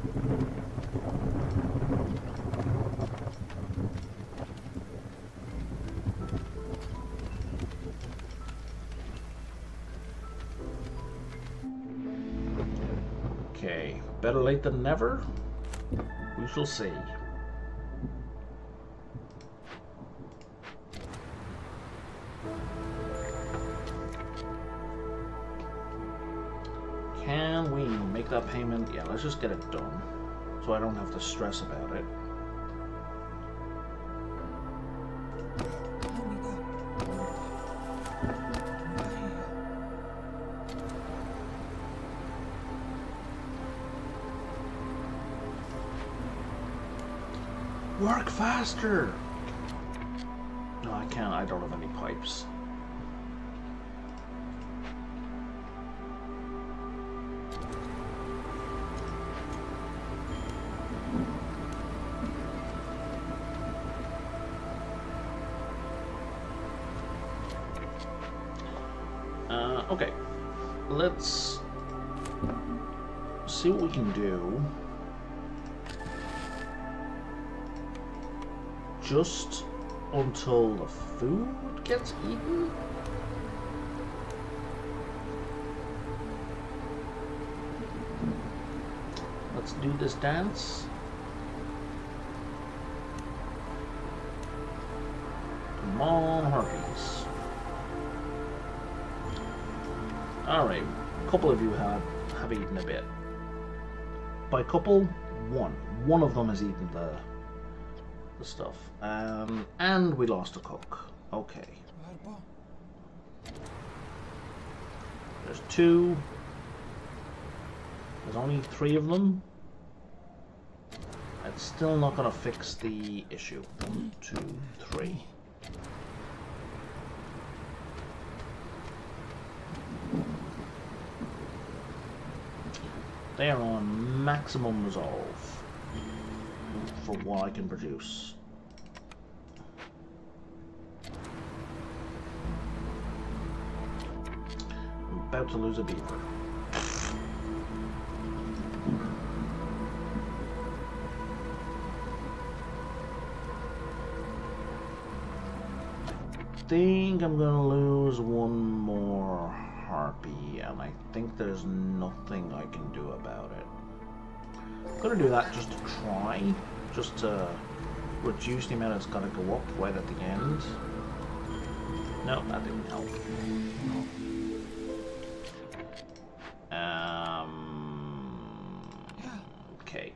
A: Okay, Better late than never? We shall see. Can we make that payment? Yeah, let's just get it done, so I don't have to stress about it. Work faster! No, I can't. I don't have any pipes. Okay, let's see what we can do. Just until the food gets eaten? Let's do this dance. Come on, Harpies. Alright, a couple of you have eaten a bit. By couple, one. One of them has eaten the stuff. And we lost a cook. Okay. There's two. There's only 3 of them. It's still not going to fix the issue. 1, 2, 3. They are on maximum resolve for what I can produce. I'm about to lose a beaver. I think I'm gonna lose one more harpy, and I think there's nothing I can do about it. I'm gonna do that just to try, just to reduce the amount it's gotta go up right at the end. No, that didn't help. Okay.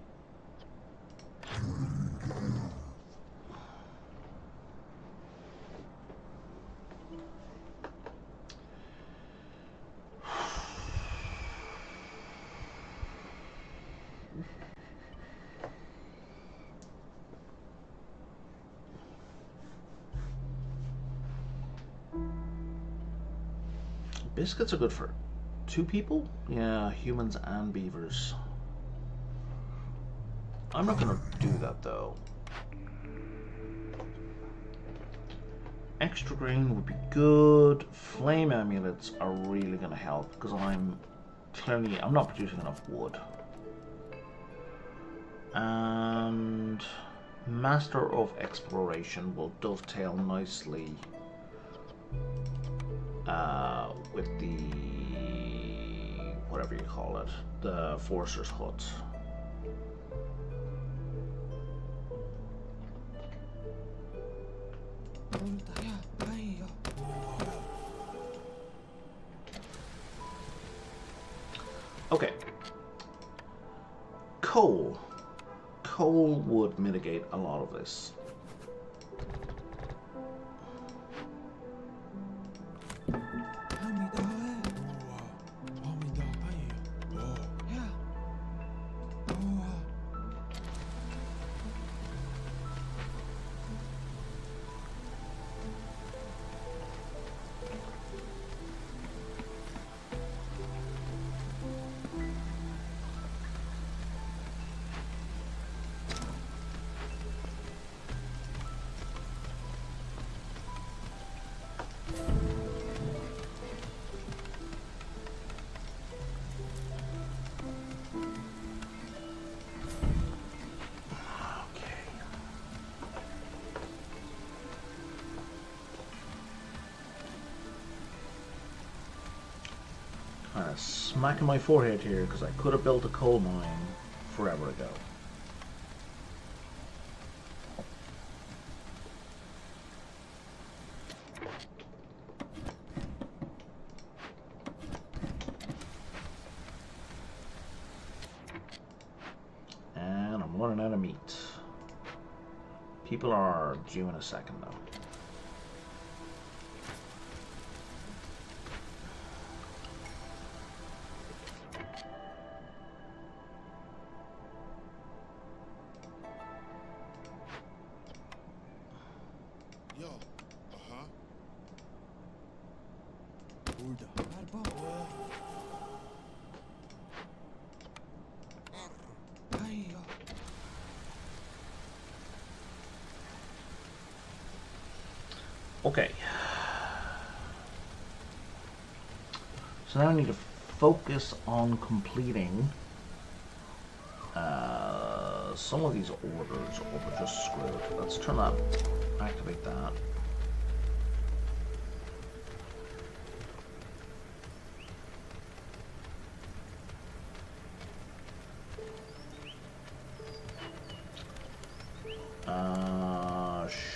A: Biscuits are good for 2 people? Yeah, humans and beavers. I'm not gonna do that though. Extra grain would be good. Flame amulets are really gonna help because I'm not producing enough wood. And Master of Exploration will dovetail nicely with the whatever you call it, the Forcer's Hut. Okay. Coal. Coal would mitigate a lot of this. kind of smacking my forehead here because I could have built a coal mine forever ago. And I'm running out of meat. People are due in a second though. Okay, so now I need to focus on completing some of these orders, or we're just screwed. Let's turn that, activate that.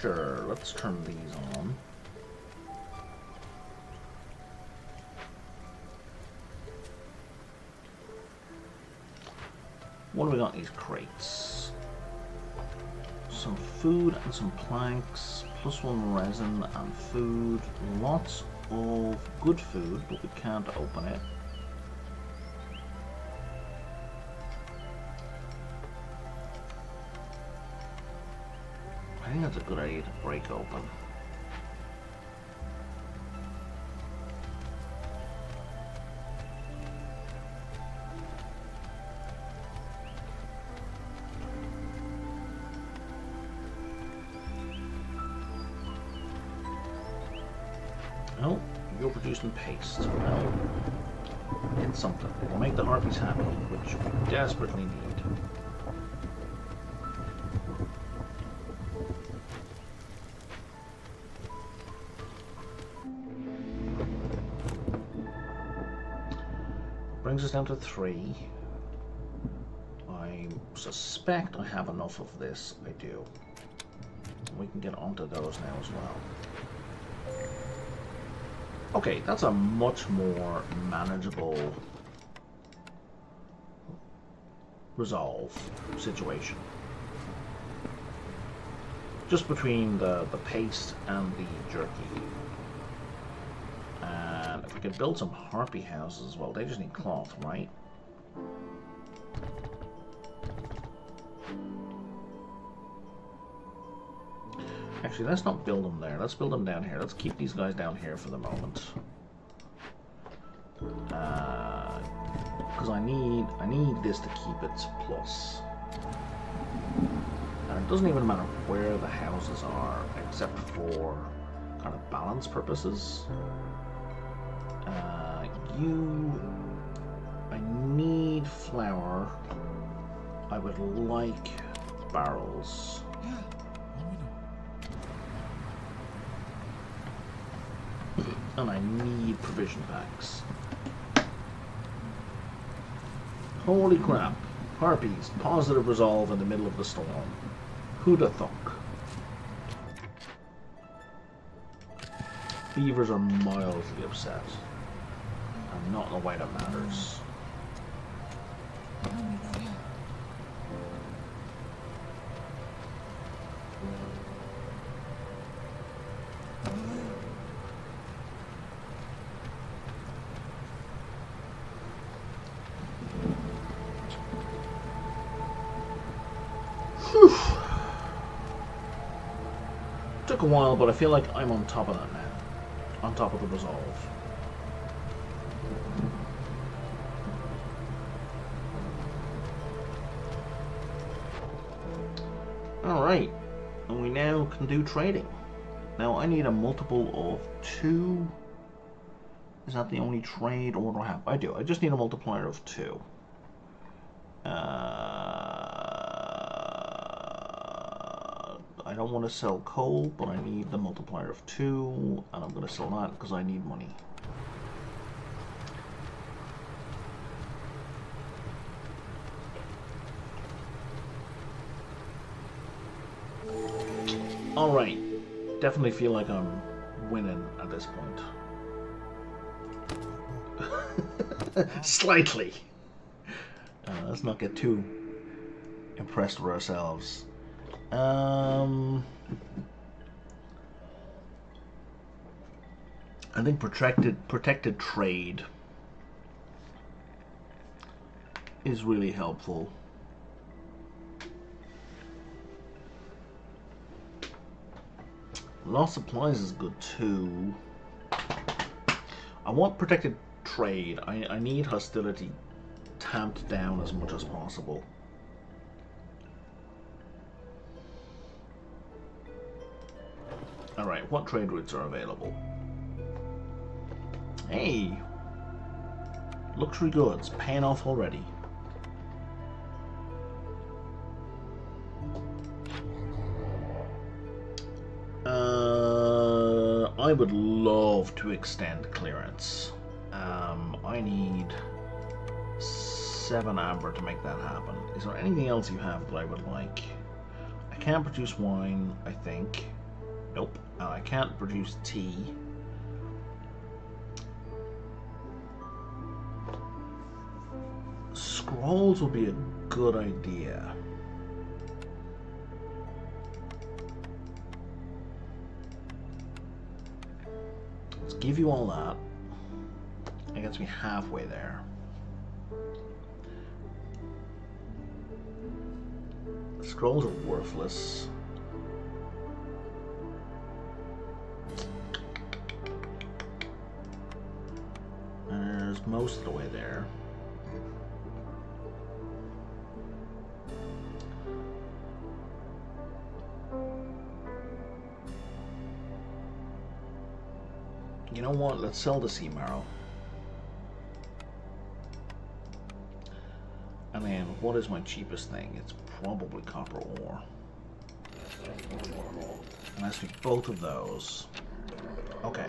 A: Sure, let's turn these on. What do we got in these crates? Some food and some planks, +1 resin and food. Lots of good food, but we can't open it. I think that's a good idea to break open. Oh, you're producing paste. Well, get something. It'll make the harpies happy, which we desperately need. Brings us down to 3. I suspect I have enough of this. I do. We can get onto those now as well. Okay, that's a much more manageable resolve situation. Just between the paste and the jerky. And if we could build some harpy houses as well, they just need cloth, right? Actually, let's not build them there. Let's build them down here. Let's keep these guys down here for the moment. Because I need this to keep its plus. And it doesn't even matter where the houses are, except for kind of balance purposes. I need flour. I would like barrels. And I need provision packs. Holy crap. Harpies, positive resolve in the middle of the storm. Who'da thunk? Beavers are mildly upset. And not in a way that matters. Took a while, but I feel like I'm on top of that now. On top of the resolve. Alright, and we now can do trading. Now I need a multiple of 2. Is that the only trade order I have? I do. I just need a multiplier of 2. I don't want to sell coal, but I need the multiplier of 2, and I'm going to sell that because I need money. Alright. Definitely feel like I'm winning at this point. Slightly. Let's not get too impressed with ourselves. I think protected trade is really helpful. Lost supplies is good too. I want protected trade. I need hostility tamped down as much as possible. Alright, what trade routes are available? Hey! Luxury goods, paying off already. I would love to extend clearance. I need 7 amber to make that happen. Is there anything else you have that I would like? I can't produce wine, I think. Nope. I can't produce tea. Scrolls would be a good idea. Let's give you all that. It gets me halfway there. Scrolls are worthless. And there's most of the way there. You know what? Let's sell the sea marrow. And then, what is my cheapest thing? It's probably copper ore. And I speak both of those. Okay.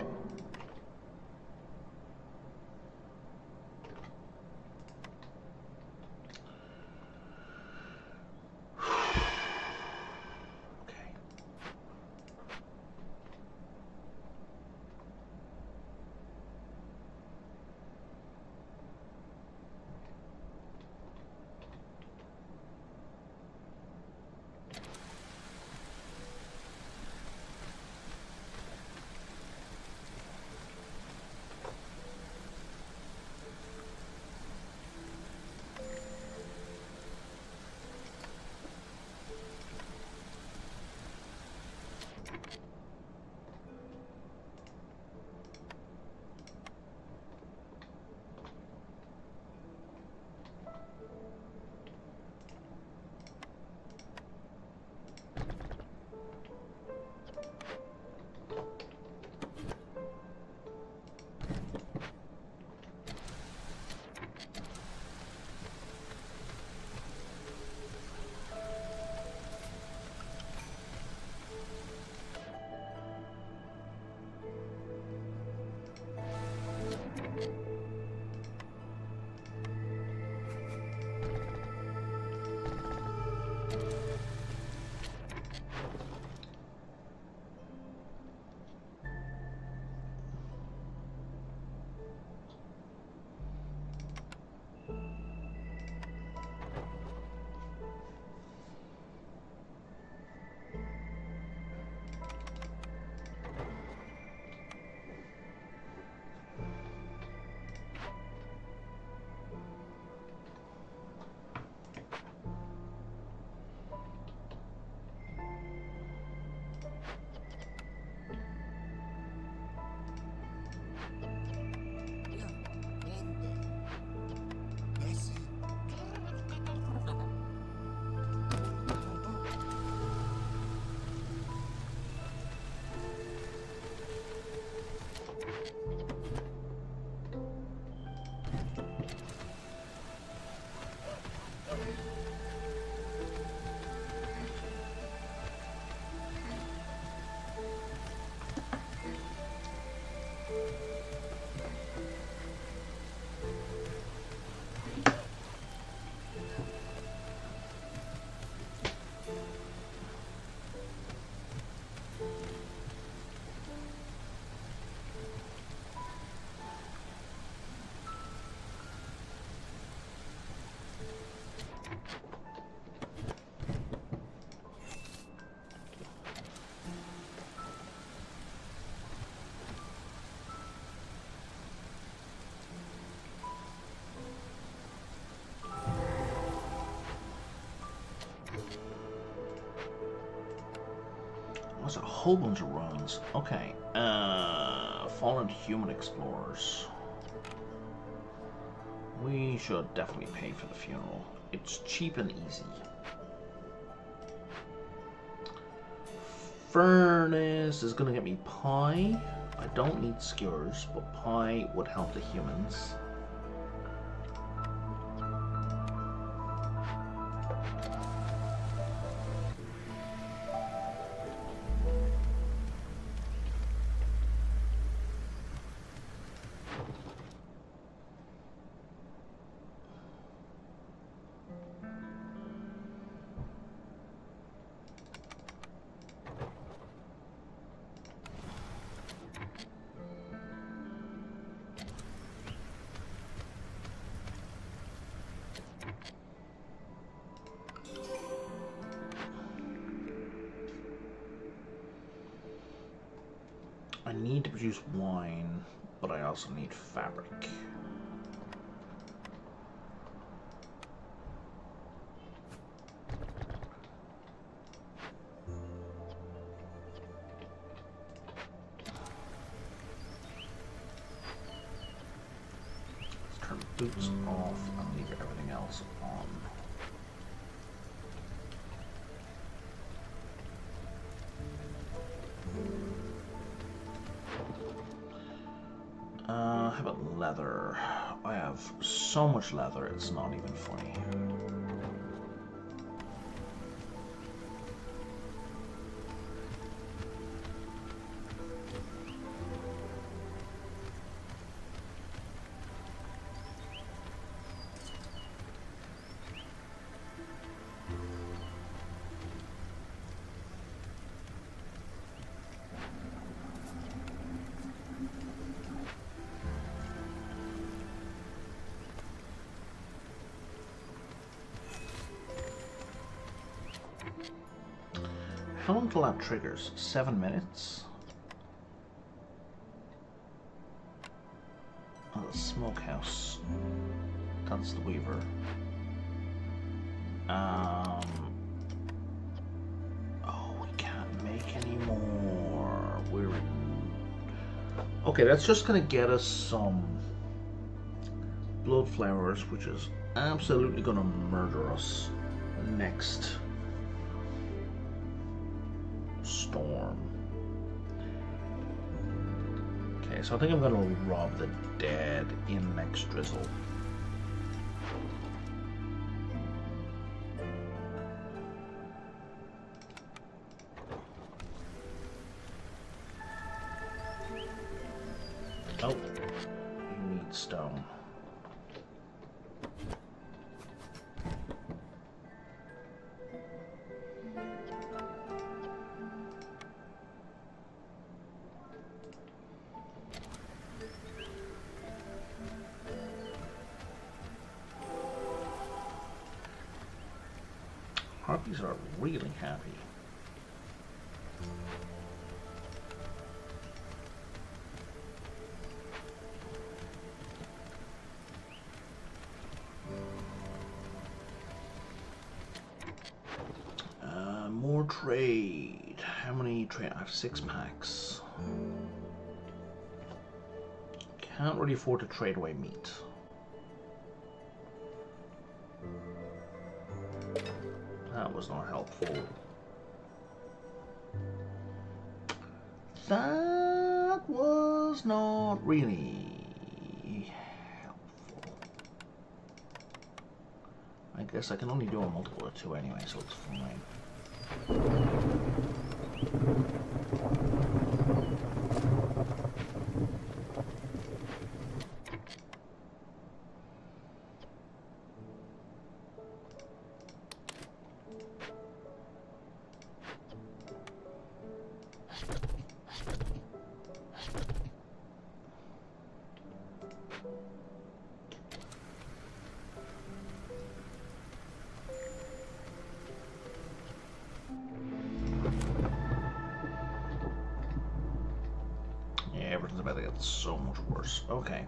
A: whole bunch of runs. Okay. Fallen human explorers. We should definitely pay for the funeral. It's cheap and easy. Furnace is gonna get me pie. I don't need skewers, but pie would help the humans. I need to produce wine, but I also need fabric. Let's turn boots off and leave everything else on. How about leather? I have so much leather, it's not even funny. How long till that triggers? 7 minutes? Oh, the smokehouse. That's the weaver. Oh, we can't make any more. We're in... Okay, that's just gonna get us some blood flowers, which is absolutely gonna murder us next storm. Okay, so I think I'm gonna rob the dead in next drizzle. Oh, you need stone. Harpies are really happy. More trade. How many trade? I have 6 packs. Can't really afford to trade away meat. That was not helpful. That was not really helpful. I guess I can only do a multiple of 2 anyway, so it's fine. Everything's about to get so much worse. Okay.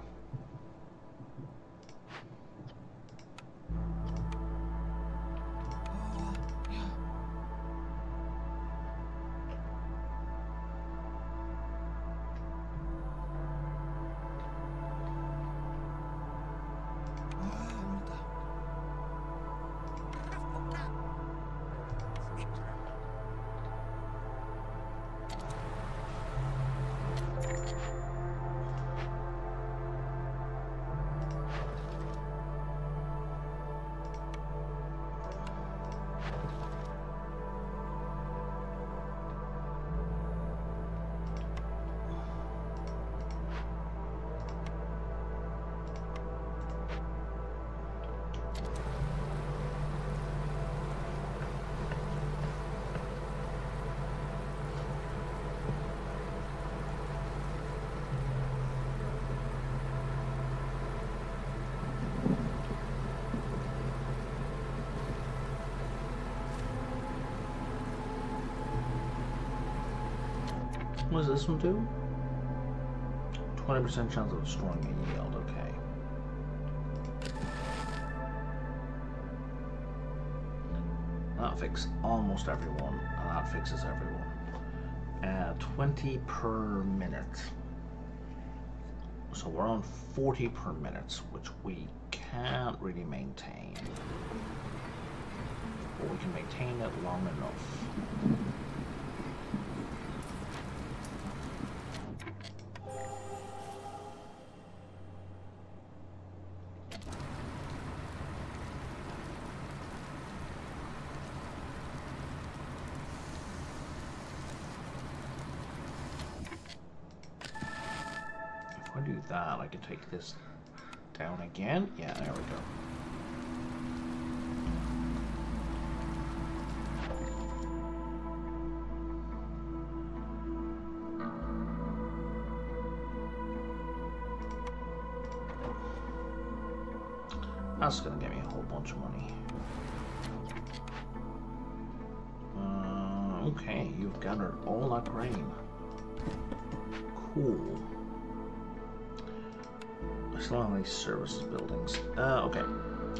A: What does this one do? 20% chance of destroying a yield, okay. That fixes almost everyone, and that fixes everyone. 20 per minute. So we're on 40 per minute, which we can't really maintain. But we can maintain it long enough. If I do that, I can take this down again. Yeah, there we go. That's gonna give me a whole bunch of money. Okay, you've gathered all that grain. Cool. I still have any services buildings. Okay,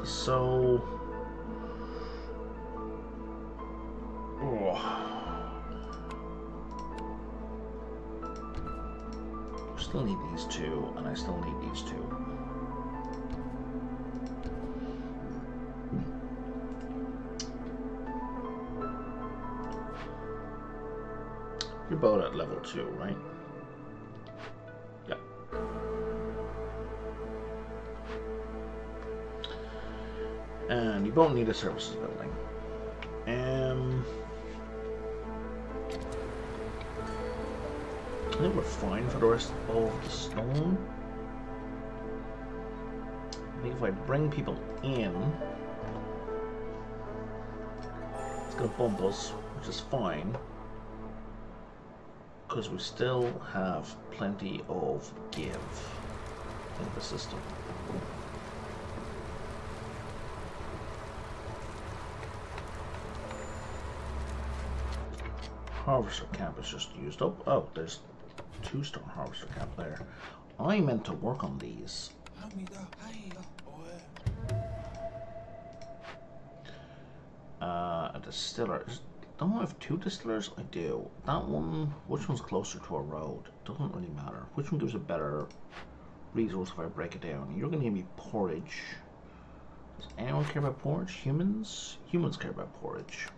A: so... I still need these two, and I still need these two. You're both at level 2, right? Yeah. And you both need a services building. I think we're fine for the rest of the stone. I think if I bring people in, it's going to bump us, which is fine. Because we still have plenty of give in the system. Harvester camp is just used up. Oh, there's 2 stone harvester camp there. I meant to work on these. A distiller. Don't I have 2 distillers? I do. That one, which one's closer to a road? Doesn't really matter. Which one gives a better resource if I break it down? You're going to give me porridge. Does anyone care about porridge? Humans? Humans care about porridge.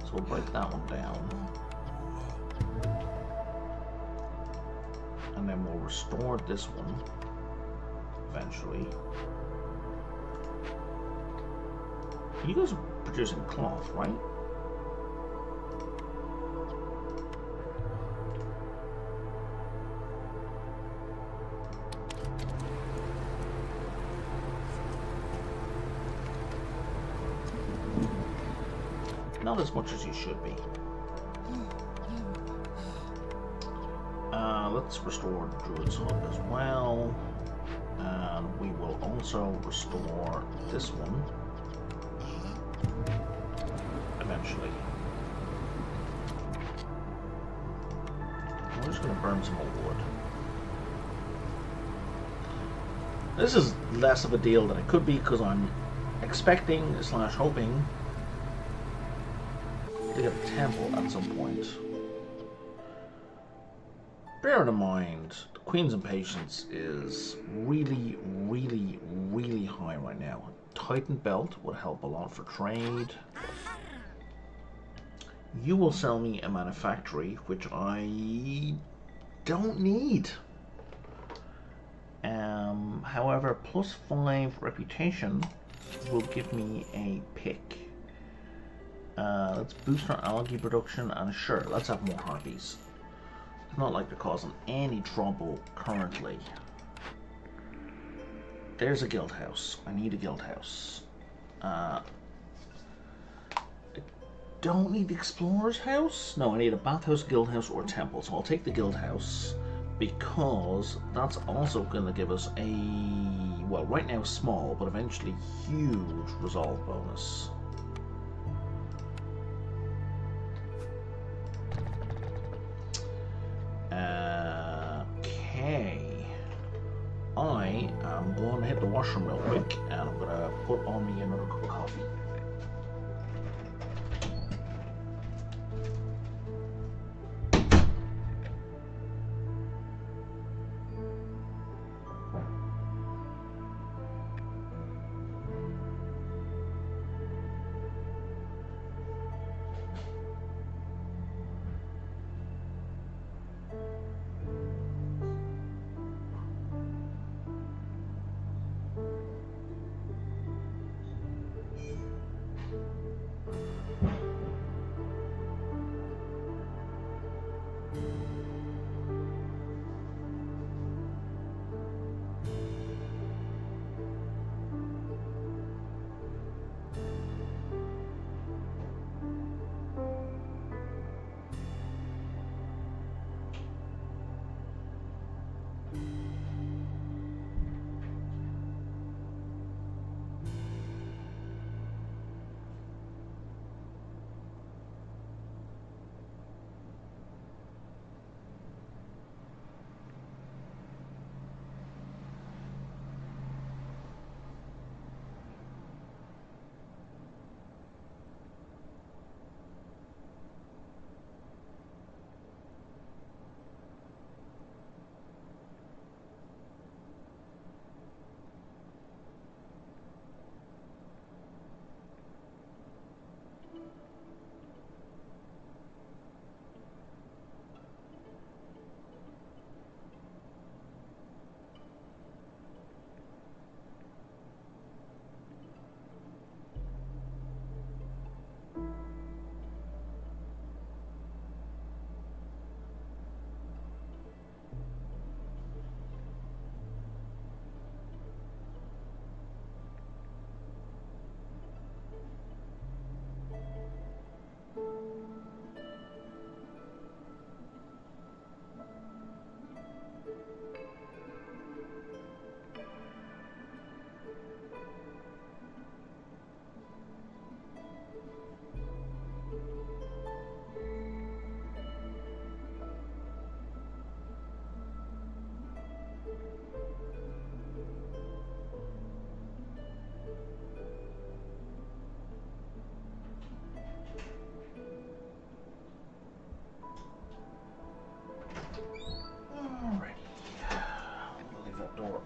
A: So we'll break that one down. And then we'll restore this one eventually. You guys are producing cloth, right? Not as much as you should be. Let's restore Druid's Hut as well. And we will also restore this one. Eventually. We're just going to burn some more wood. This is less of a deal than it could be because I'm expecting / hoping to get a temple at some point. Bear in mind, the Queen's impatience is really, really, really high right now. Tightened belt would help a lot for trade. You will sell me a manufactory, which I don't need. However, +5 reputation will give me a pick. Let's boost our algae production, and sure, let's have more harpies. It's not like they're causing any trouble currently. There's a guild house. I need a guild house. I don't need the explorer's house. No, I need a bathhouse, guild house, or temple. So I'll take the guild house because that's also going to give us a, well, right now small, but eventually huge resolve bonus. the washroom real quick, and I'm gonna put on me another cup of coffee.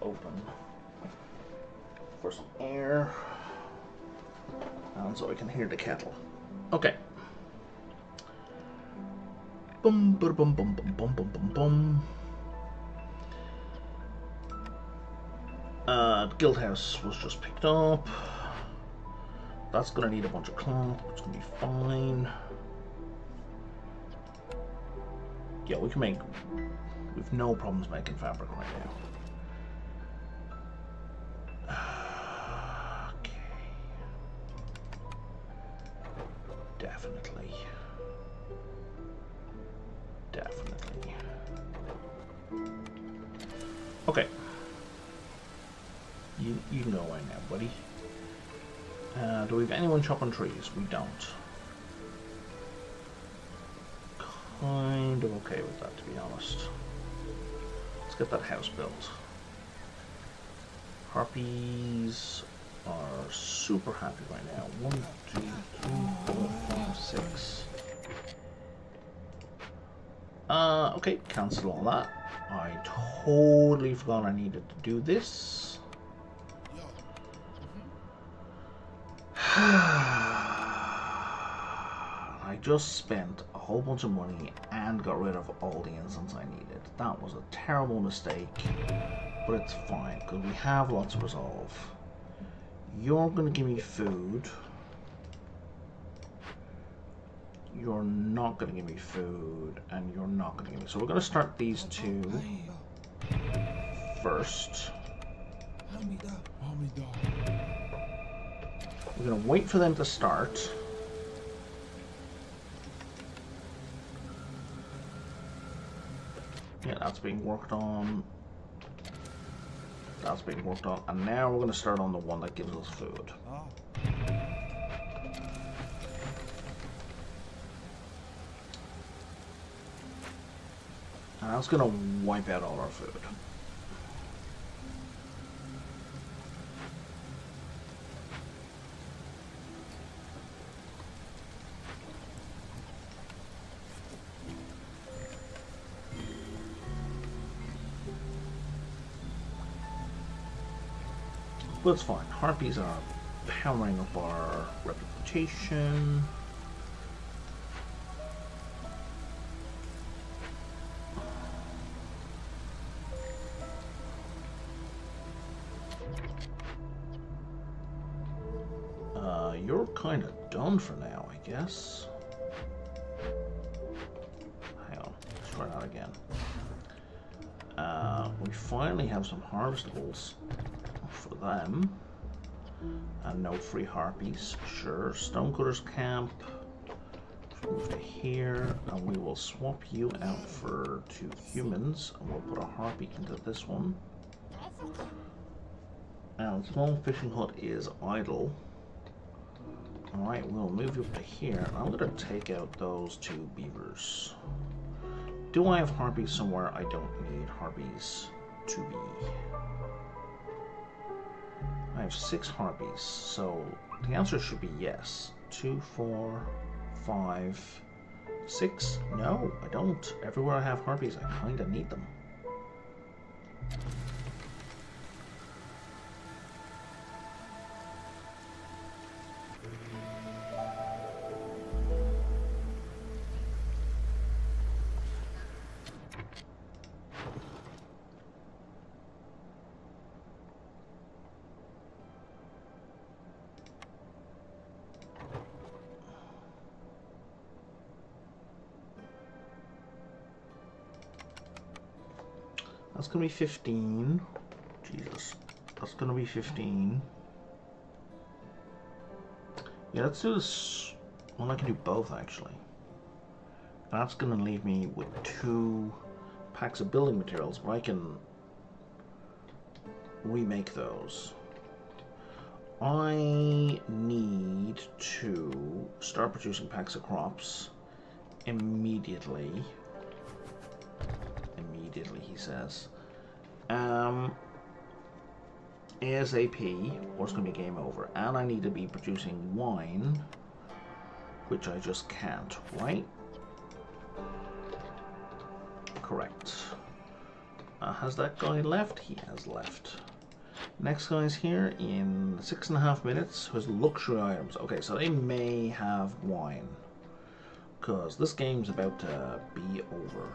A: Open for some air, and so I can hear the kettle. Okay. Bum bum bum bum bum bum bum bum. The guild house was just picked up. That's gonna need a bunch of cloth. It's gonna be fine. Yeah, we can make. We've no problems making fabric right now. Definitely. Okay. You can go away now, buddy. Do we have anyone chopping trees? We don't. Kind of okay with that, to be honest. Let's get that house built. Harpies are super happy right now. 1, 2, 3, 4, 5, 6. Okay, cancel all that. I totally forgot I needed to do this. I just spent a whole bunch of money and got rid of all the incense I needed. That was a terrible mistake, but it's fine because we have lots of resolve. You're going to give me food. You're not going to give me food, and you're not going to give me... So we're going to start these two first. We're going to wait for them to start. Yeah, that's being worked on. That's being worked on. And now we're going to start on the one that gives us food. And that's going to wipe out all our food. But it's fine. Harpies are powering up our reputation. You're kind of done for now, I guess. Hang on, let's try that again. We finally have some harvestables for them. And no free harpies. Sure. Stonecutter's camp. Move to here, and we will swap you out for 2 humans, and we'll put a harpy into this one. And small fishing hut is idle. Alright, we'll move you up to here, and I'm going to take out those 2 beavers. Do I have harpies somewhere? I don't need harpies to be. I have 6 harpies, so the answer should be yes. 2, 4, 5, 6? No, I don't. Everywhere I have harpies, I kind of need them. That's going to be 15. Jesus. That's going to be 15. Yeah, let's do this. Well, I can do both, actually. That's going to leave me with 2 packs of building materials, but I can remake those. I need to start producing packs of crops immediately. Immediately, he says. ASAP, or it's going to be game over. And I need to be producing wine, which I just can't, right? Correct. Has that guy left? He has left. Next guy's here in 6.5 minutes. Who's luxury items? Okay, so they may have wine, because this game's about to be over.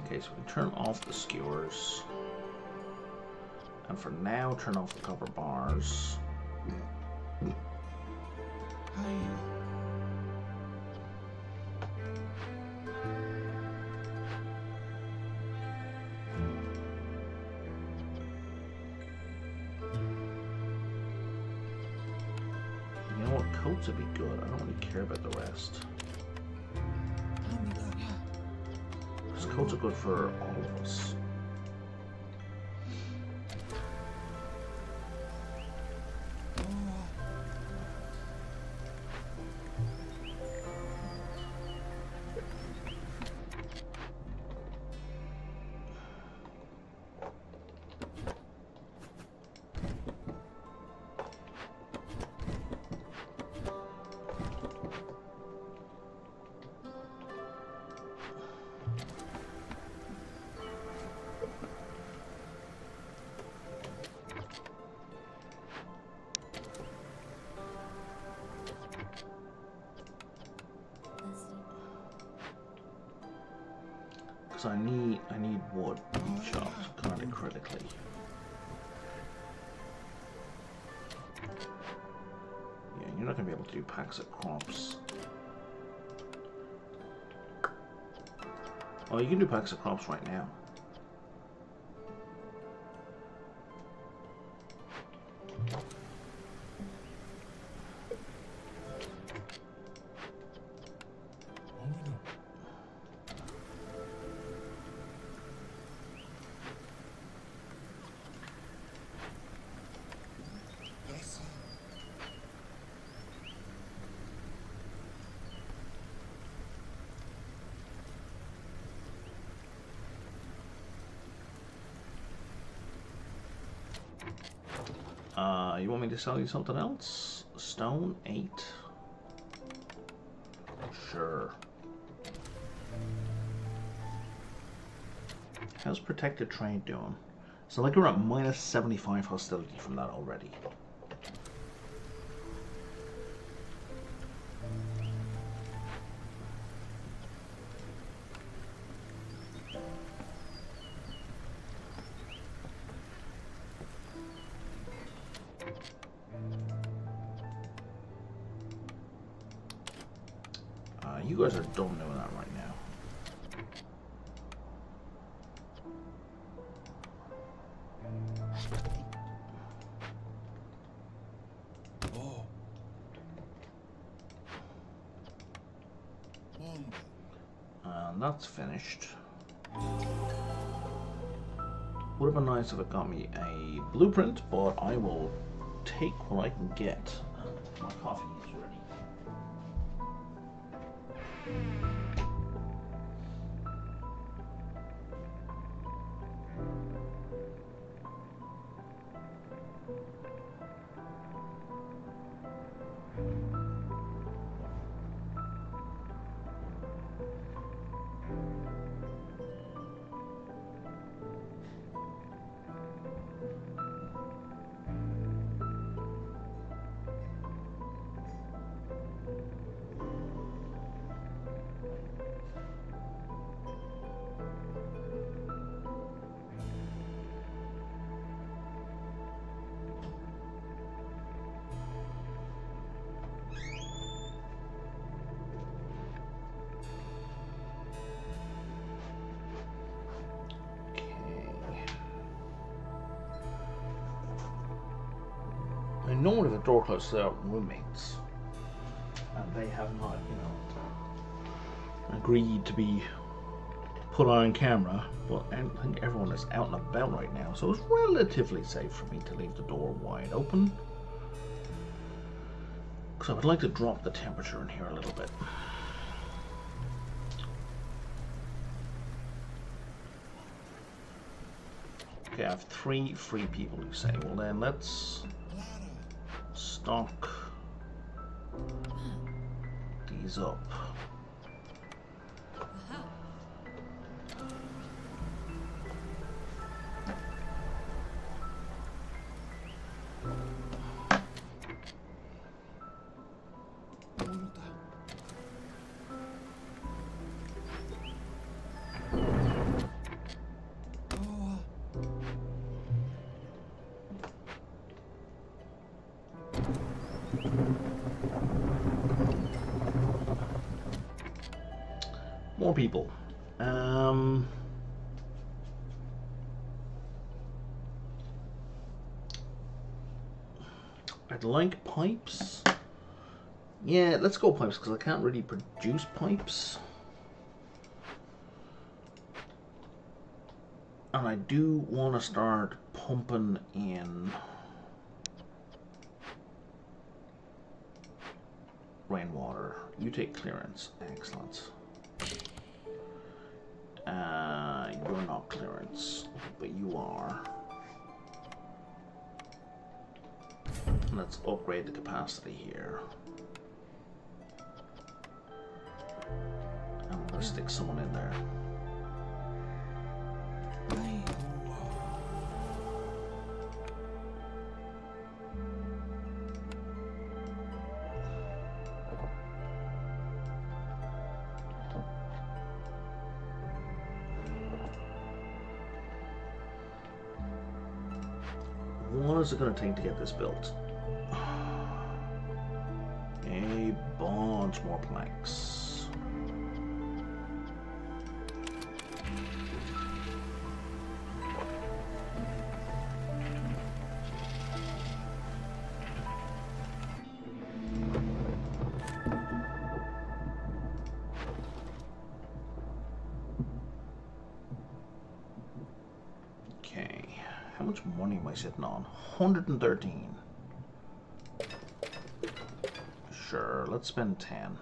A: Okay, so we can turn off the skewers. And for now, turn off the copper bars. You know what? Coats would be good. I don't really care about the rest. Coats are good for all of us. Because I need wood chopped kind of critically. Yeah, you're not gonna be able to do packs of crops. Oh, you can do packs of crops right now. You want me to sell you something else? Stone 8. Sure. How's protected trade doing? So like we're at minus 75 hostility from that already. You guys are done doing that right now. And that's finished. Would have been nice if it got me a blueprint, but I will take what I can get. My coffee is ready. Normally the door closes to their roommates, and they have not, agreed to be put on camera, but I think everyone is out and about right now, so it's relatively safe for me to leave the door wide open, because I would like to drop the temperature in here a little bit. Okay, I have 3 free people, you say. Well then, let's stock these up. More people. I'd like pipes. Yeah, let's go pipes because I can't really produce pipes. And I do want to start pumping in rainwater. You take clearance. Excellent. You're not clearance, but you are. Let's upgrade the capacity here. I'm gonna stick someone in there. What is it going to take to get this built? A bunch more planks. How much money am I sitting on? 113. Sure, let's spend 10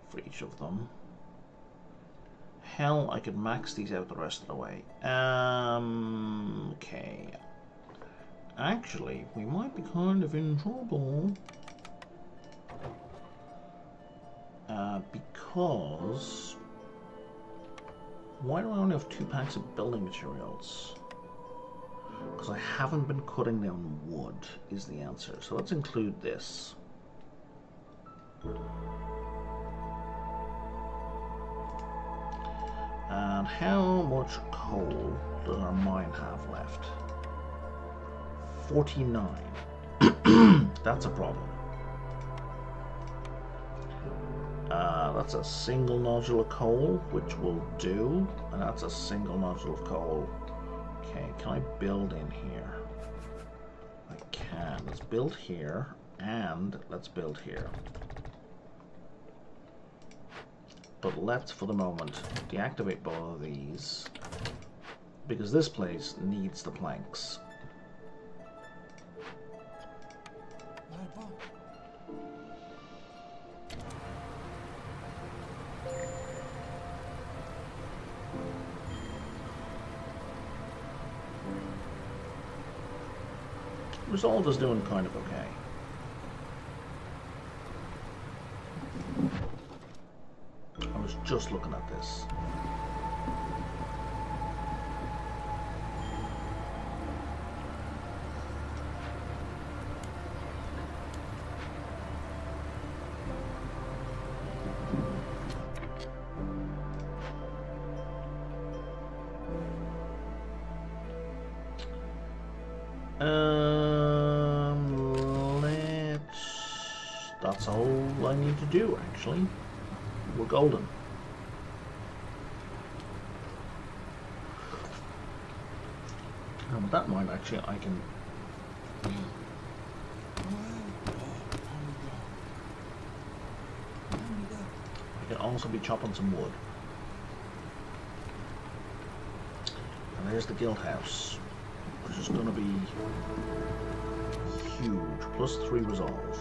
A: for each of them. Hell, I could max these out the rest of the way. Okay. Actually, we might be kind of in trouble. Because Why do I only have 2 packs of building materials? Because I haven't been cutting down wood is the answer. So let's include this. And how much coal does our mine have left? 49. That's a problem. That's a single nodule of coal, which will do. And that's a single nodule of coal. Okay, can I build in here? I can. Let's build here, and let's build here. But let's, for the moment, deactivate both of these, because this place needs the planks. Resolve is doing kind of okay. I was just looking at this. That's all I need to do, actually. We're golden. And with that in mind, actually, I can also be chopping some wood. And there's the guild house, which is going to be huge. Plus 3 resolve.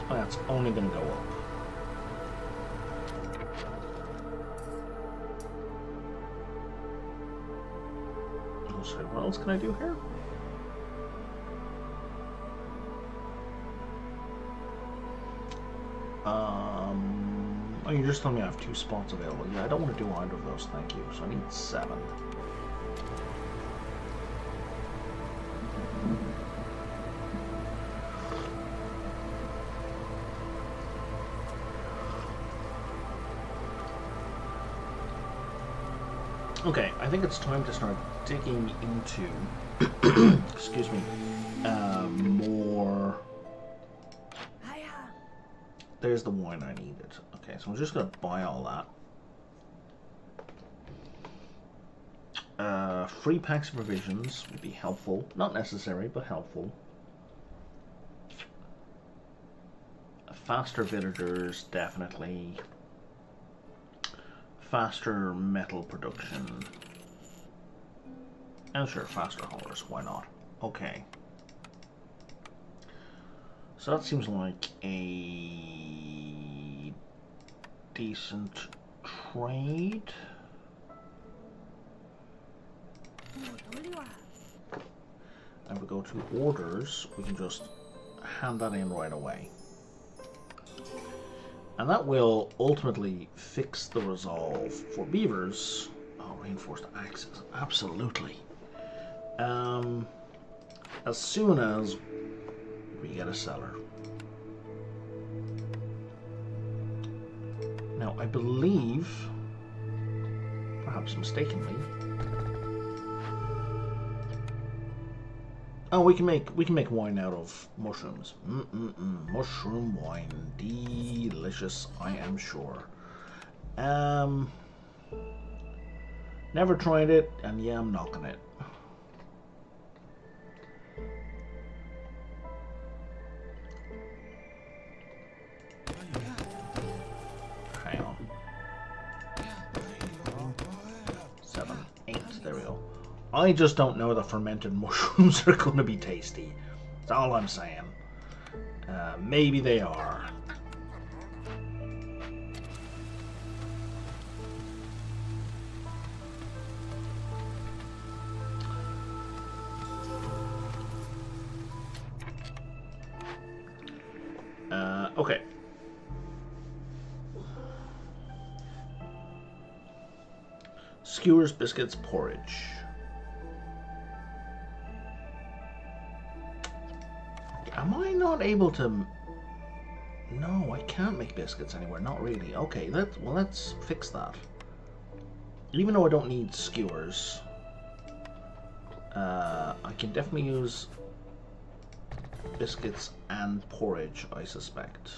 A: That's only going to go up. Oh, sorry, what else can I do here? Oh, you're just telling me I have 2 spots available. Yeah, I don't want to do either of those, thank you. So I need 7. Okay, I think it's time to start digging into, excuse me, more. There's the wine I needed. Okay, so I'm just going to buy all that. 3 packs of provisions would be helpful. Not necessary, but helpful. Faster villagers, definitely. Faster metal production. And sure, faster haulers, why not? Okay. So that seems like a decent trade. And if we go to orders, we can just hand that in right away. And that will ultimately fix the resolve for beavers. Oh, reinforced axes, absolutely. As soon as we get a seller. Now, I believe, perhaps mistakenly, oh, we can make wine out of mushrooms. Mushroom wine, delicious, I am sure. Never tried it, and yeah, I'm knocking it. Hang on. 7, 8, there we go. I just don't know that fermented mushrooms are going to be tasty. That's all I'm saying. Maybe they are. Okay. Skewers, biscuits, porridge. Am I not able to... No, I can't make biscuits anywhere. Not really. Okay, let's fix that. Even though I don't need skewers, I can definitely use biscuits and porridge, I suspect.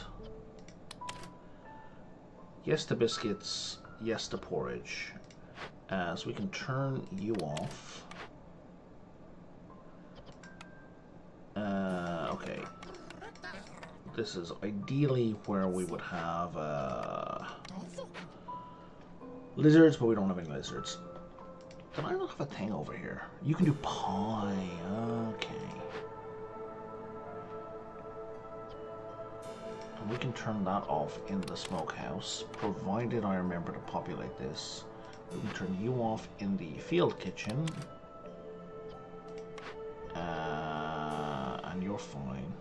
A: Yes to biscuits, yes to porridge. So we can turn you off. Okay. This is ideally where we would have lizards, but we don't have any lizards. Did I not have a thing over here? You can do pie. Okay. And we can turn that off in the smokehouse, provided I remember to populate this. We can turn you off in the field kitchen. And you're fine.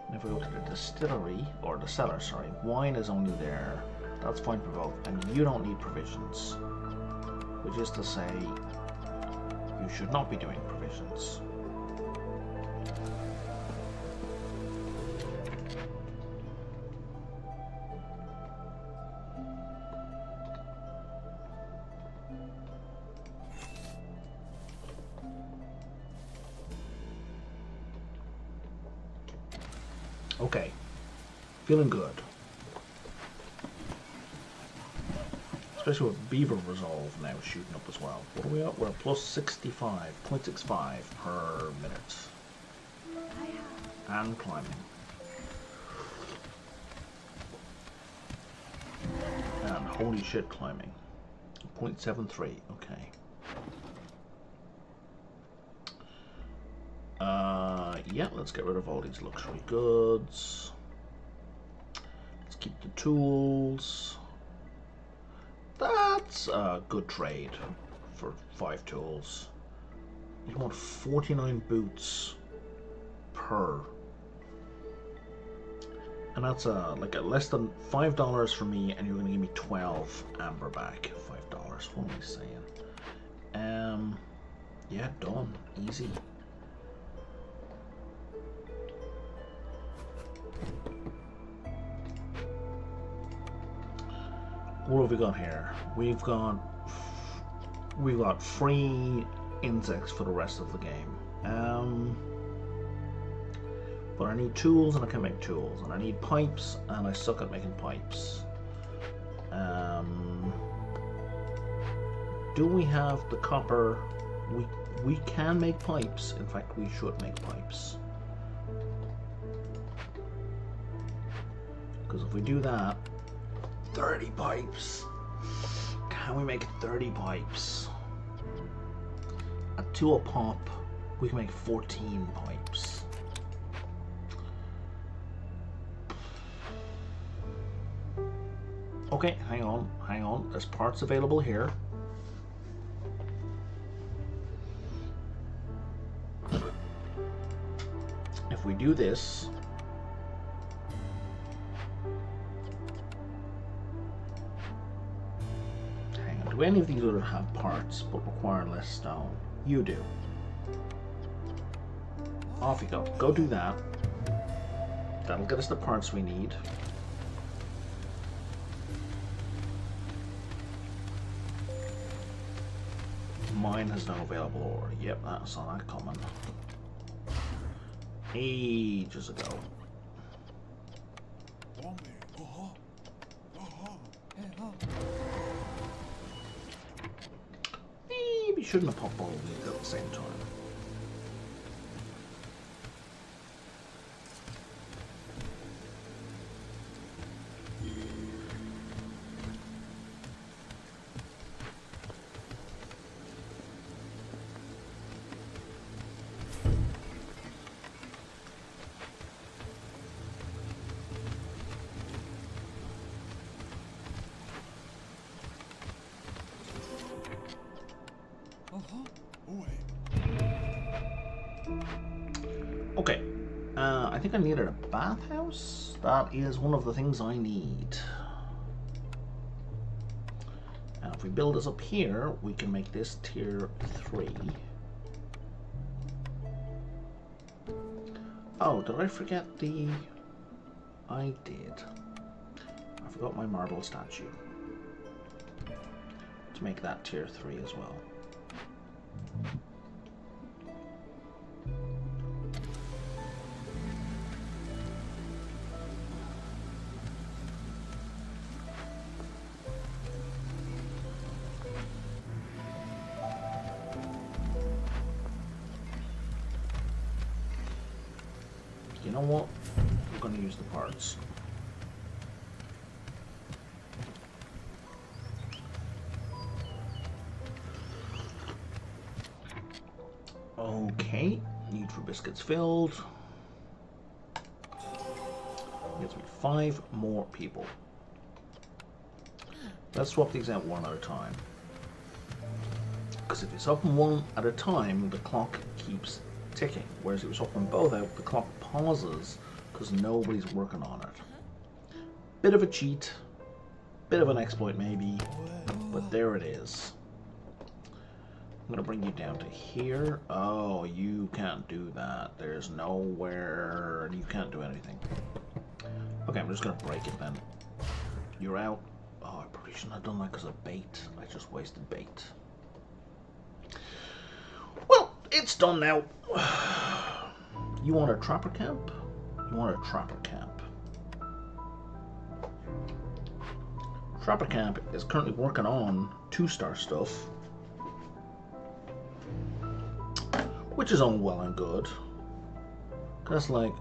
A: And if we go to the distillery, or the cellar, sorry, wine is only there. That's fine for both. And you don't need provisions. Which is to say, you should not be doing provisions. Okay, feeling good. Especially with Beaver Resolve now shooting up as well. What are we at? We're at plus 65.65 per minute. And climbing. And holy shit, climbing. 0.73, okay. Yeah, let's get rid of all these luxury goods. Let's keep the tools. That's a good trade for 5 tools. You want 49 boots per. And that's like a less than $5 for me, and you're going to give me 12 amber back. $5. What am I saying? Yeah, done. Easy. What have we got here? We've got free insects for the rest of the game. But I need tools, and I can make tools, and I need pipes, and I suck at making pipes. Do we have the copper? We can make pipes. In fact, we should make pipes. Because if we do that, 30 pipes. Can we make 30 pipes? At 2 a pop, we can make 14 pipes. Okay, hang on. There's parts available here. If we do this, do any of these other have parts but require less stone? You do. Off you go. Go do that. That'll get us the parts we need. Mine has no available ore. Yep, I saw that coming. Ages ago. Maybe shouldn't have popped all of these at the same time. Okay, I think I needed a bathhouse. That is one of the things I need. And if we build this up here, we can make this tier 3. Oh, did I forget the... I did. I forgot my marble statue. To make that tier 3 as well. You know what? I'm going to use the parts. Okay, need for biscuits filled. Gives me 5 more people. Let's swap these out one at a time. Because if it's up one at a time, the clock keeps ticking. Whereas if it's swapping both out, the clock pauses because nobody's working on it. Bit of a cheat, bit of an exploit maybe, but there it is. I'm gonna bring you down to here. Oh, you can't do that. There's nowhere, you can't do anything. Okay, I'm just gonna break it then. You're out. Oh, I probably shouldn't have done that because of bait. I just wasted bait. Well, it's done now. You want a trapper camp? You want a trapper camp? Trapper camp is currently working on 2-star stuff, which is all well and good. That's like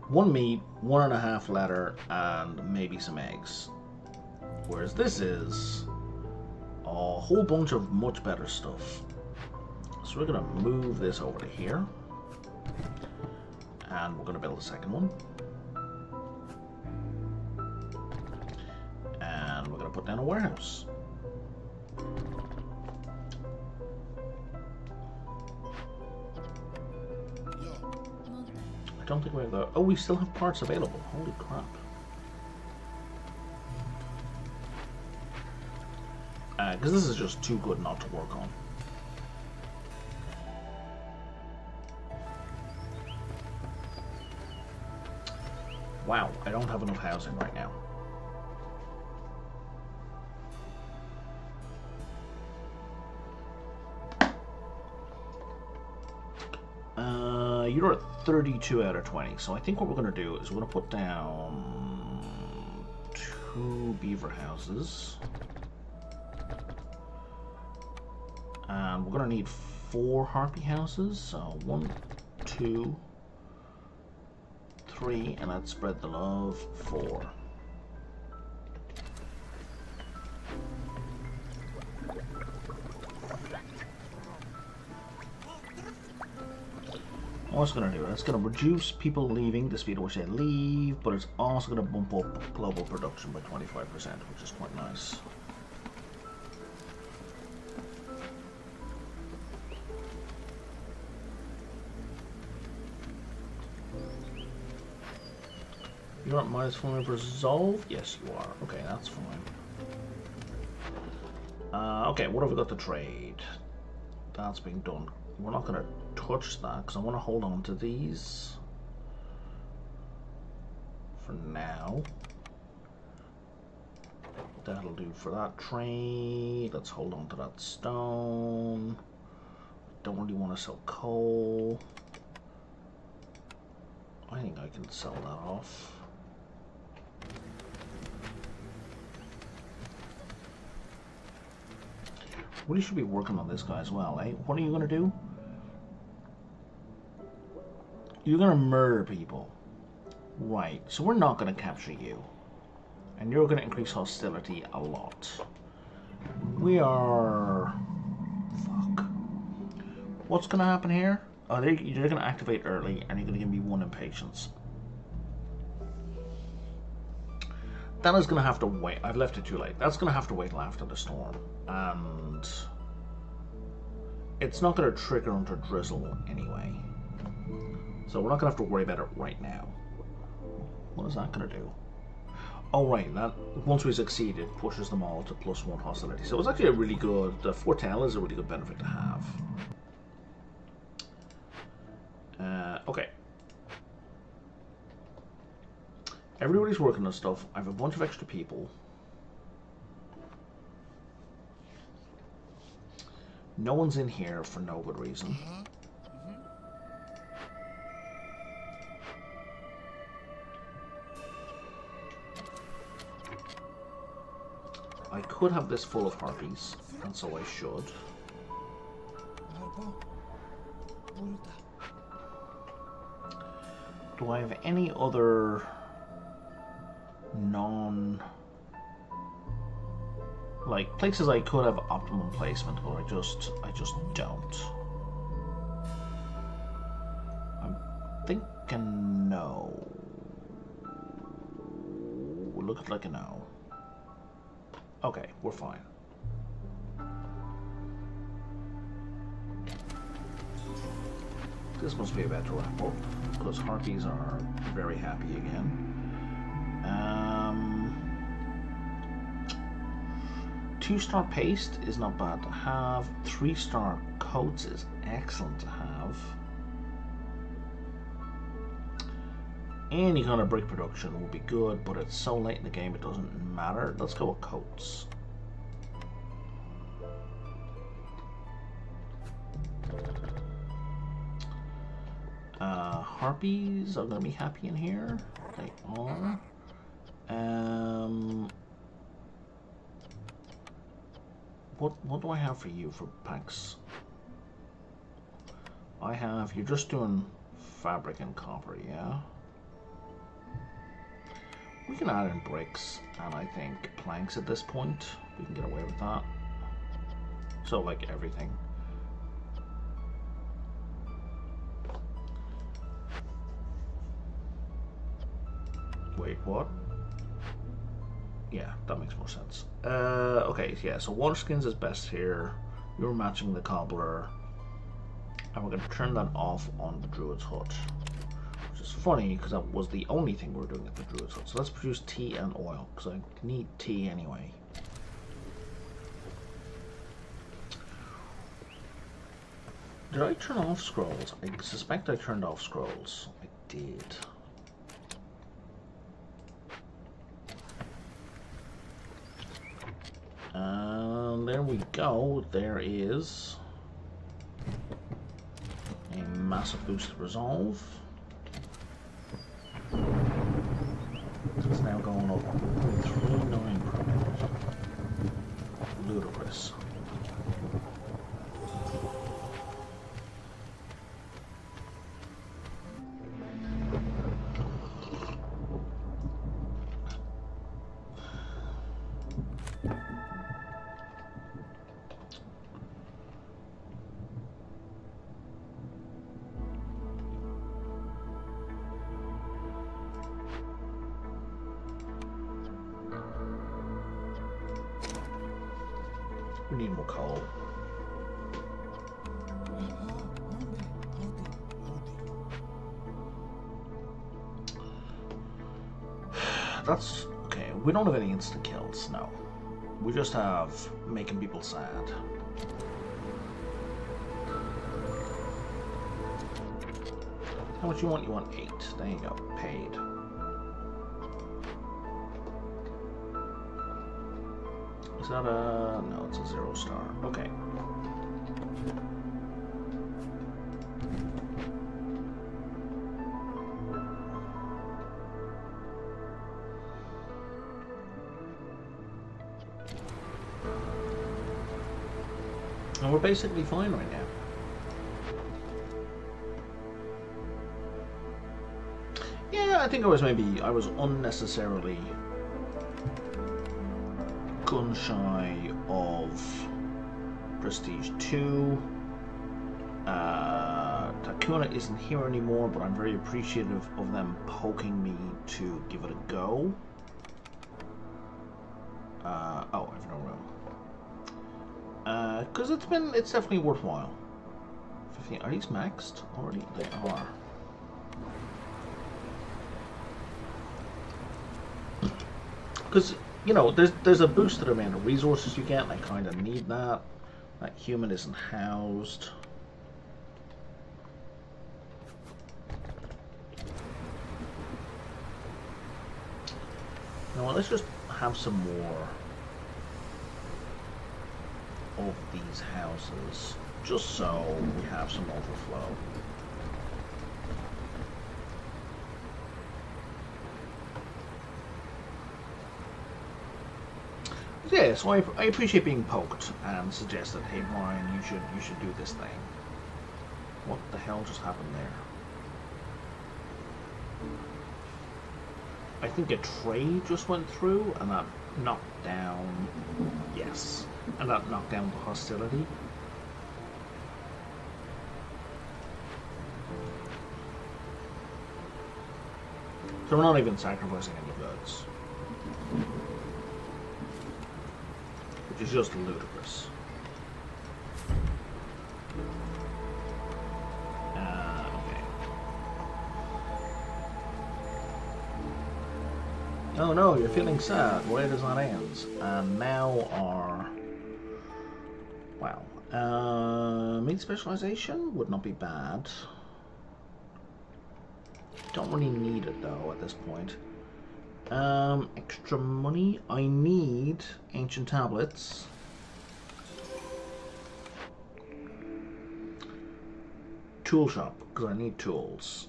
A: 1 meat, 1.5 leather, and maybe some eggs. Whereas this is a whole bunch of much better stuff. So we're gonna move this over to here, and we're gonna build a second one, and we're gonna put down a warehouse. I don't think we have the... Oh, we still have parts available. Holy crap. Because this is just too good not to work on. Wow, I don't have enough housing right now. You're at 32 out of 20, so I think what we're going to do is we're going to put down 2 beaver houses. And we're going to need 4 harpy houses, so 1, 2, 3, and let's spread the love, 4. What's going to do? It's going to reduce people leaving, the speed at which they leave, but it's also going to bump up global production by 25%, which is quite nice. You're at -4 for resolve? Yes, you are. Okay, that's fine. Okay, what have we got to trade? That's being done. We're not going to touch that because I want to hold on to these for now. That'll do for that trade. Let's hold on to that stone. Don't really want to sell coal. I think I can sell that off. Really should be working on this guy as well, eh? What are you going to do? You're going to murder people. Right, so we're not going to capture you. And you're going to increase hostility a lot. We are... Fuck. What's going to happen here? Oh, they're going to activate early, and you're going to give me 1 impatience. That is going to have to wait. I've left it too late. That's going to have to wait till after the storm. And it's not going to trigger under drizzle anyway. So we're not going to have to worry about it right now. What is that going to do? Oh, right, that once we succeed, it pushes them all to +1 hostility. So it's actually a really good, the foretell is a really good benefit to have. Okay. Everybody's working on stuff. I have a bunch of extra people. No one's in here for no good reason. I could have this full of harpies, and so I should. Do I have any other like places I could have optimum placement, but I just don't. I'm thinking no. Looks like a no. Okay, we're fine. This must be about to wrap up, because harpies are very happy again. 2-star paste is not bad to have. 3-star coats is excellent to have. Any kind of brick production will be good, but it's so late in the game it doesn't matter. Let's go with coats. Harpies are going to be happy in here. They are. What do I have for you for packs? I have, you're just doing fabric and copper, yeah? We can add in bricks and I think planks at this point. We can get away with that. So like everything. Wait, what? Yeah, that makes more sense. Okay, yeah, so water skins is best here. You're matching the cobbler. And we're going to turn that off on the druid's hut. Which is funny, because that was the only thing we were doing at the druid's hut. So let's produce tea and oil, because I need tea anyway. Did I turn off scrolls? I suspect I turned off scrolls. I did. And there we go. There is a massive boost of resolve. It's now going up 0.39 per minute. Ludicrous. We need more coal. That's okay. We don't have any instant kills, no. We just have making people sad. How much you want? You want 8. There you go. Paid. Is that a... no, it's a 0-star. Okay. And we're basically fine right now. Yeah, I think I was unnecessarily gun shy of Prestige 2. Takuna isn't here anymore, but I'm very appreciative of them poking me to give it a go. Oh, I have no room. Because it's definitely worthwhile. 15, are these maxed already? They are. Because, you know, there's a boost to the amount of resources you get, and I kind of need that. That human isn't housed. You know what, let's just have some more of these houses, just so we have some overflow. Yeah, so I appreciate being poked and suggested, hey Brian, you should do this thing. What the hell just happened there? I think a trade just went through and that knocked down, yes, and that knocked down the hostility. So we're not even sacrificing any goods. Which is just ludicrous. Okay. Oh no, you're feeling sad. Where does that end? And now our... Wow. Meat specialization would not be bad. Don't really need it though at this point. Extra money. I need ancient tablets. Tool shop, because I need tools.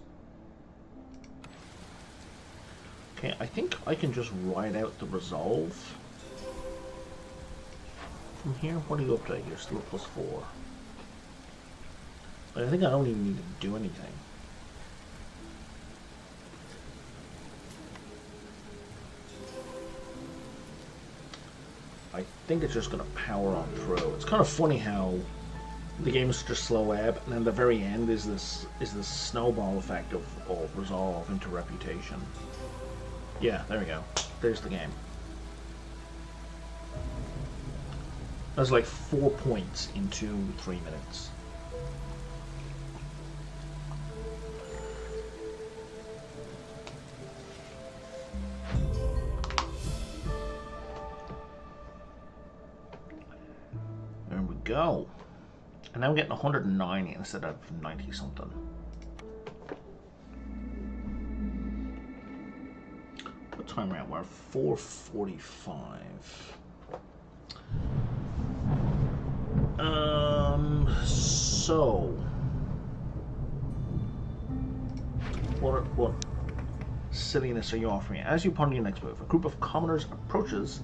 A: Okay, I think I can just write out the resolve. From here, what are you up to? You're still at +4. But I think I don't even need to do anything. I think it's just going to power on through. It's kind of funny how the game is such a slow ebb, and then the very end is this snowball effect of resolve into reputation. Yeah, there we go. There's the game. That's like 4 points in 2-3 minutes. There we go. And now I'm getting 190 instead of 90 something. What time are we at? We're 4:45. So what silliness are you offering? As you ponder your next move, a group of commoners approaches,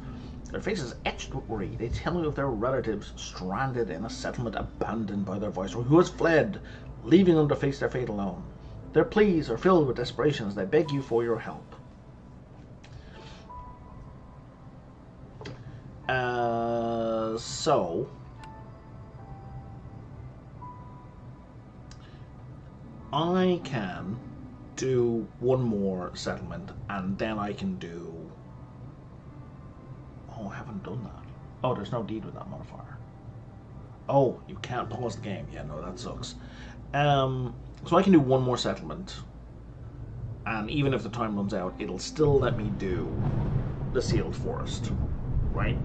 A: their faces etched with worry. They tell you of their relatives stranded in a settlement abandoned by their viceroy, who has fled, leaving them to face their fate alone. Their pleas are filled with desperation as they beg you for your help. So I can do one more settlement, and then I can do... Oh, I haven't done that. Oh, there's no deed with that modifier. Oh, you can't pause the game. Yeah, no, that sucks. So I can do one more settlement, and even if the time runs out, it'll still let me do the sealed forest, right?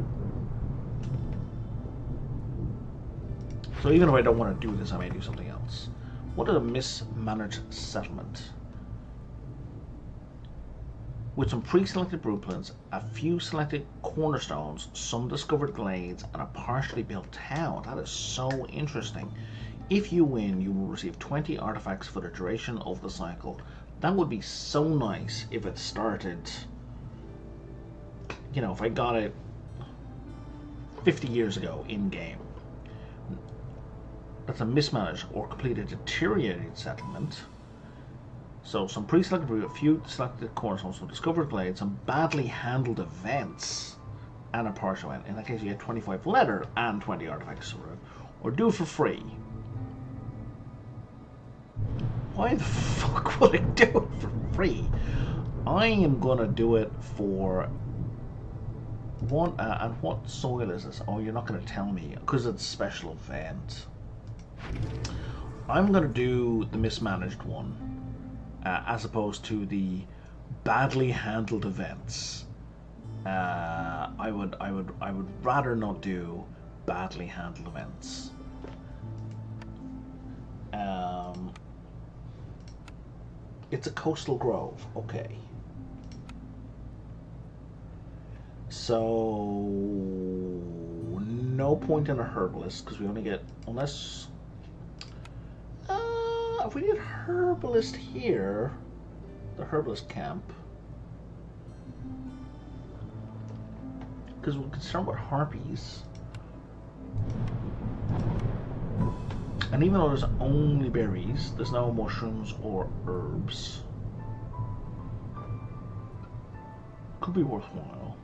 A: So even if I don't want to do this, I may do something else. What is a mismanaged settlement? With some pre-selected blueprints, a few selected cornerstones, some discovered glades, and a partially built town. That is so interesting. If you win, you will receive 20 artifacts for the duration of the cycle. That would be so nice if it started, you know, if I got it 50 years ago in-game. That's a mismanaged or completely deteriorated settlement. So some pre-selected route, a few selected cornerstones, some discovered glades, some badly handled events, and a partial end. In that case, you get 25 leather and 20 artifacts, or do it for free. Why the fuck would I do it for free? I am gonna do it for one. And what soil is this? Oh, you're not gonna tell me because it's a special event. I'm gonna do the mismanaged one. As opposed to the badly handled events. I would rather not do badly handled events. It's a coastal grove, okay. So no point in a herbalist because we only get, unless if we did herbalist here, the herbalist camp, because we're concerned with harpies. And even though there's only berries, there's no mushrooms or herbs. Could be worthwhile.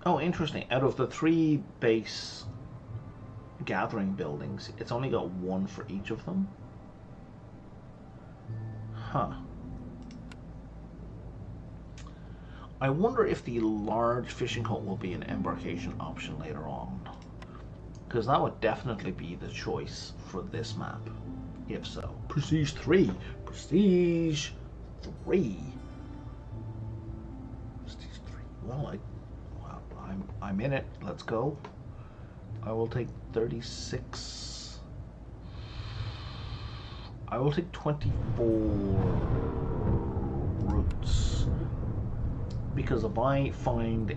A: Oh, interesting. Out of the 3 base gathering buildings, it's only got 1 for each of them. Huh. I wonder if the large fishing hut will be an embarkation option later on. Because that would definitely be the choice for this map. If so. Prestige 3. Prestige 3. Prestige 3. Well, I'm in it. Let's go. I will take 36. I will take 24 roots. Because if I find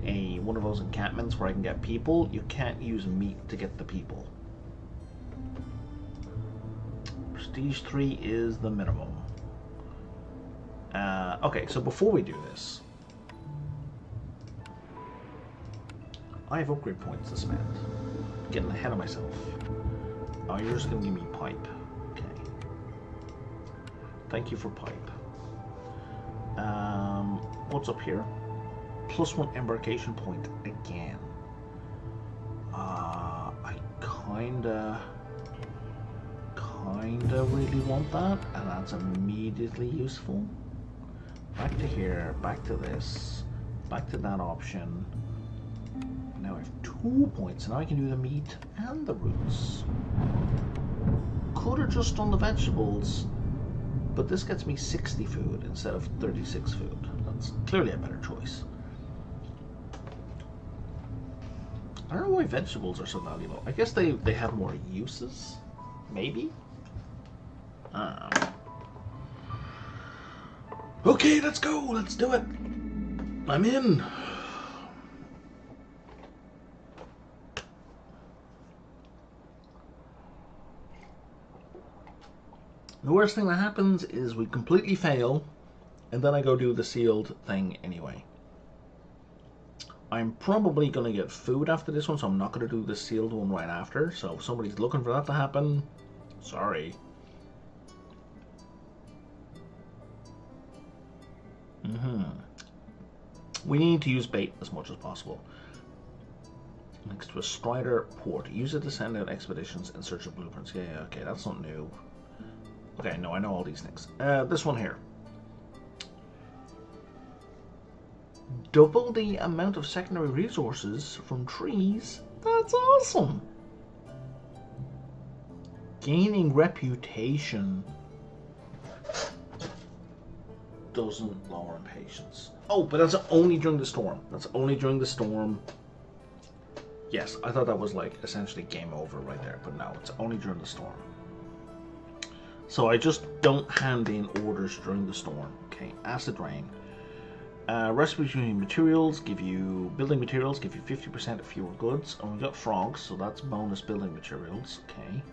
A: one of those encampments where I can get people, you can't use meat to get the people. Prestige 3 is the minimum. Okay, so before we do this, I have upgrade points to spend. Getting ahead of myself. Oh, you're just going to give me pipe. Okay. Thank you for pipe. What's up here? +1 embarkation point again. I kinda really want that, and that's immediately useful. Back to here, back to this, back to that option. Now I have 2 points, and now I can do the meat and the roots. Could have just done the vegetables, but this gets me 60 food instead of 36 food. That's clearly a better choice. I don't know why vegetables are so valuable. I guess they have more uses, maybe? I don't know. Okay, let's go. Let's do it. I'm in. The worst thing that happens is we completely fail, and then I go do the sealed thing anyway. I'm probably going to get food after this one, so I'm not going to do the sealed one right after. So if somebody's looking for that to happen, sorry. We need to use bait as much as possible. Next to a Strider port. Use it to send out expeditions in search of blueprints. Yeah, okay, that's not new. Okay, no, I know all these things. This one here. Double the amount of secondary resources from trees. That's awesome. Gaining reputation doesn't lower impatience. Oh, but that's only during the storm. That's only during the storm. Yes, I thought that was like essentially game over right there, but no, it's only during the storm. So I just don't hand in orders during the storm. Okay, acid rain. Recipe between materials give you building materials, give you 50% of fewer goods. And we've got frogs, so that's bonus building materials. Okay.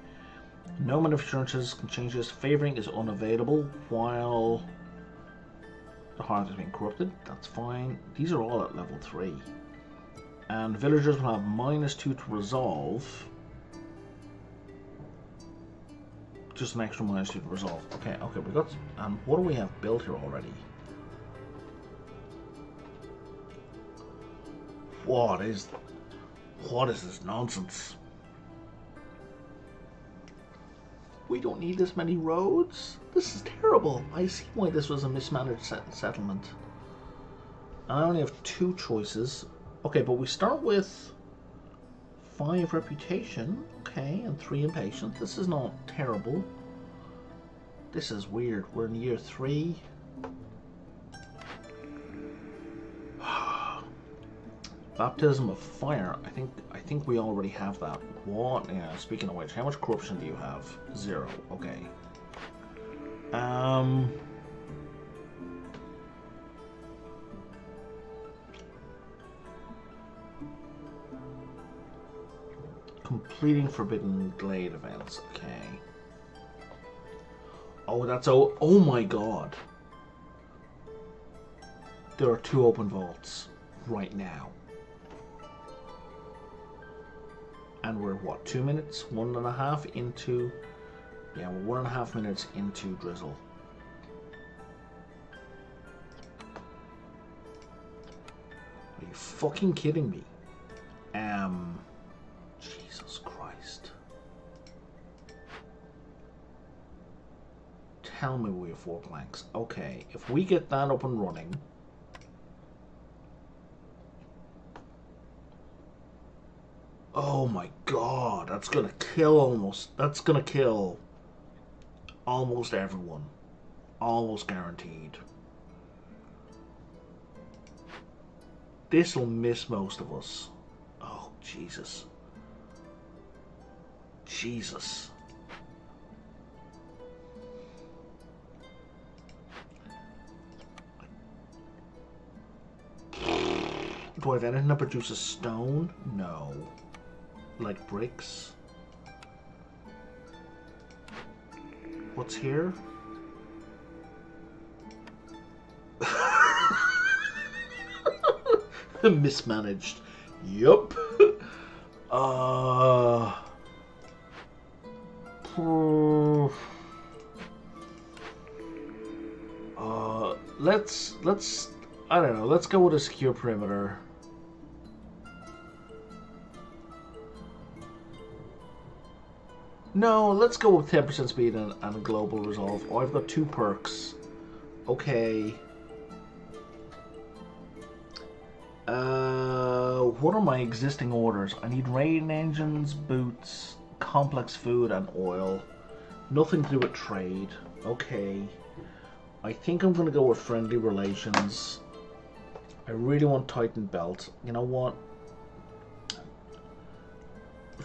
A: No manufacturers can change this. Favoring is unavailable while the hearth is being corrupted. That's fine. These are all at level 3. And villagers will have -2 to resolve. Just an extra -2 to resolve. Okay, we got. What do we have built here already? What is this nonsense? We don't need this many roads. This is terrible. I see why this was a mismanaged settlement. I only have 2 choices. Okay, but we start with 5 reputation. Okay, and 3 impatience. This is not terrible. This is weird. We're in year 3. Baptism of fire. I think we already have that. What? Yeah. Speaking of which, how much corruption do you have? 0. Okay. Completing Forbidden Glade events. Okay. Oh, that's oh my god. There are 2 open vaults right now. And we're what, 2 minutes? 1.5 into... Yeah, we're 1.5 minutes into Drizzle. Are you fucking kidding me? Jesus Christ. Tell me we have 4 planks. Okay, if we get that up and running... Oh my god, that's gonna kill almost everyone. Almost guaranteed. This'll miss most of us. Oh, Jesus. Jesus. Do I have anything that produces stone? No. Like bricks? What's here? Mismanaged. Yup. Let's I don't know, let's go with a secure perimeter. No, let's go with 10% speed and global resolve. Oh, I've got 2 perks. Okay. What are my existing orders? I need raiding engines, boots, complex food, and oil. Nothing to do with trade. Okay. I think I'm going to go with friendly relations. I really want Titan Belt. You know what?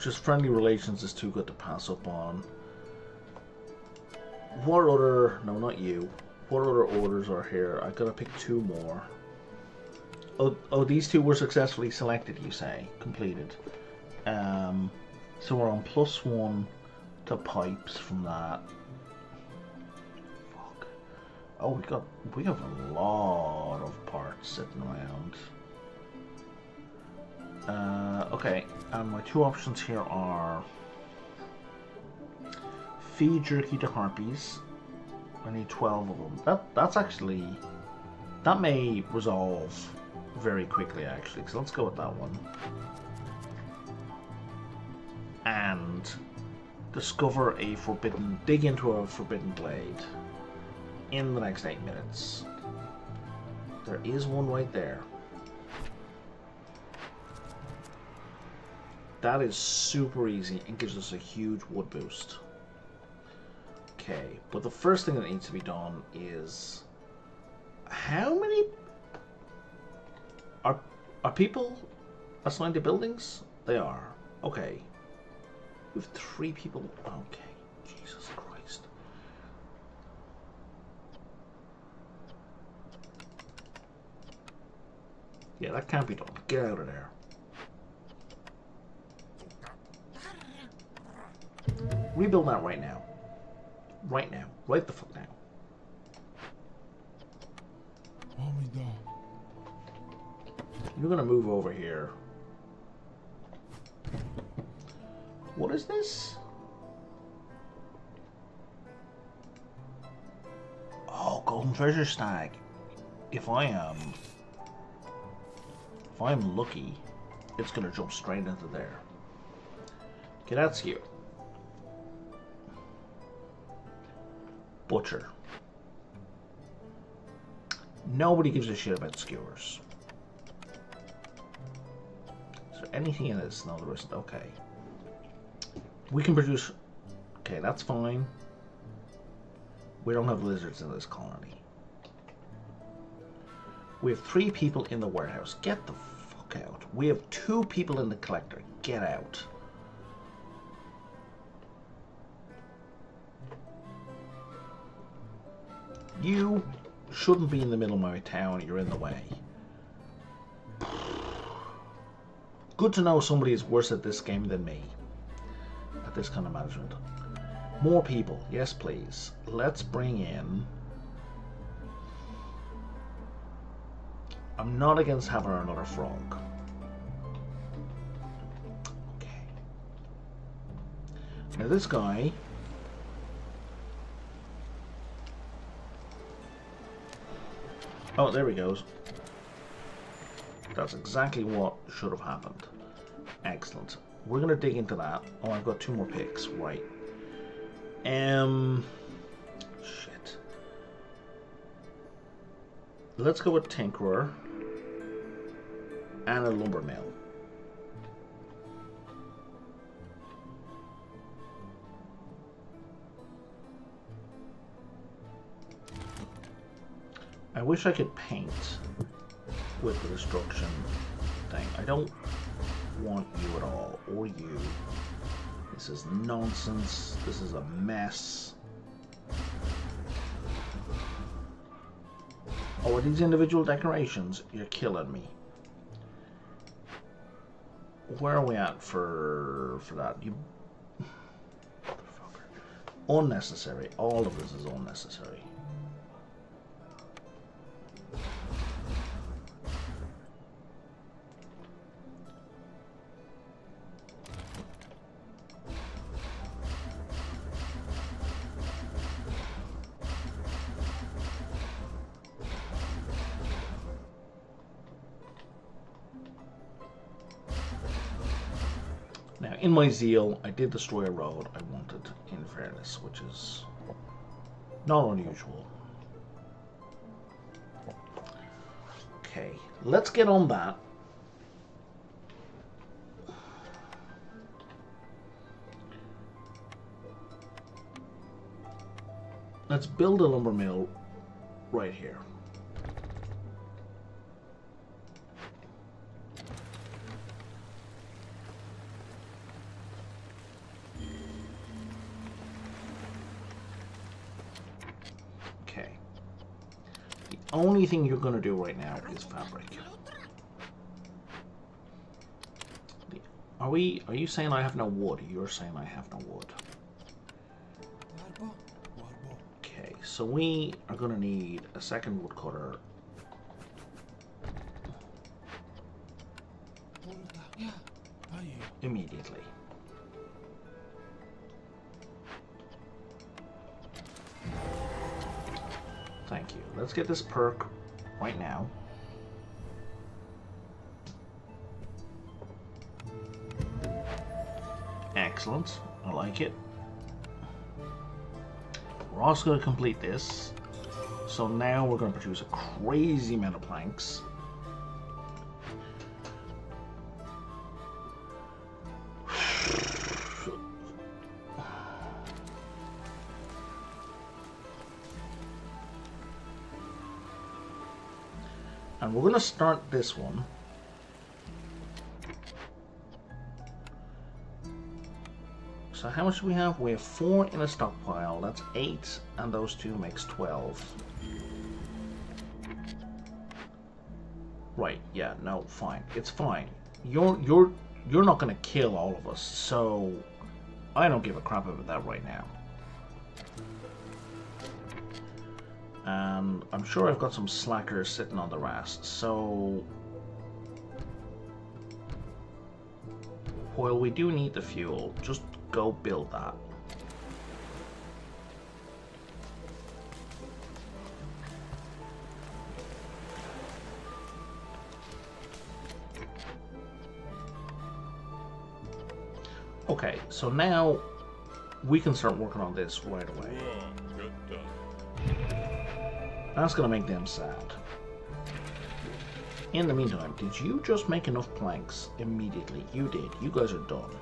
A: Just friendly relations is too good to pass up on. What other... No, not you. What other orders are here? I gotta pick 2 more. Oh, these 2 were successfully selected, you say? Completed. So we're on +1 to pipes from that. Fuck. Oh, we have a lot of parts sitting around. Okay, and my 2 options here are feed jerky to harpies. I need 12 of them. That's actually, that may resolve very quickly actually, so let's go with that one. And discover a forbidden, dig into a forbidden glade in the next 8 minutes. There is one right there. That is super easy and gives us a huge wood boost. Okay, but the first thing that needs to be done is... How many... Are people assigned to buildings? They are. Okay. We have 3 people... Okay. Jesus Christ. Yeah, that can't be done. Get out of there. Rebuild that right now. Right now. Right the fuck now. You're gonna move over here. What is this? Oh, golden treasure stag. If I'm lucky, it's gonna jump straight into there. Okay, that's you. Butcher. Nobody gives a shit about skewers. Is there anything in this? No, there isn't. Okay. We can produce... Okay, that's fine. We don't have lizards in this colony. We have 3 people in the warehouse. Get the fuck out. We have 2 people in the collector. Get out. You shouldn't be in the middle of my town. You're in the way. Good to know somebody is worse at this game than me. At this kind of management. More people. Yes, please. Let's bring in... I'm not against having another frog. Okay. Now this guy... Oh, there he goes. That's exactly what should have happened. Excellent. We're going to dig into that. Oh, I've got 2 more picks. Right. Shit. Let's go with Tinkerer and a lumber mill. I wish I could paint with the destruction thing. I don't want you at all, or you. This is nonsense. This is a mess. Oh, are these individual decorations? You're killing me. Where are we at for that? You motherfucker. Unnecessary. All of this is unnecessary. Now, in my zeal, I did destroy a road I wanted, in fairness, which is not unusual. Okay, let's get on that. Let's build a lumber mill right here. Only thing you're going to do right now is fabric. Are you saying I have no wood? You're saying I have no wood. Okay, so we are going to need a second woodcutter. Immediately. Thank you. Let's get this perk right now. Excellent. I like it. We're also going to complete this. So now we're going to produce a crazy amount of planks. And we're going to start this one. So how much do we have? We have 4 in a stockpile. That's 8, and those 2 makes 12. Right, yeah, no, fine. It's fine. You're not going to kill all of us, so I don't give a crap about that right now. And I'm sure I've got some slackers sitting on the ass, so while we do need the fuel, just go build that. Okay, so now we can start working on this right away. That's gonna make them sad. In the meantime, did you just make enough planks immediately? You did. You guys are done.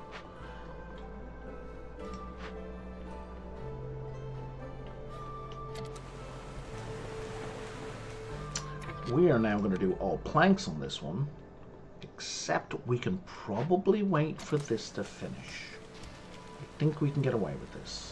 A: we are now going to do all planks on this one, except we can probably wait for this to finish. I think we can get away with this.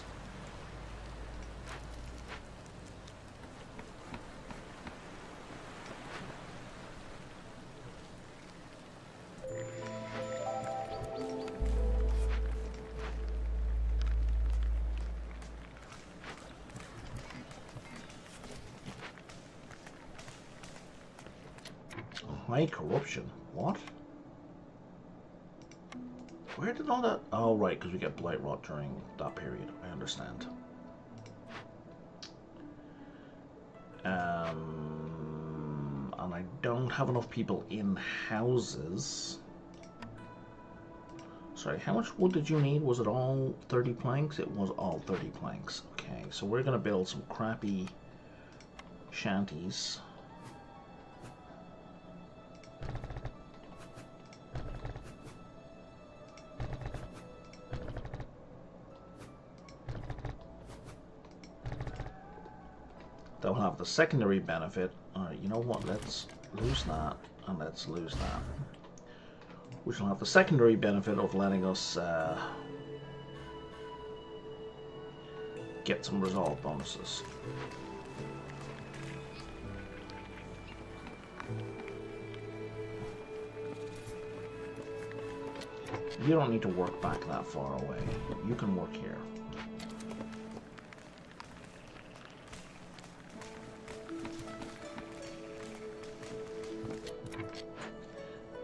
A: High corruption. What? Where did all that... Oh, right, because we get blight rot during that period. I understand. And I don't have enough people in houses. Sorry, how much wood did you need? Was it all 30 planks? It was all 30 planks. Okay, so we're going to build some crappy shanties. They'll have the secondary benefit. Alright, you know what? Let's lose that, and let's lose that. Which will have the secondary benefit of letting us get some resolve bonuses. You don't need to work back that far away. You can work here.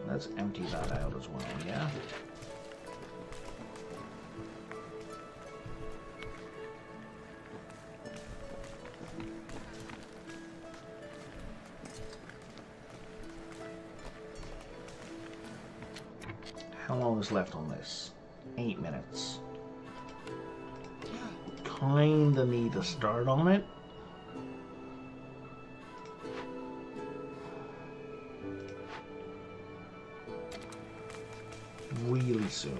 A: Let's empty that out as well, yeah? How long is left on this? 8 minutes. Kinda need to start on it. Really soon.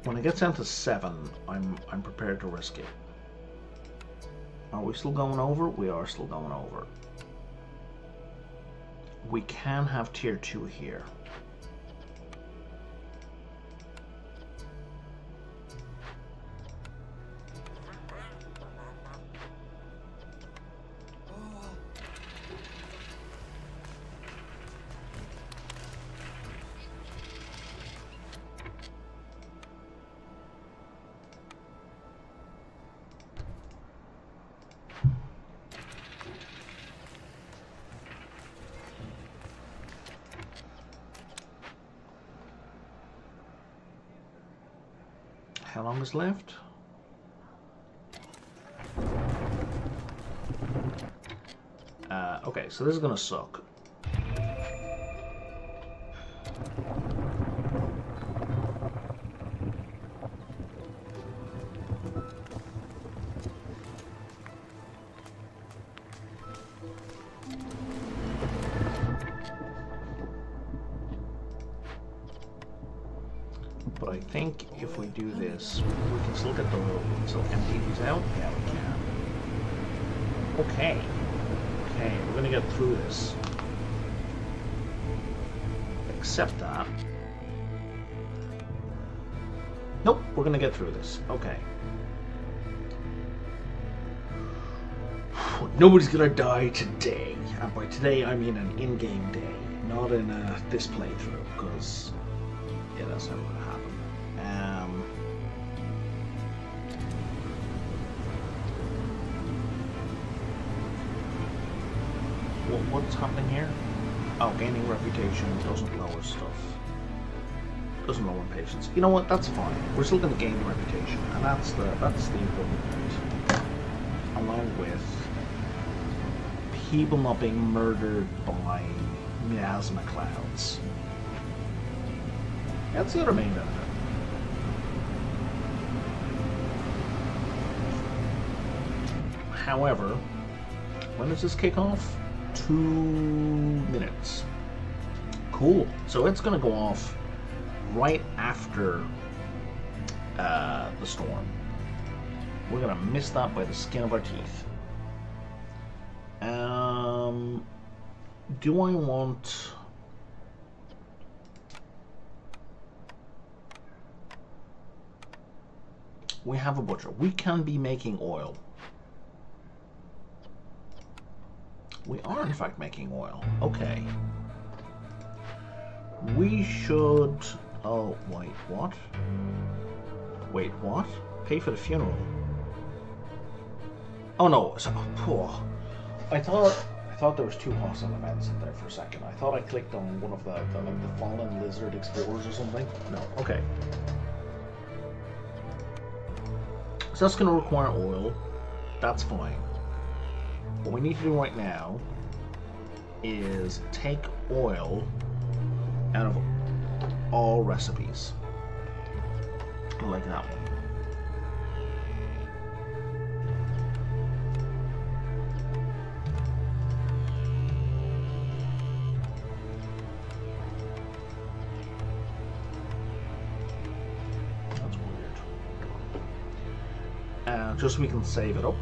A: When it gets down to 7, I'm prepared to risk it. Are we still going over? We are still going over. We can have tier 2 here. How long is left? Okay, so this is gonna suck. But I think if we do this, we can still get the still empty these out. Yeah, we can. Okay. Okay, we're gonna get through this. Except that. Nope, we're gonna get through this. Okay. Nobody's gonna die today. And by today, I mean an in-game day, not in this playthrough, because yeah, that's never gonna happen. What's happening here? Oh, gaining reputation doesn't lower stuff. Doesn't lower patience. You know what? That's fine. We're still going to gain reputation, and that's the important point. Along with people not being murdered by miasma clouds. That's the other main benefit. However, when does this kick off? 2 minutes. Cool. So it's going to go off right after the storm. We're going to miss that by the skin of our teeth. Do I want... We have a butcher. We can be making oil. We are, in fact, making oil. Okay. We should... Oh, wait, what? Wait, what? Pay for the funeral. Oh, no. So, oh, I thought there was two hostile events in there for a second. I thought I clicked on one of the fallen lizard explorers or something. No, okay. So that's going to require oil. That's fine. What we need to do right now is take oil out of all recipes. Like that one. That's weird. Just so we can save it up.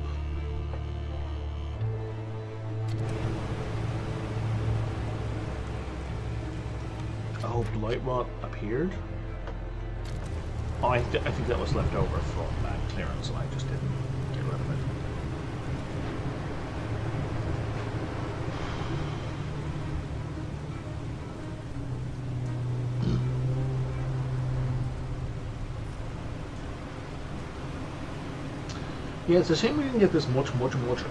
A: Oh, blight rot appeared. Oh, I think that was left over from clearance, and I just didn't get rid of it. Yeah, it's a shame we didn't get this much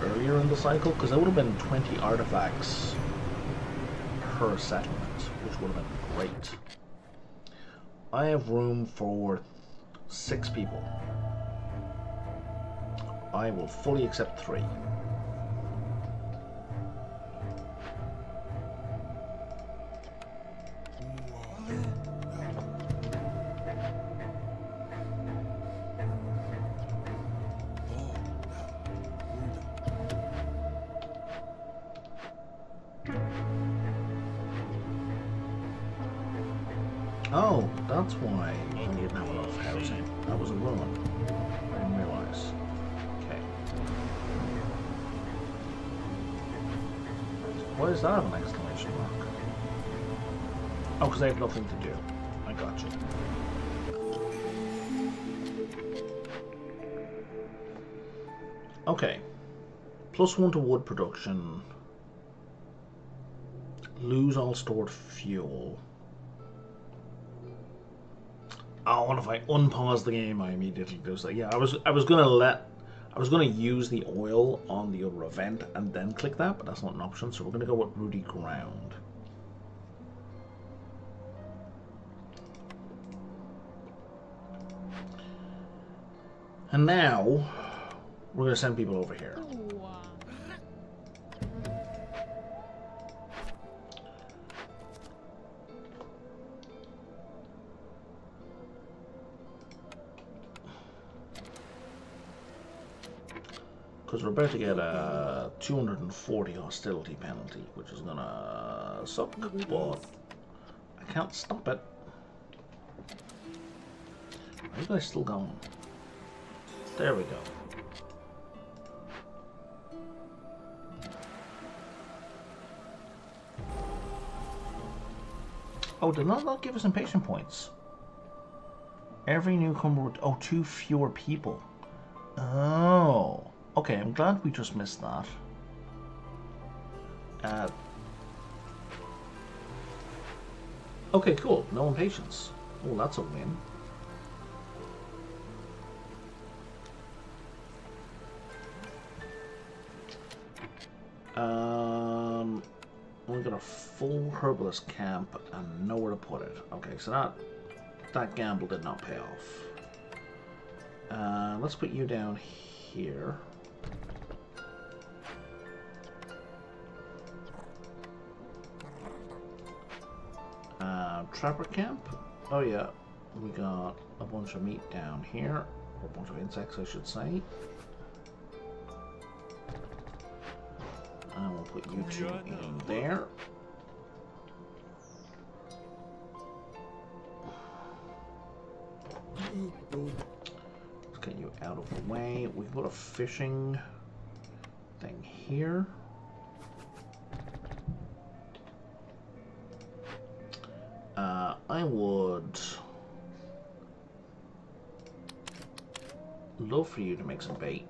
A: earlier in the cycle, because that would have been 20 artifacts per settlement, which would have been great. I have room for 6 people. I will fully accept 3. Oh, that's why we didn't have enough housing. That was a ruin. I didn't realize. Okay. Why does that have an exclamation mark? Oh, because I have nothing to do. I got you. Okay. +1 to wood production. Lose all stored fuel. Oh, and if I unpause the game, I immediately do that. Yeah, I was gonna use the oil on the other event and then click that, but that's not an option. So we're gonna go with Rudy Ground. And now we're gonna send people over here. Because we're about to get a 240 hostility penalty, which is gonna suck, but I can't stop it. Are you guys still going? There we go. Oh, did not give us impatient points? Every newcomer would... Oh, 2 fewer people. Oh. Okay, I'm glad we just missed that. Okay, cool. No impatience. Oh, that's a win. We got a full herbalist camp and nowhere to put it. Okay, so that gamble did not pay off. Let's put you down here. Trapper camp. Oh yeah, we got a bunch of meat down here, or a bunch of insects, I should say. And we'll put you 2 in there. Let's get you out of the way. We can put a fishing thing here. I would love for you to make some bait.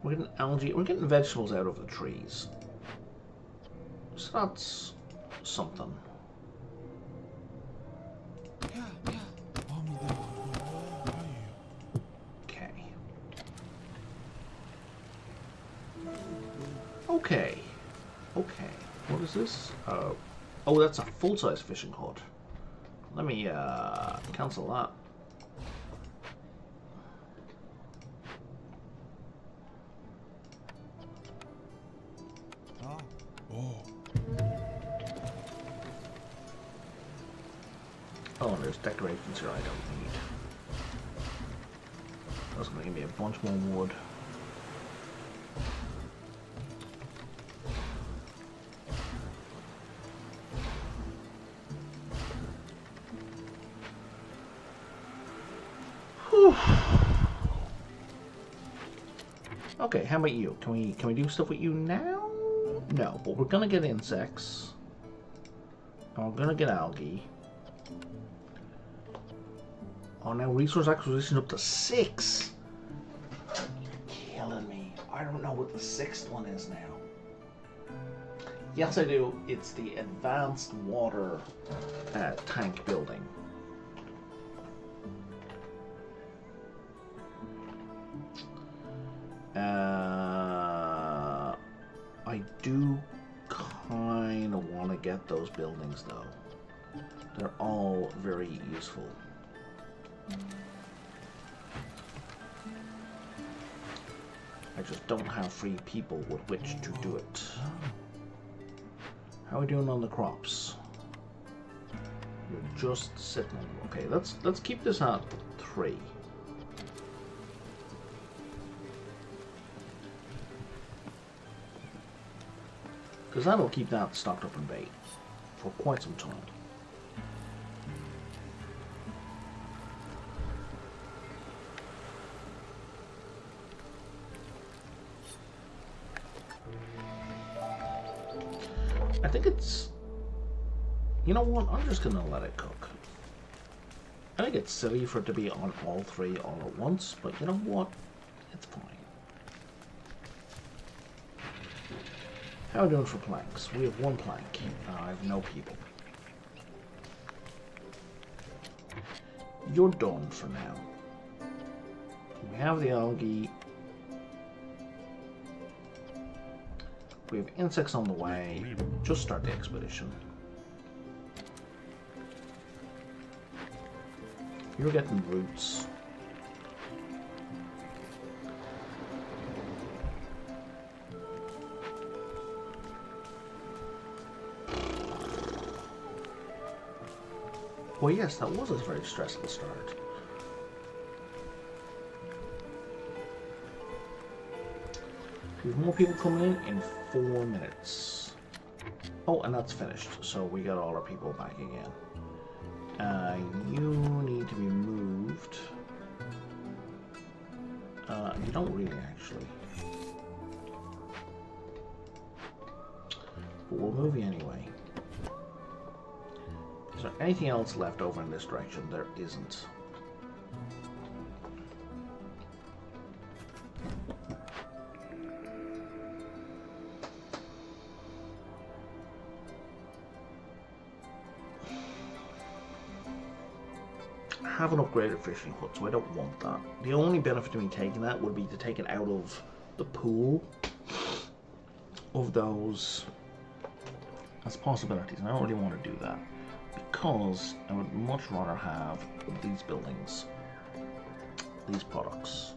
A: We're getting algae, we're getting vegetables out of the trees. So that's something. Okay. Okay. What is this? Oh, that's a full-size fishing hut. Let me cancel that. Oh, and there's decorations here I don't need. That's going to give me a bunch more wood. Whew. Okay, how about you? Can we do stuff with you now? No, but we're gonna get insects. And we're gonna get algae. Oh, now resource acquisition up to 6. You're killing me. I don't know what the 6th one is now. Yes, I do. It's the advanced water tank building. I do kind of want to get those buildings, though. They're all very useful. I just don't have free people with which to do it. How are we doing on the crops? You're just sitting on. Okay, let's keep this at 3. Because that'll keep that stocked up in bait for quite some time. I think it's... You know what? I'm just going to let it cook. I think it's silly for it to be on all 3 all at once, but you know what? It's fine. How are we doing for planks? We have 1 plank. I have no people. You're done for now. We have the algae. We have insects on the way. Just start the expedition. You're getting roots. Well, yes, that was a very stressful start. We have more people coming in 4 minutes. Oh, and that's finished, so we got all our people back again. You need to be moved. You don't really, actually. But we'll move you anyway. Is there anything else left over in this direction? There isn't. I have an upgraded fishing hut, so I don't want that. The only benefit to me taking that would be to take it out of the pool of those as possibilities, and I don't really want to do that because I would much rather have these buildings, these products.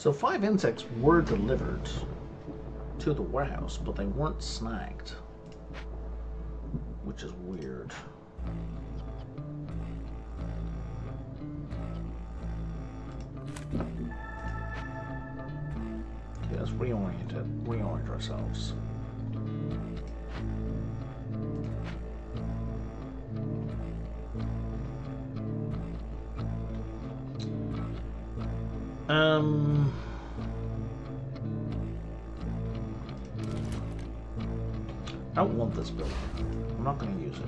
A: So 5 insects were delivered to the warehouse, but they weren't snagged, which is weird. Okay, let's reorient ourselves. I don't want this building. I'm not going to use it.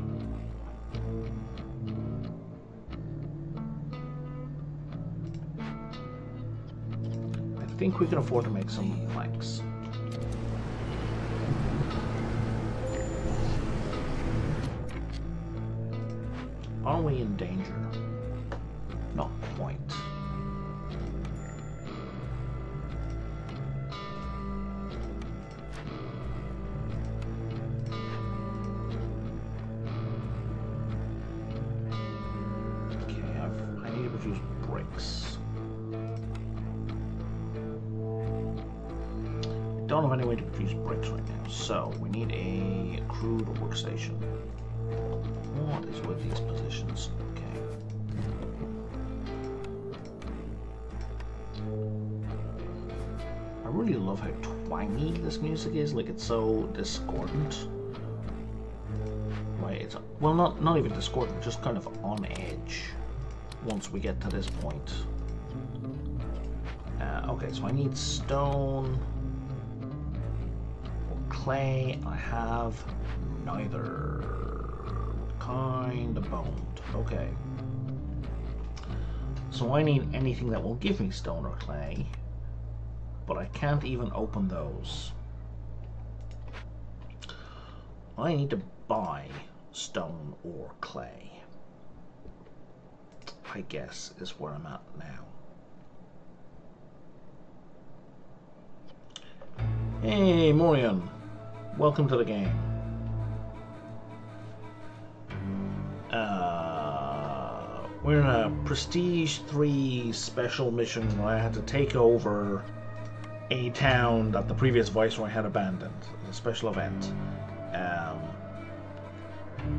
A: I think we can afford to make some planks. Are we in danger? Not quite. Don't have any way to produce bricks right now, so we need a crude workstation. What is with these positions? Okay. I really love how twangy this music is. Like, it's so discordant. Right, it's well, not even discordant, just kind of on edge. Once we get to this point. Okay, so I need stone. Clay. I have neither. Kind of boned. Okay. So I need anything that will give me stone or clay, but I can't even open those. I need to buy stone or clay, I guess, is where I'm at now. Hey, Morion. Welcome to the game. We're in a Prestige 3 special mission where I had to take over a town that the previous Viceroy had abandoned. A special event. And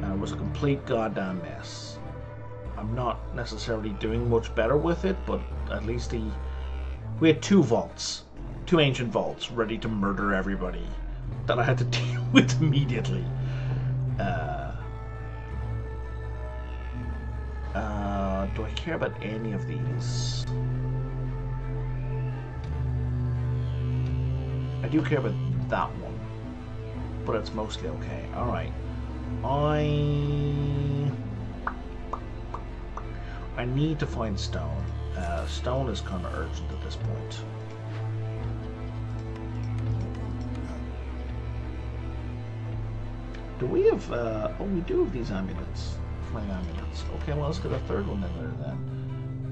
A: it was a complete goddamn mess. I'm not necessarily doing much better with it, but at least we had 2 vaults. 2 ancient vaults ready to murder everybody that I had to deal with immediately. Do I care about any of these? I do care about that one, but it's mostly okay. Alright. I need to find stone. Stone is kind of urgent at this point. Do we have, oh, we do have these amulets. Flame amulets. Okay, well, let's get a third one in there then.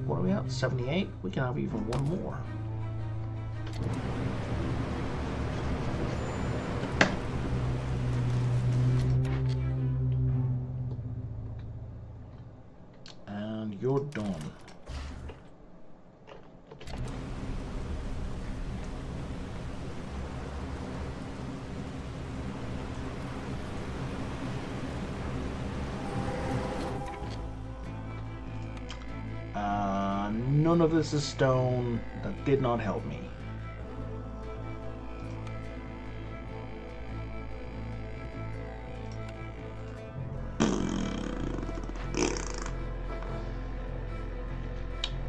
A: What are we at? 78? We can have even one more. And you're done. None of this is stone. That did not help me.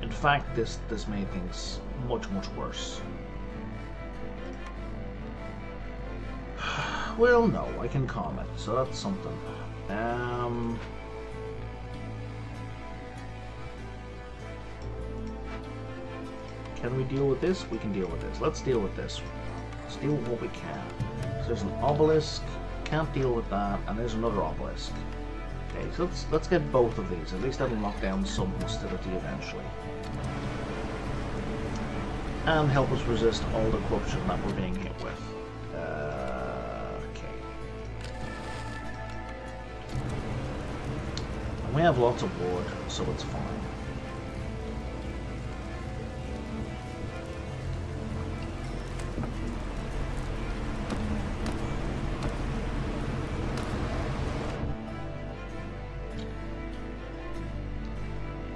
A: In fact, this made things much worse. Well, no, I can calm it, so that's something. Can we deal with this? We can deal with this. Let's deal with this. Let's deal with what we can. So there's an obelisk. Can't deal with that. And there's another obelisk. Okay, so let's get both of these. At least that'll knock down some hostility eventually. And help us resist all the corruption that we're being hit with. Okay. And we have lots of wood, so it's fine.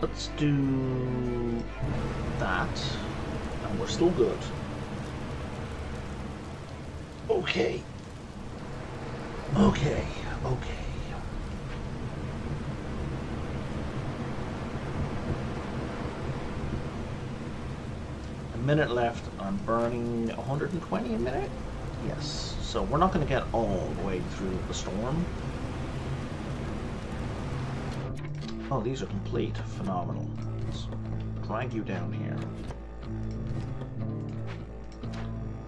A: Let's do that, and we're still good. Okay. Okay. A minute left. I'm burning 120 a minute? Yes. So we're not going to get all the way through the storm. Oh, these are complete. Phenomenal. Let's drag you down here.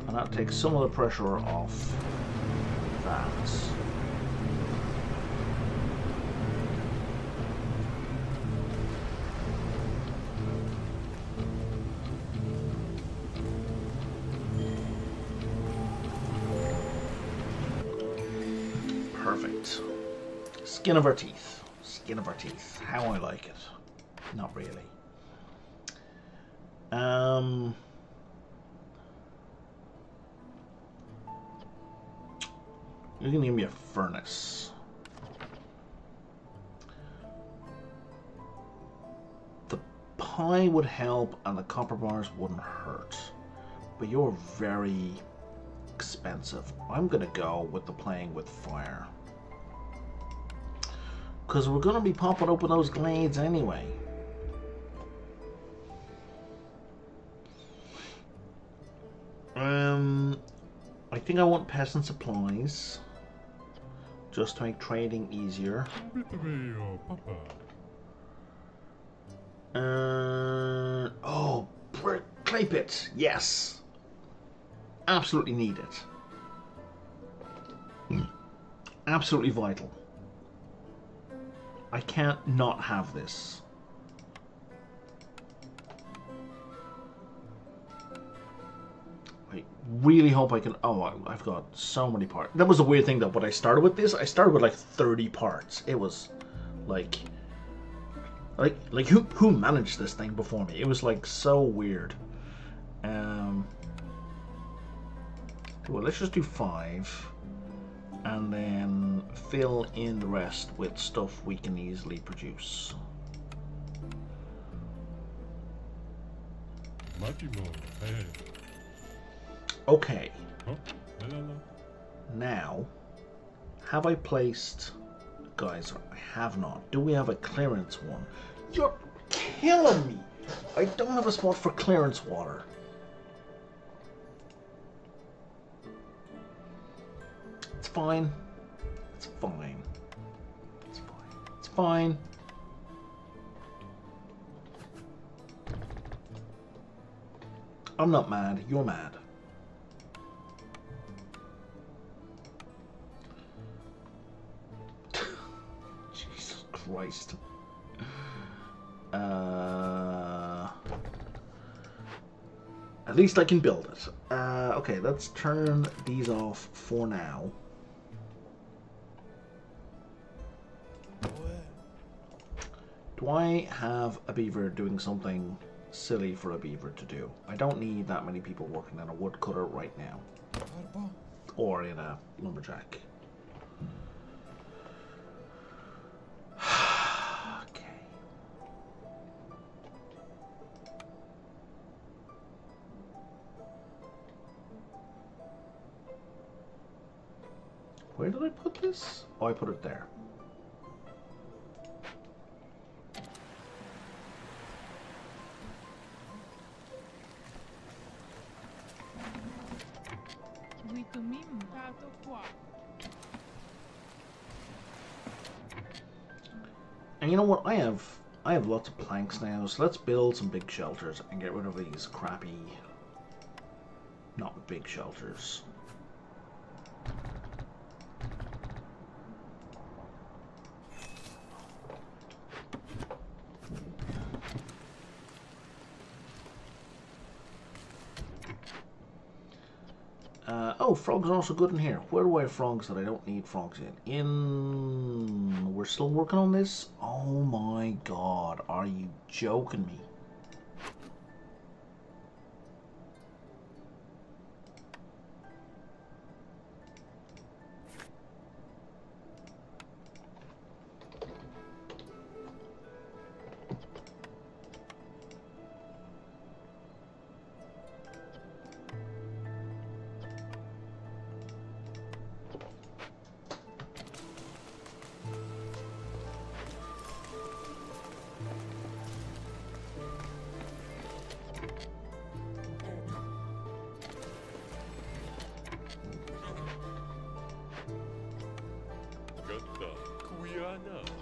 A: And that takes some of the pressure off that. Perfect. Skin of our teeth. Skin of our teeth. How I like it. Not really. You're gonna give me a furnace. The pie would help and the copper bars wouldn't hurt. But you're very expensive. I'm gonna go with the playing with fire. Because we're gonna be popping open those glades anyway. I think I want peasant supplies. Just to make trading easier. Oh, clay pit. Yes. Absolutely need it. Absolutely vital. I can't not have this. I really hope I can... Oh, I've got so many parts. That was the weird thing though. When I started with this, I started with like 30 parts. It was like who managed this thing before me? It was like so weird. Well, let's just do 5. And then fill in the rest with stuff we can easily produce. Okay. Now, have I placed... Guys, I have not. Do we have a clearance one? You're killing me! I don't have a spot for clearance water. It's fine. It's fine. It's fine. It's fine. I'm not mad. You're mad. Jesus Christ. At least I can build it. Okay, let's turn these off for now. Do I have a beaver doing something silly for a beaver to do? I don't need that many people working on a woodcutter right now. Or in a lumberjack. Okay. Where did I put this? Oh, I put it there. And you know what? I have lots of planks now, so let's build some big shelters and get rid of these crappy, not big shelters. Oh, frogs are also good in here. Where do I have frogs that I don't need frogs in? We're still working on this? Oh my god, are you joking me?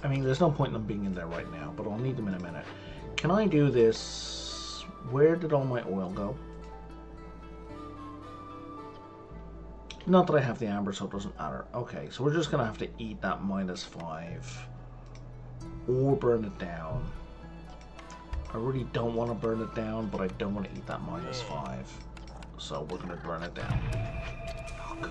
A: I mean, there's no point in them being in there right now, but I'll need them in a minute. Can I do this? Where did all my oil go? Not that I have the amber, so it doesn't matter. Okay, so we're just going to have to eat that -5. Or burn it down. I really don't want to burn it down, but I don't want to eat that -5. So we're going to burn it down. Fuck.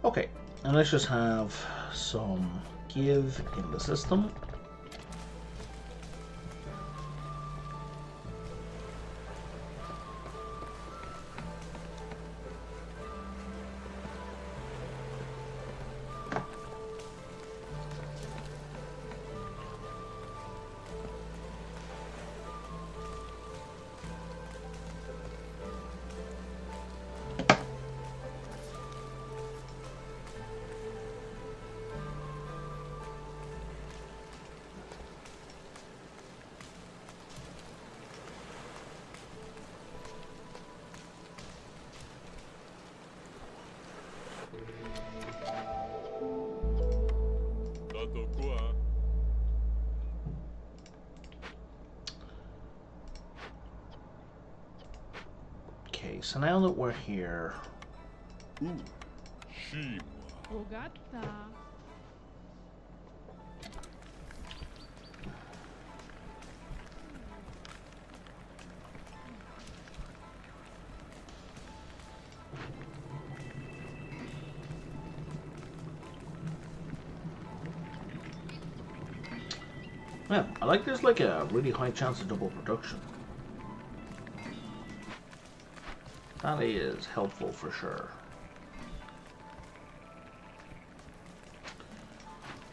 A: Okay, and let's just have some give in the system. Okay, so now that we're here, yeah, I like there's like a really high chance of double production. That is helpful for sure.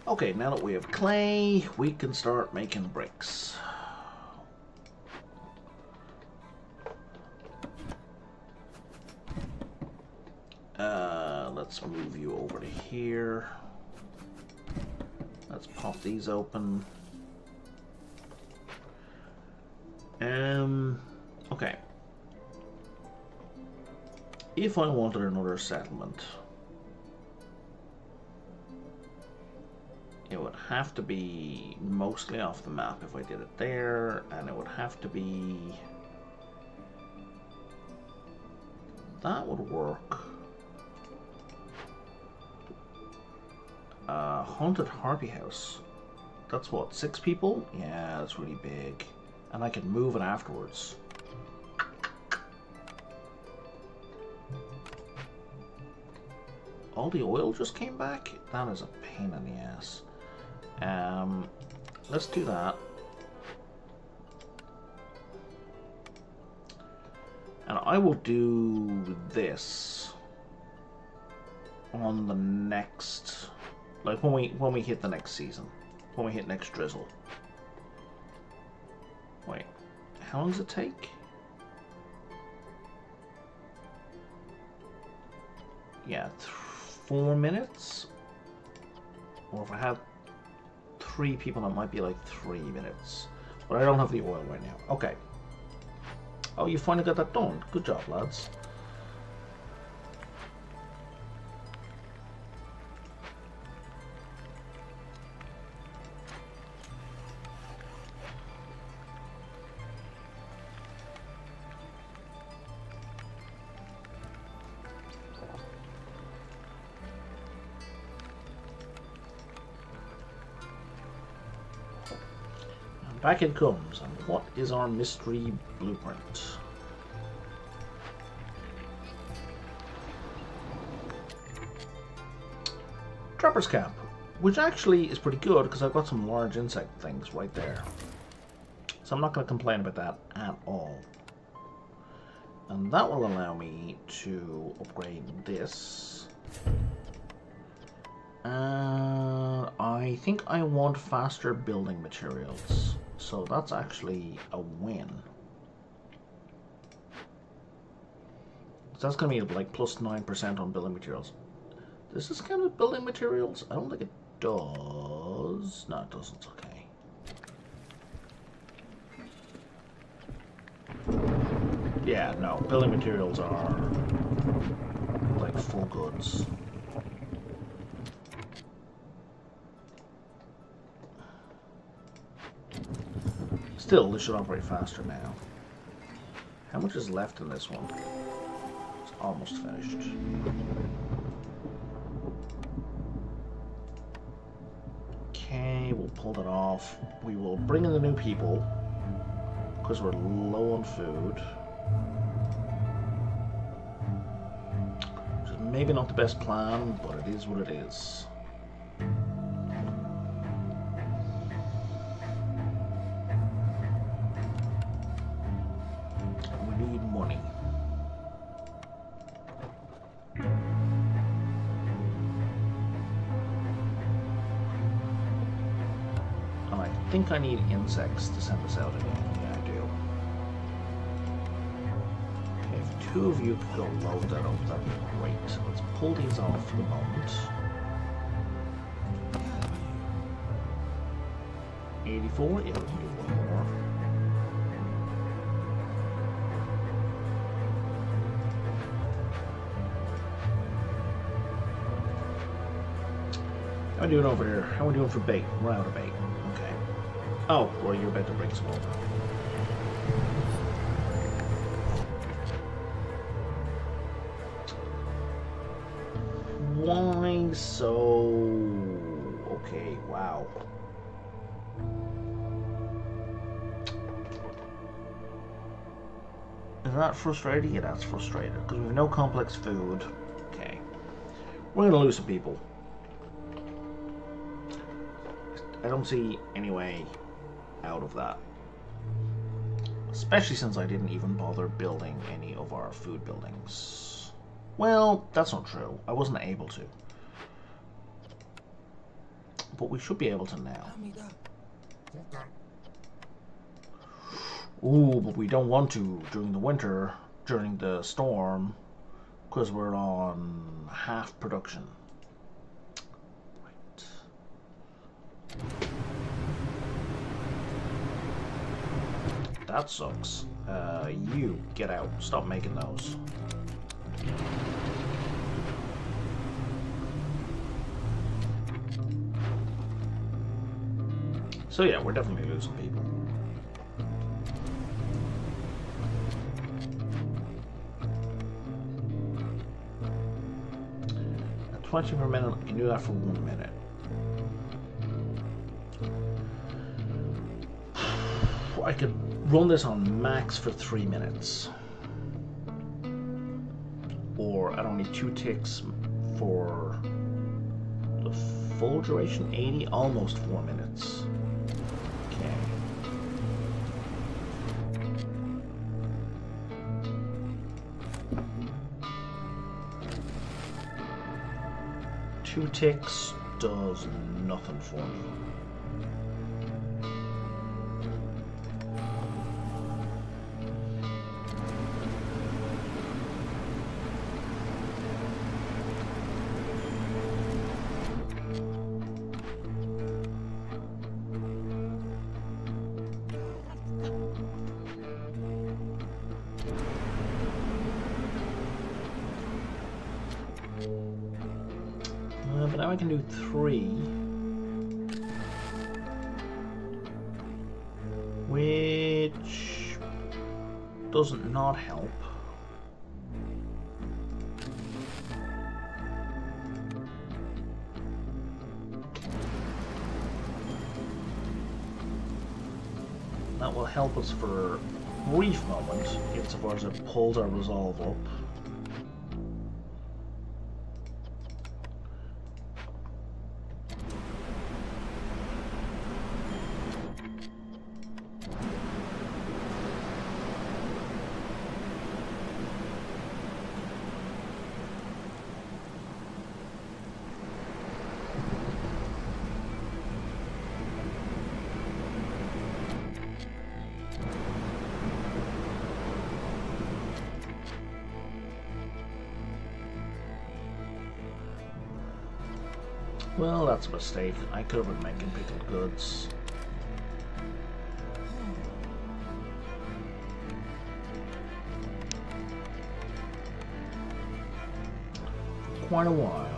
A: Okay, now that we have clay, we can start making bricks. Let's move you over to here. Let's pop these open. Okay. If I wanted another settlement, it would have to be mostly off the map if I did it there, and it would have to be... That would work. Haunted Harpy House. That's what, 6 people? Yeah, that's really big. And I can move it afterwards. All the oil just came back? That is a pain in the ass. Let's do that. And I will do this on the next, like when we hit the next season, when we hit next drizzle. Wait, how long does it take? Yeah, 4 minutes. Or if I have 3 people, it might be like 3 minutes. But I don't have the oil right now. Okay. Oh, you finally got that done. Good job, lads. Back it comes, and what is our mystery blueprint? Trapper's Camp, which actually is pretty good because I've got some large insect things right there. So I'm not going to complain about that at all. And that will allow me to upgrade this. I think I want faster building materials. So that's actually a win. So that's going to be like plus 9% on building materials. Does this count as building materials? I don't think it does. No, it doesn't. Okay. Yeah, no. Building materials are like full goods. Still, this should operate faster now. How much is left in this one? It's almost finished. Okay, we'll pull that off. We will bring in the new people because we're low on food. Which is maybe not the best plan, but it is what it is. We need money. I think I need insects to send us out again. Yeah, I do. Okay, if two of you could go load that up, that'd be great. So let's pull these off for the moment. 84? Yeah, we can do one more. How are we doing over here? How are we doing for bait? We're out of bait. Okay. Oh, well, you're about to bring some over. Why so... Okay, wow. Is that frustrating? Yeah, that's frustrating. Because we have no complex food. Okay. We're going to lose some people. I don't see any way out of that. Especially since I didn't even bother building any of our food buildings. Well, that's not true. I wasn't able to. But we should be able to now. Ooh, but we don't want to during the winter, during the storm, because we're on half production. That sucks. You get out. Stop making those. So yeah, we're definitely losing people. At 20 per minute, I can do that for 1 minute. I could run this on max for 3 minutes. Or I don't need 2 ticks for the full duration, 80, almost 4 minutes. Okay. Two ticks does nothing for me. But now I can do 3, which doesn't not help. That will help us for a brief moment, insofar as it pulls our resolve up. Well, that's a mistake. I could have been making pickled goods. For quite a while.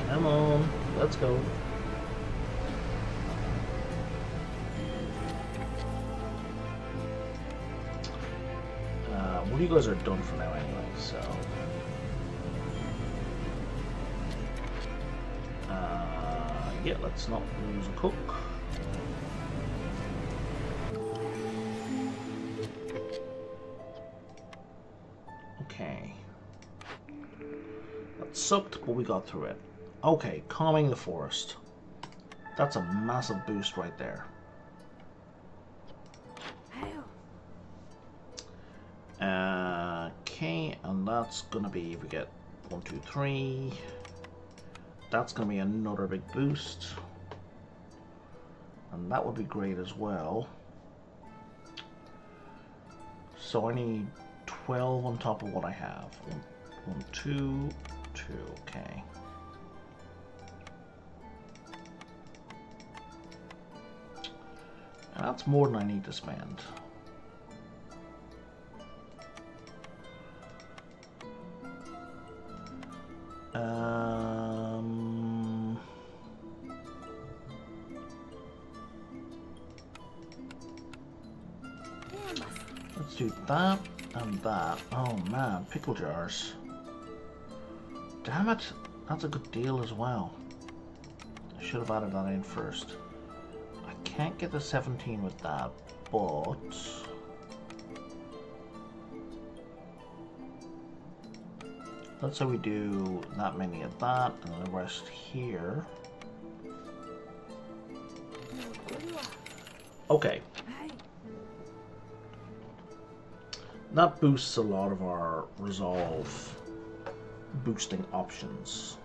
A: Come on, let's go. Well, you guys are done for now anyway, so... yeah, let's not lose a cook. Okay. That sucked, but we got through it. Okay, calming the forest. That's a massive boost right there. Okay, and that's gonna be, if we get 1, 2, 3, that's gonna be another big boost. And that would be great as well. So I need 12 on top of what I have. 1, 2, 2, okay. And that's more than I need to spend. Let's do that and that. Oh man, pickle jars. Damn it, that's a good deal as well. I should have added that in first. I can't get the 17 with that, but... let's say we do that many of that and the rest here. Okay. That boosts a lot of our resolve boosting options.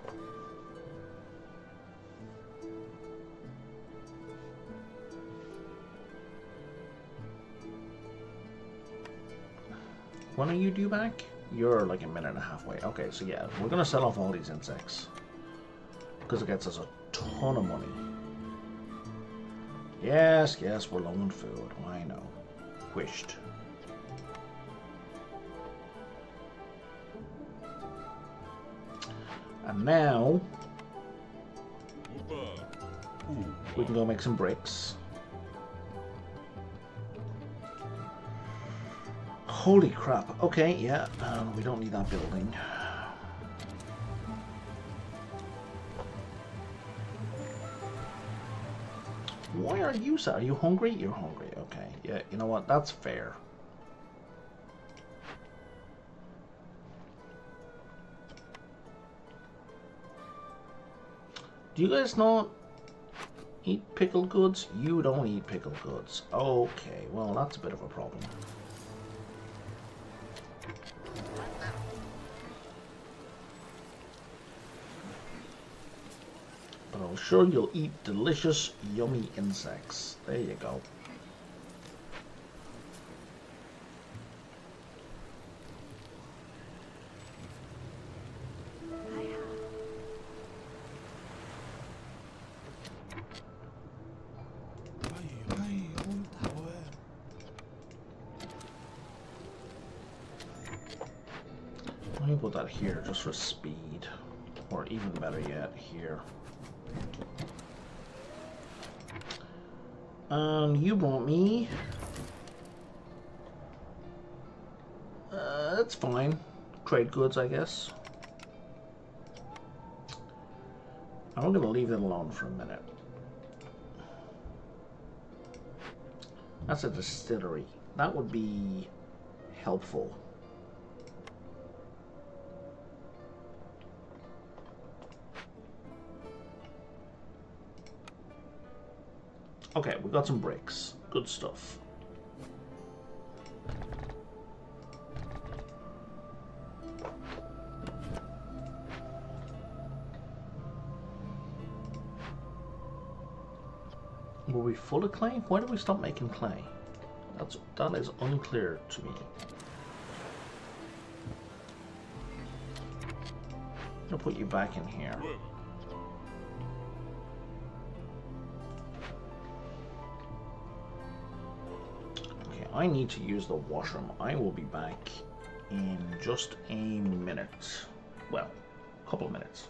A: When are you due back? You're like a minute and a half away. Okay, so yeah, we're gonna sell off all these insects because it gets us a ton of money. Yes, yes, we're low on food. I know. Wished. And now we can go make some bricks. Holy crap. Okay, yeah, we don't need that building. Why are you sad? Are you hungry? You're hungry. Okay, yeah, you know what? That's fair. Do you guys not eat pickled goods? You don't eat pickled goods. Okay, well, that's a bit of a problem. But I'm sure you'll eat delicious, yummy insects. There you go. Let me put that here just for speed, or even better yet, here. You want me? That's fine. Trade goods, I guess. I'm gonna leave it alone for a minute. That's a distillery. That would be helpful. Okay, we got some bricks. Good stuff. Were we full of clay? Why did we stop making clay? That is unclear to me. I'll put you back in here. Okay, I need to use the washroom. I will be back in just a minute. Well, a couple of minutes.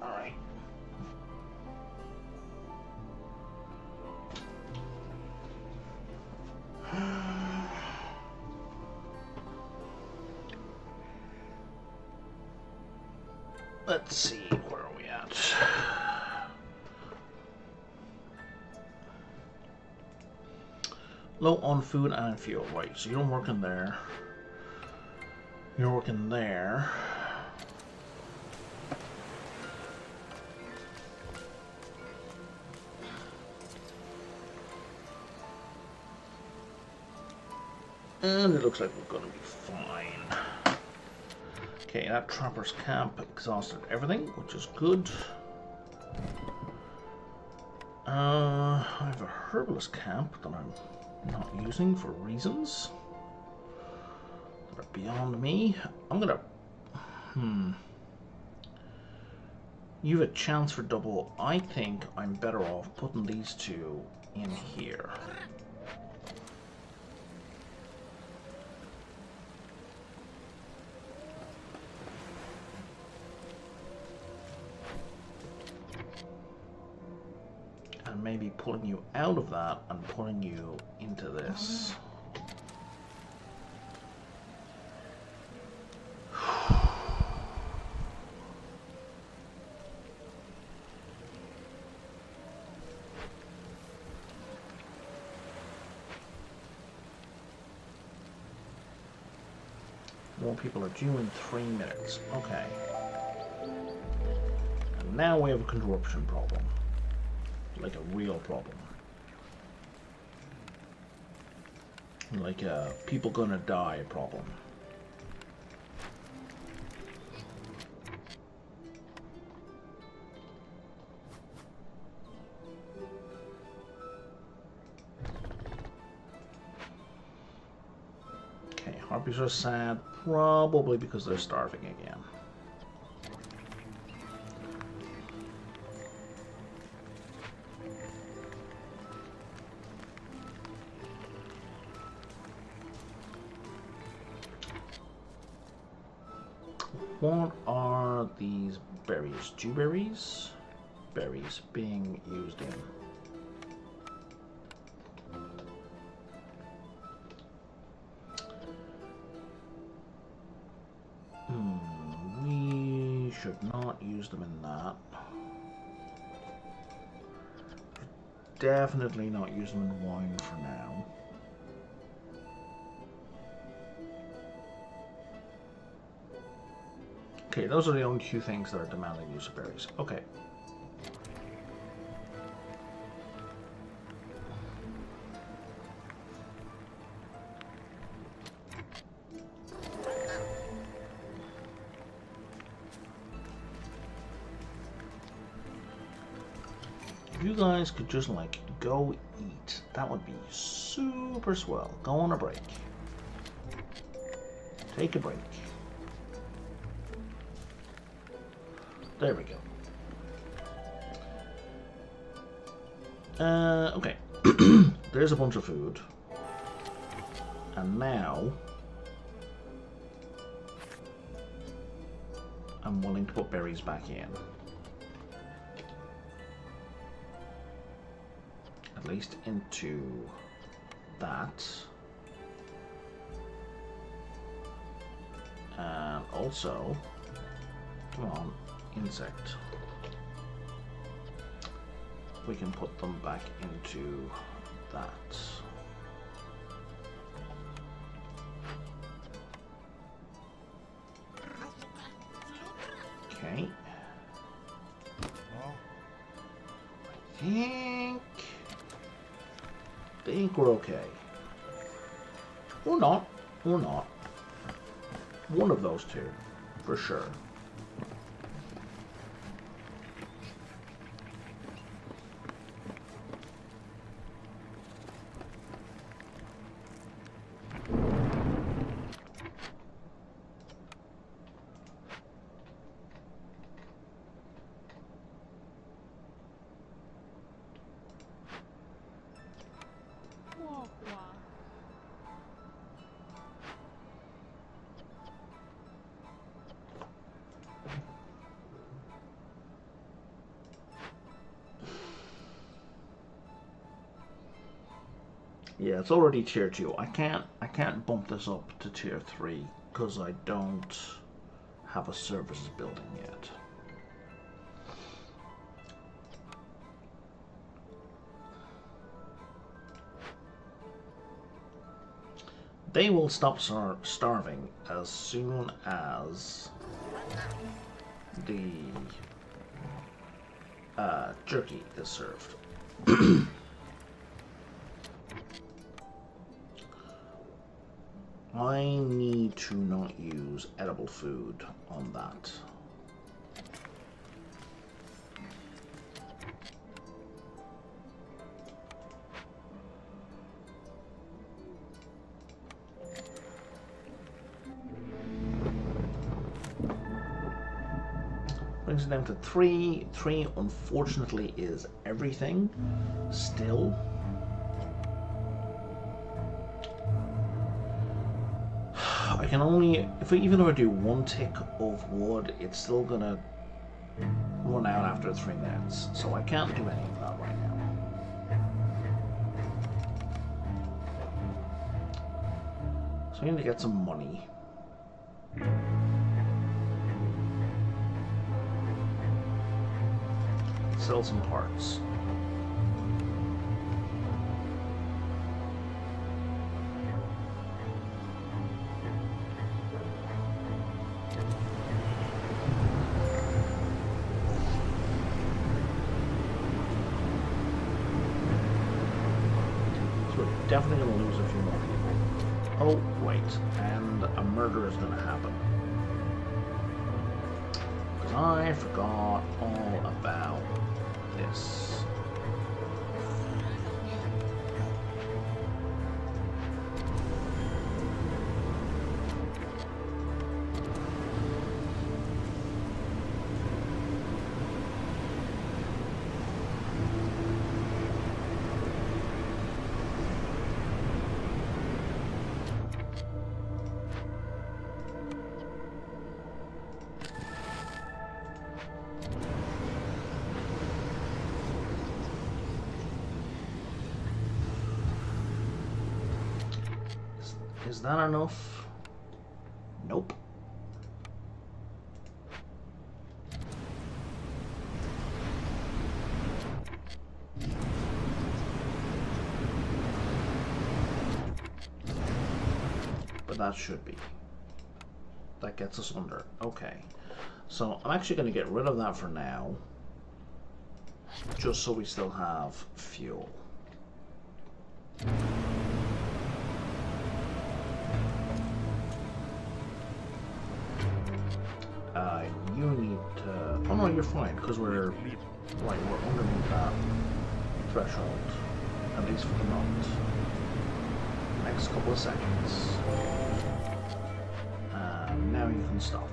A: Alright. Let's see, where are we at? Low on food and fuel, right? So you're working there. You're working there. And it looks like we're gonna be fine. Okay, that trapper's camp exhausted everything, which is good. I have a herbalist camp that I'm not using for reasons that are beyond me. I'm gonna... You have a chance for double. I think I'm better off putting these two in here. And maybe pulling you out of that and putting you into this. More people are due in 3 minutes. Okay. And now we have a corruption problem. Like a real problem. Like a people gonna die problem. Okay, harpies are sad, probably because they're starving again. What are these berries? Dewberries? Berries being used in. We should not use them in that. Definitely not use them in wine for now. Okay, those are the only two things that are demanding use of berries. Okay. If you guys could just like go eat, that would be super swell. Go on a break. Take a break. There we go. Okay. There's a bunch of food. And now I'm willing to put berries back in. At least into that. And also, come on, insect. We can put them back into that. Okay. I think we're okay. Or not. Or not. One of those two, for sure. Yeah, it's already tier 2. I can't bump this up to tier 3 because I don't have a services building yet. They will stop starving as soon as the jerky is served. I need to not use edible food on that. Brings it down to 3. 3, unfortunately, is everything still. I can only, even if I do 1 tick of wood, it's still gonna run out after 3 minutes. So I can't do any of that right now. So I need to get some money. Sell some parts. Definitely going to lose a few more people. Oh, wait, and a murder is going to happen. Because I forgot all about this. Is that enough? Nope. But that should be. That gets us under. Okay. So I'm actually going to get rid of that for now. Just so we still have fuel. You need to... Oh no, you're fine, because we're underneath that threshold, at least for the moment. Next couple of seconds. Now you can stop.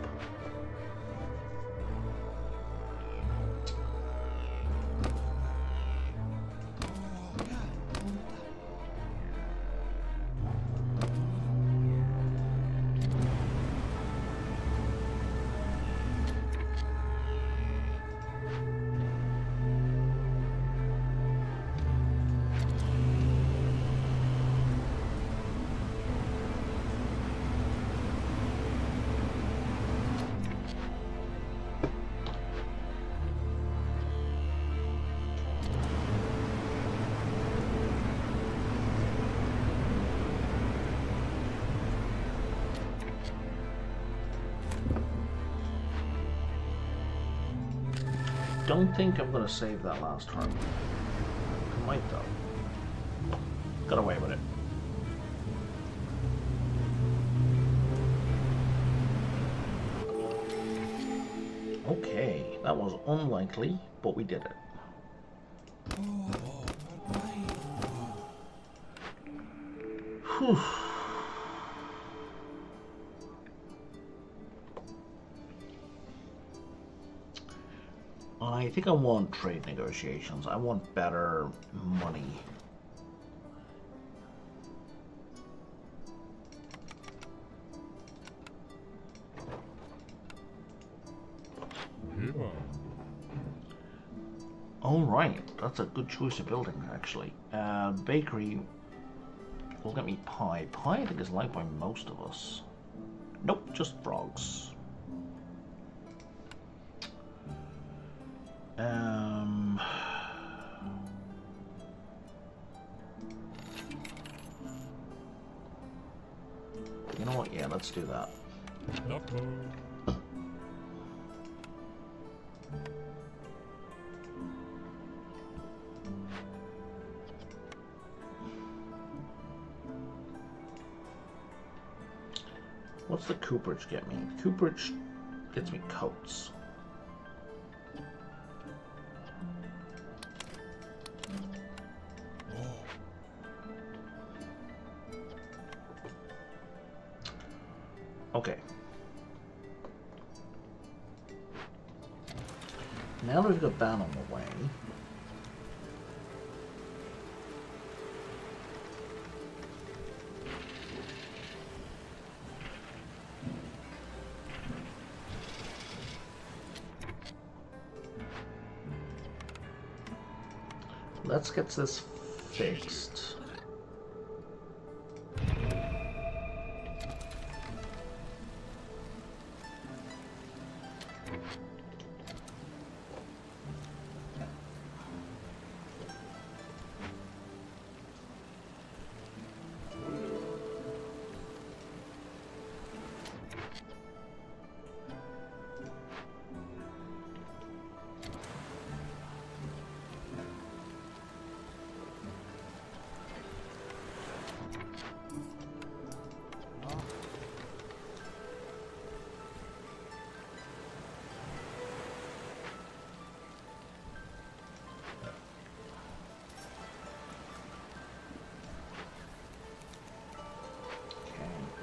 A: Don't think I'm going to save that last turn. I might though. Got away with it. Okay, that was unlikely, but we did it. Whew. I think I want trade negotiations. I want better money. All right, that's a good choice of building, actually. Bakery, We'll get me pie. Pie, I think, is liked by most of us. Nope, just frogs. You know what? Yeah, let's do that. What's the cooperage get me? Cooperage gets me coats. Okay. Now that we've got that on the way, let's get this fixed.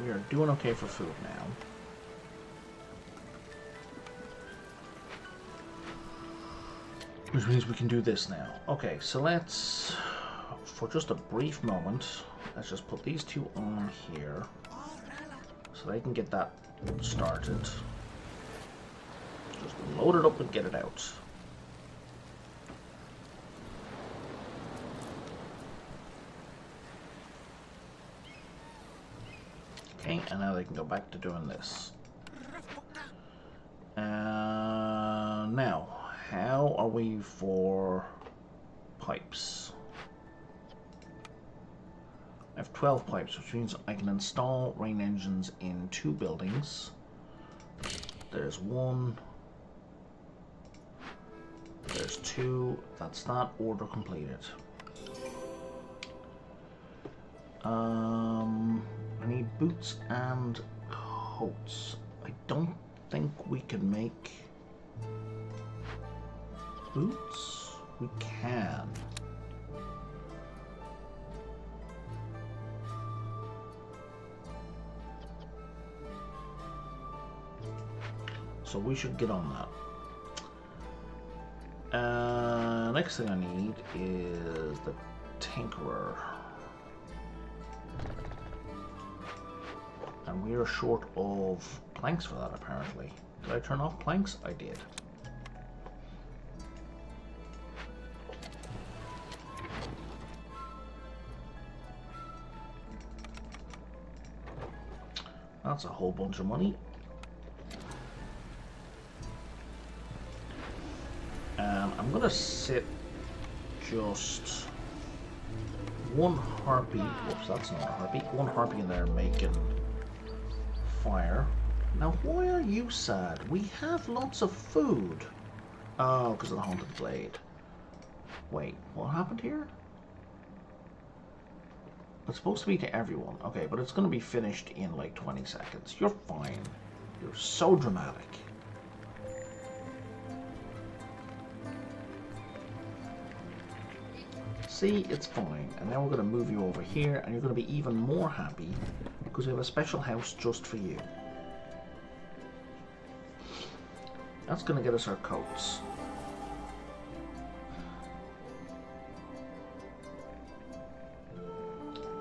A: We are doing okay for food now. Which means we can do this now. Okay, so let's, for just a brief moment, let's just put these two on here. So they can get that started. Just load it up and get it out. Okay, and now they can go back to doing this. Now, how are we for pipes? I have 12 pipes, which means I can install rain engines in 2 buildings. There's 1. There's 2. That's that. Order completed. I need boots and coats. I don't think we can make boots. We can. So we should get on that. Next thing I need is the tinkerer. And we are short of planks for that, apparently. Did I turn off planks? I did. That's a whole bunch of money. And I'm gonna sit just one harpy. Whoops, that's not a harpy. One harpy in there making fire. Now, why are you sad? We have lots of food. Oh, because of the haunted blade. Wait, what happened here? It's supposed to be to everyone. Okay, but it's going to be finished in like 20 seconds. You're fine. You're so dramatic. See, it's fine. And now we're going to move you over here, and you're going to be even more happy because we have a special house just for you. That's going to get us our coats.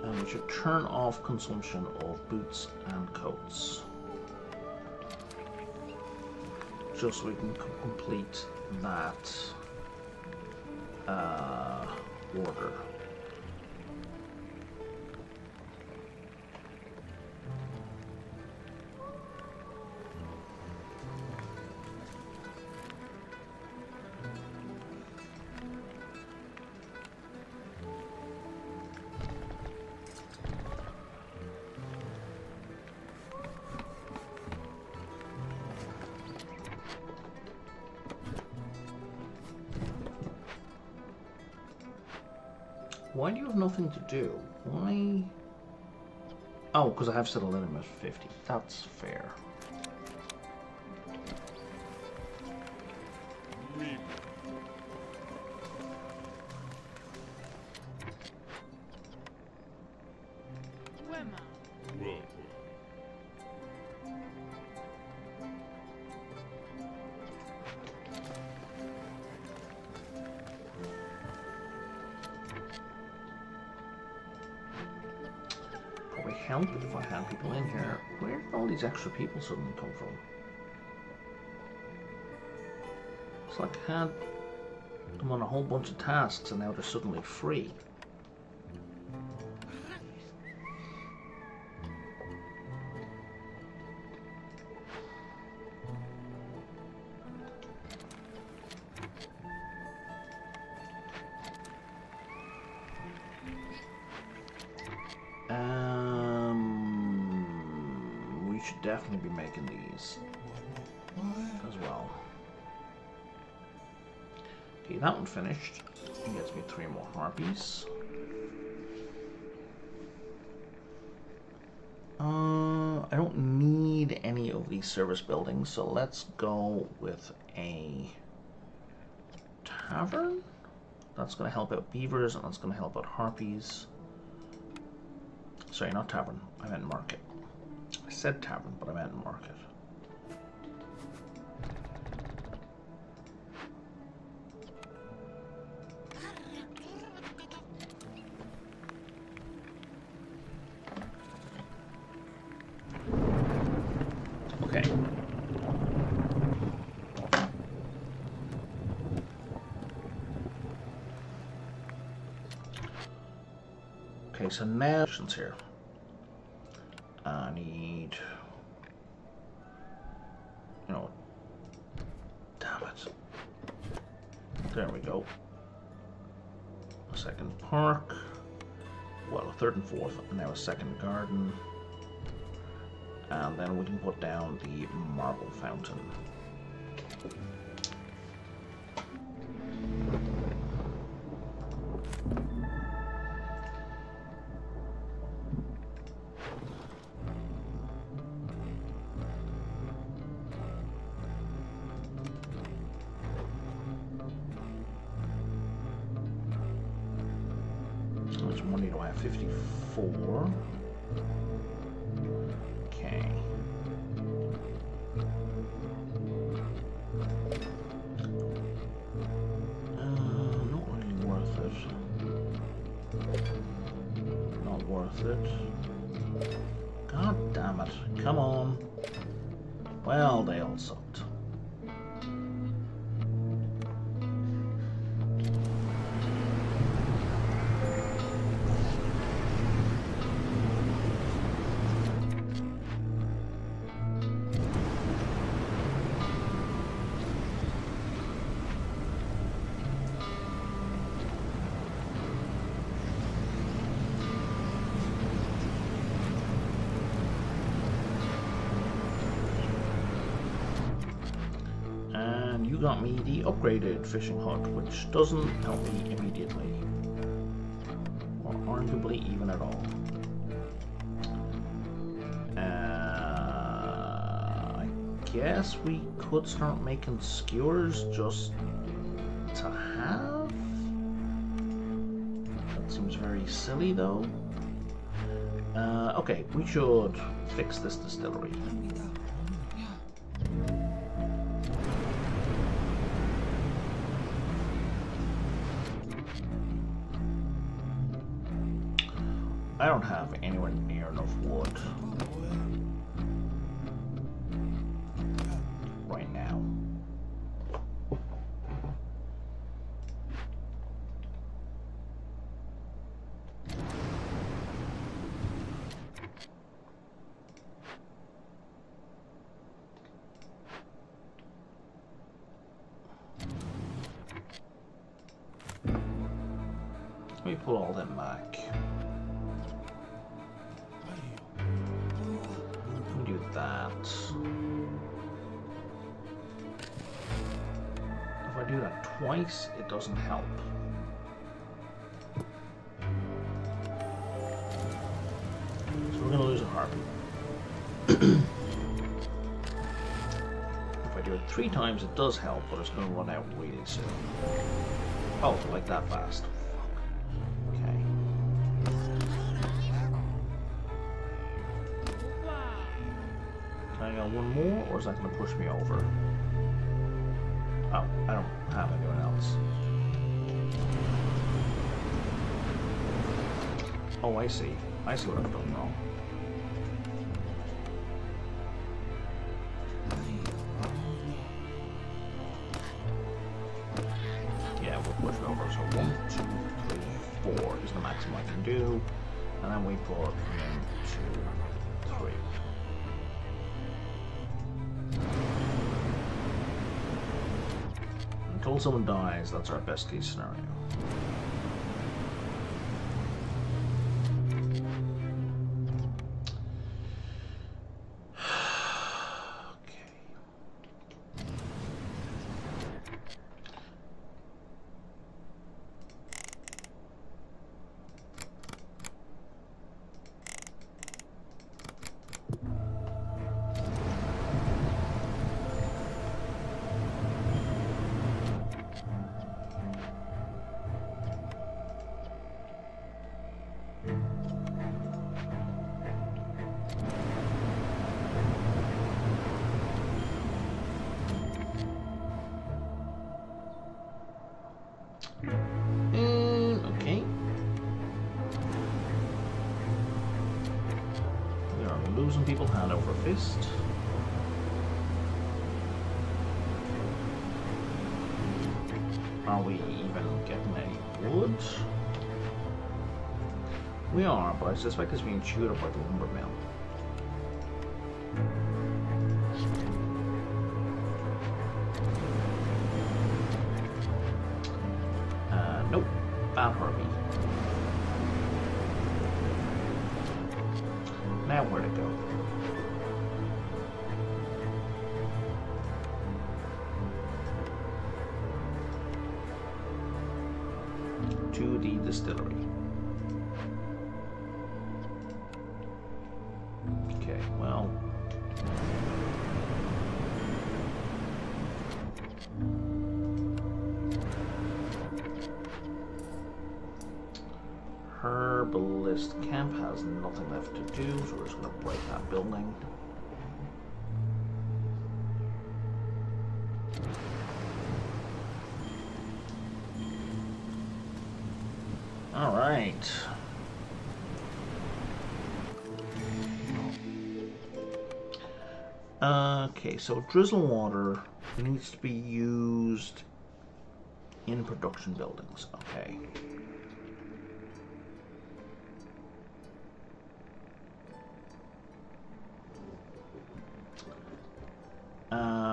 A: And we should turn off consumption of boots and coats. Just so we can complete that order. Why do you have nothing to do? Why? Oh, because I have set a limit at 50. That's fair. Probably help if I had people in here. Where did all these extra people suddenly come from? It's like I had them on a whole bunch of tasks and now they're suddenly free. We should definitely be making these as well. Okay, that one finished. It gets me 3 more harpies. I don't need any of these service buildings, so let's go with a tavern. That's going to help out beavers, and that's going to help out harpies. Sorry, not tavern. I meant market. I said tavern, but I meant market. Okay. Okay, so now here. I need, you know, damn it. There we go. A second park. Well, a third and fourth, and now a second garden. And then we can put down the marble fountain. How much money do I have? 54. Okay. Not really worth it. Not worth it. God damn it. Come on. Well, they all sucked. You got me the upgraded fishing hut, which doesn't help me immediately, or arguably even at all. I guess we could start making skewers just to have. That seems very silly though. Okay, we should fix this distillery. I don't have anywhere near enough wood right now. Let me pull all them back. Do that. If I do that twice, it doesn't help. Harpy. If I do it 3 times, it does help, but it's going to run out really soon. Oh, like that fast. Okay. Can I get one more, or is that going to push me over? Oh, I don't have anyone else. Oh, I see. I see what I've done wrong. Yeah, we'll push it over. So 1, 2, 3, 4 is the maximum I can do. And then we put 1, 2, 3. Until someone dies, that's our best case scenario. Okay. We are losing people hand over fist. Are we even getting any wood? We are, but I suspect it's being chewed up by the lumber mill. Nope. Bad Harvey. Now where to go? To the distillery. Okay, well. Herbalist camp has nothing left to do, so we're just going to break that building. All right. Okay, so drizzle water needs to be used in production buildings. Okay.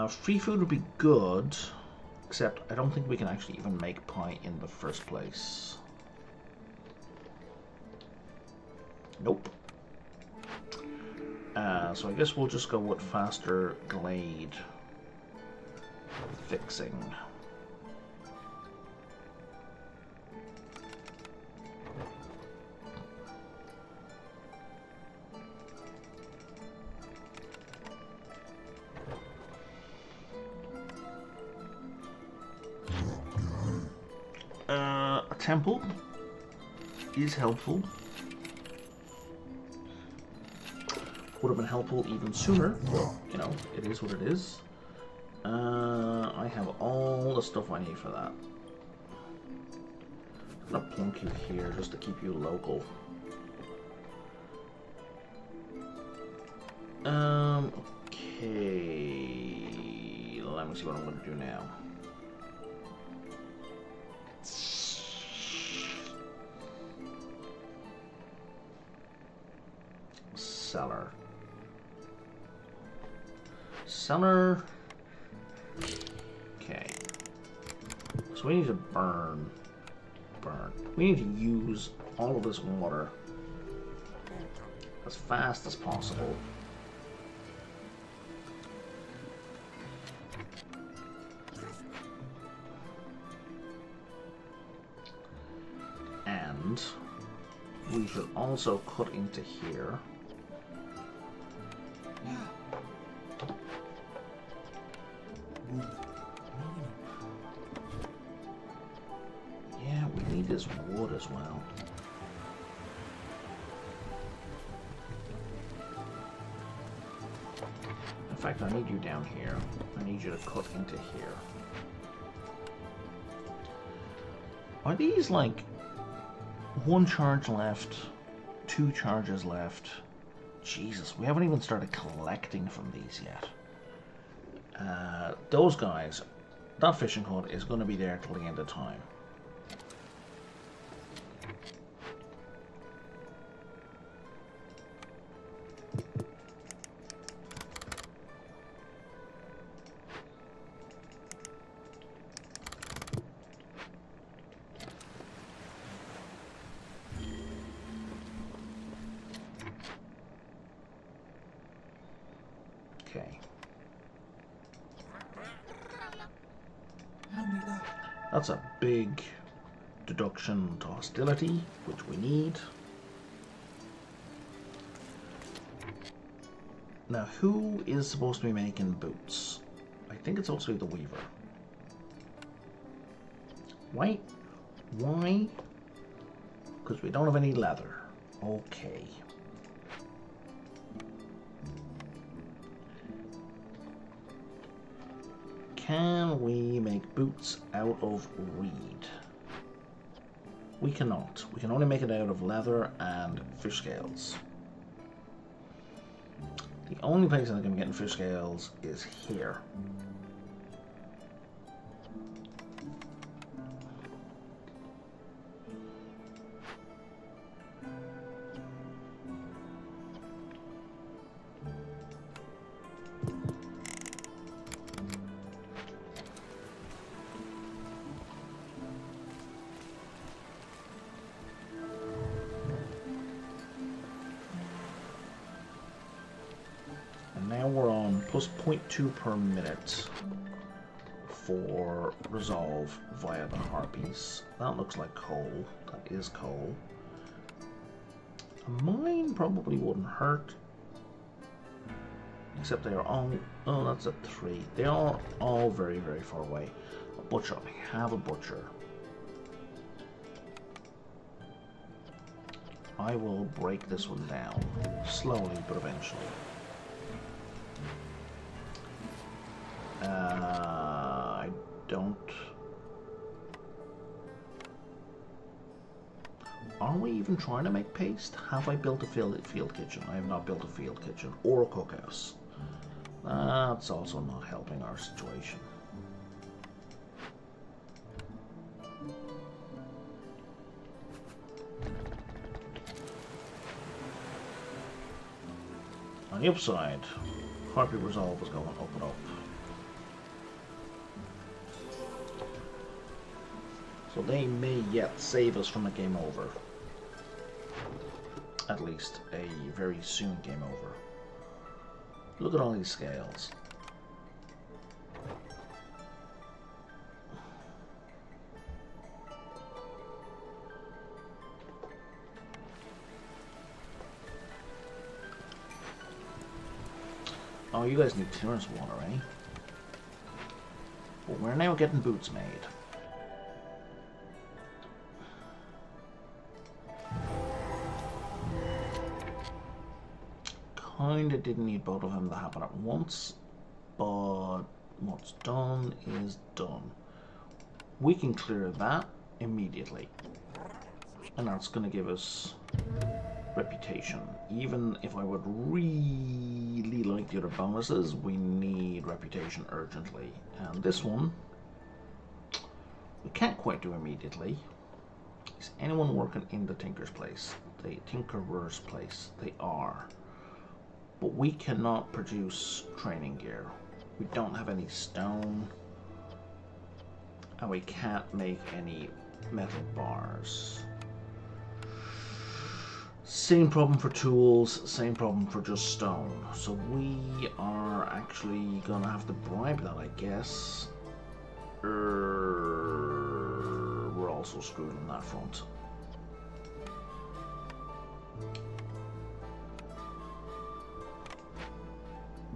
A: Free food would be good, except I don't think we can actually even make pie in the first place. Nope. So I guess we'll just go with faster glade fixing. A temple is helpful. Would have been helpful even sooner. You know, it is what it is. I have all the stuff I need for that. I'm gonna plunk you here just to keep you local. Okay. Let me see what I'm gonna do now. Cellar. Cellar. Okay. So we need to burn. We need to use all of this water as fast as possible. And we should also cut into here. Yeah, we need this wood as well. In fact, I need you down here. I need you to cut into here. Are these like one charge left, 2 charges left? Jesus, we haven't even started collecting from these yet. Those guys, that fishing hut is going to be there till the end of time. Okay. That's a big deduction to hostility, which we need. Now, who is supposed to be making boots? I think it's supposed to be the weaver. Why? Why? Because we don't have any leather. Okay. Can we make boots out of reed? We cannot. We can only make it out of leather and fish scales. The only place I think I'm getting fish scales is here. Now we're on plus 0.2 per minute for resolve via the harpies. That looks like coal. That is coal. A mine probably wouldn't hurt. Except they are all... Oh, that's a 3. They are all very, very far away. A butcher. I have a butcher. I will break this one down. Slowly, but eventually. I don't... Are we even trying to make paste? Have I built a field kitchen? I have not built a field kitchen or a cookhouse. That's also not helping our situation. On the upside, Harpy Resolve is going up and up. So they may yet save us from a game over. At least a very soon game over. Look at all these scales. Oh, you guys need clearance water, eh? But we're now getting boots made. Kinda didn't need both of them to happen at once, but what's done is done. We can clear that immediately, and that's going to give us reputation. Even if I would really like the other bonuses, we need reputation urgently. And this one, we can't quite do immediately. Is anyone working in the Tinker's place? The Tinkerer's place? They are. But we cannot produce training gear. We don't have any stone. And we can't make any metal bars. Same problem for tools, same problem for just stone. So we are actually gonna have to bribe that, I guess. We're also screwed on that front.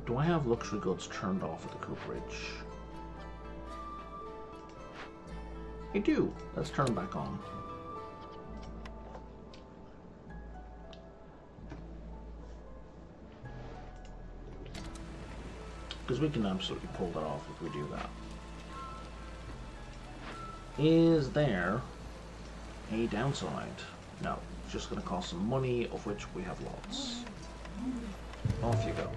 A: Do I have luxury goods turned off at the cooperage? I do. Let's turn them back on. Because we can absolutely pull that off if we do that. Is there a downside? No. It's just going to cost some money, of which we have lots. Off you go.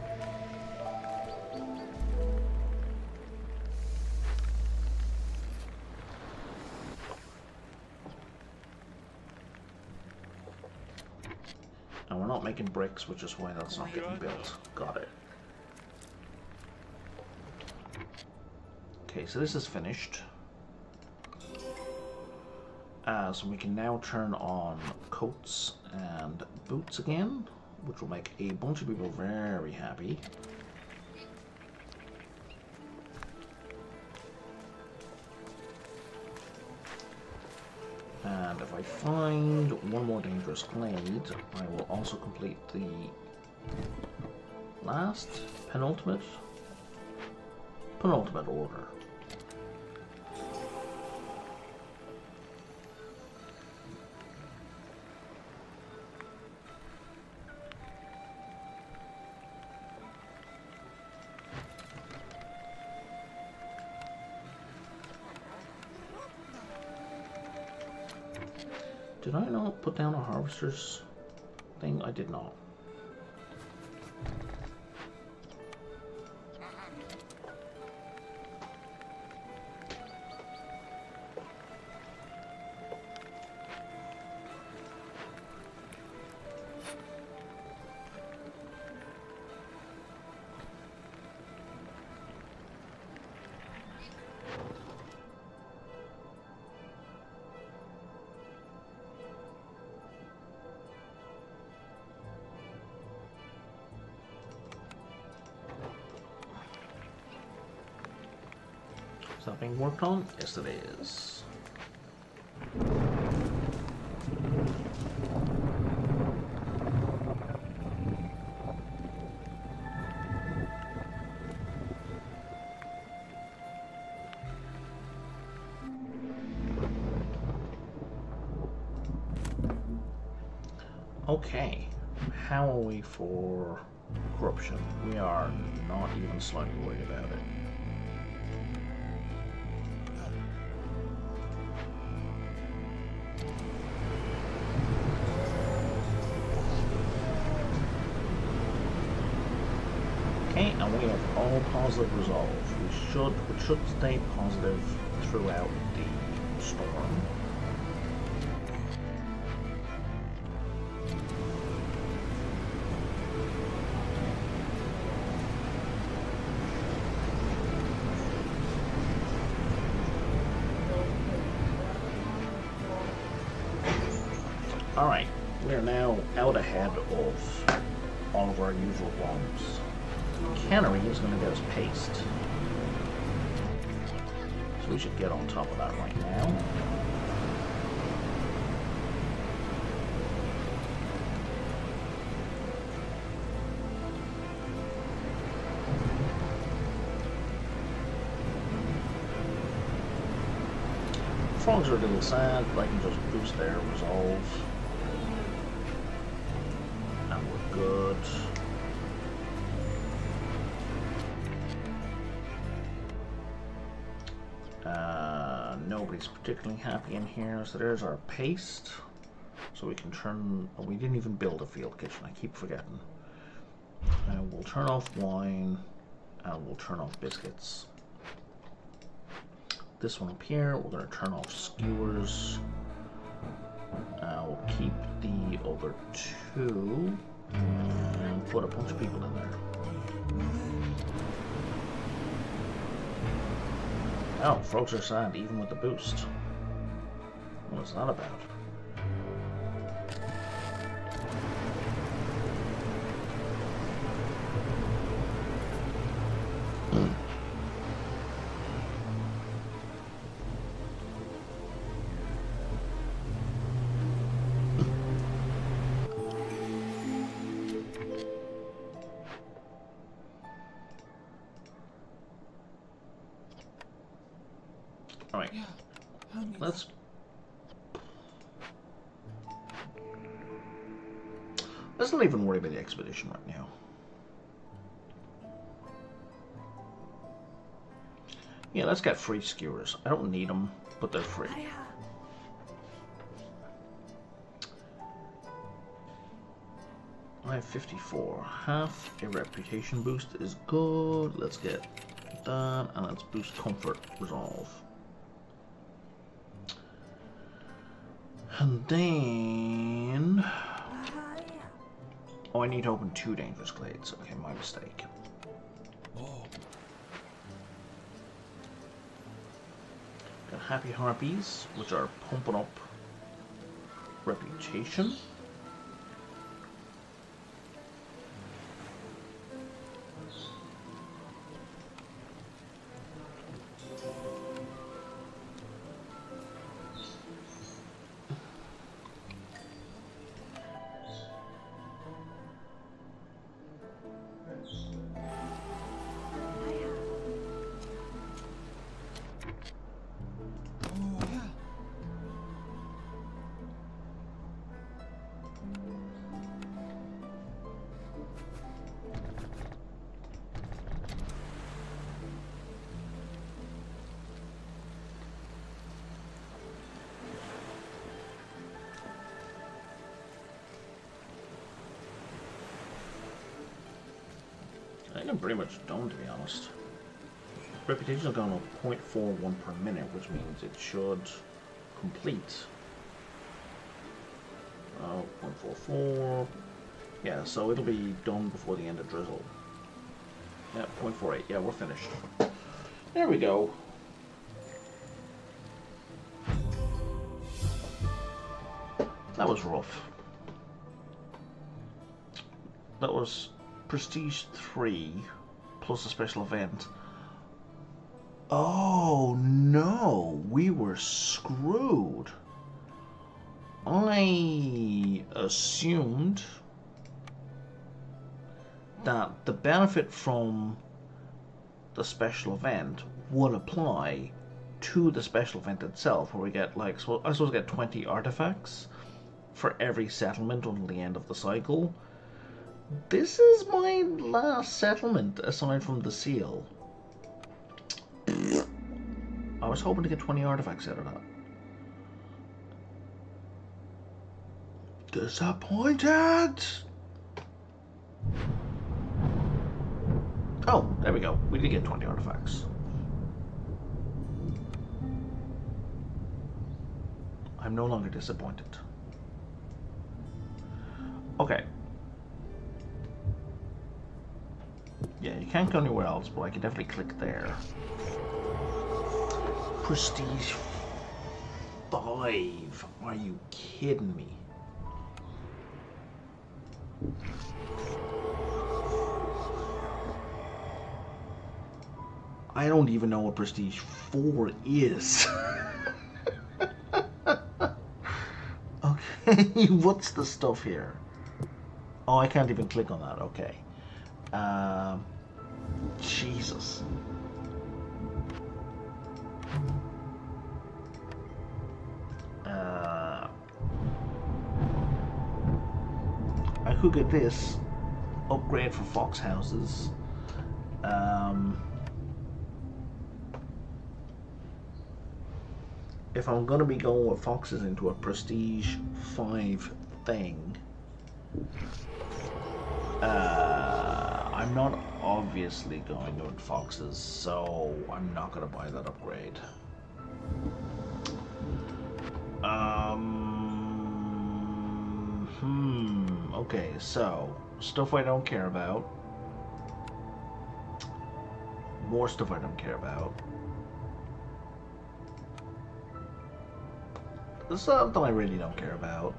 A: And we're not making bricks, which is why that's not getting built. Got it. Okay, so this is finished. So we can now turn on coats and boots again, which will make a bunch of people very happy. And if I find one more dangerous glade, I will also complete the last, penultimate order. Did I not put down a harvester's thing? I did not. Is that being worked on? Yes, it is. Okay, how are we for corruption? We are not even slightly worried about it. Okay, and we have all positive resolve. We should stay positive throughout the storm. Alright, we are now out ahead of all of our usual bombs. Cannery is going to get us paste. So we should get on top of that right now. Frogs are a little sad, but I can just boost their resolve. And we're good. Nobody's particularly happy in here, so there's our paste. So we can turn, oh, we didn't even build a field kitchen, I keep forgetting. We'll turn off wine, and we'll turn off biscuits. This one up here, we're going to turn off skewers. We'll keep the other two, and put a bunch of people in there. Oh, frogs are sad even with the boost. What's that about? Alright, let's not even worry about the expedition right now. Yeah, let's get free skewers. I don't need them, but they're free. I have 54. Half a reputation boost is good. Let's get that, and let's boost comfort resolve. And then... oh, I need to open 2 dangerous glades. Okay, my mistake. Got happy harpies, which are pumping up reputation. I think I'm pretty much done, to be honest. Reputation is going up 0.41 per minute, which means it should complete. 0.44. Yeah, so it'll be done before the end of drizzle. Yeah, 0.48. Yeah, we're finished. There we go. That was rough. That was Prestige 3 plus a special event. Oh no, we were screwed. I assumed that the benefit from the special event would apply to the special event itself, where we get like, so I suppose we get 20 artifacts for every settlement until the end of the cycle. This is my last settlement aside from the seal. I was hoping to get 20 artifacts out of that. Disappointed! Oh, there we go. We did get 20 artifacts. I'm no longer disappointed. Okay. Yeah, you can't go anywhere else, but I can definitely click there. Prestige 5. Are you kidding me? I don't even know what Prestige 4 is. Okay, what's the stuff here? Oh, I can't even click on that. Okay. Jesus. I could get this upgrade for fox houses. If I'm gonna be going with foxes into a Prestige 5 thing, I'm not obviously going with foxes, so I'm not gonna buy that upgrade. Okay, so stuff I don't care about. More stuff I don't care about. Something I really don't care about.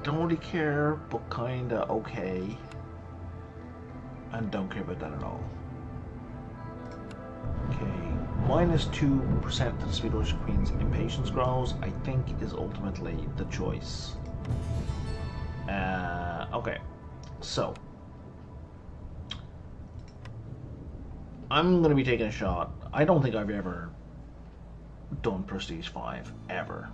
A: Don't really care, but kinda okay. And don't care about that at all. Okay, minus 2% to the speed at which Queen's impatience grows, I think is ultimately the choice. Okay, so I'm gonna be taking a shot. I don't think I've ever done Prestige 5 ever.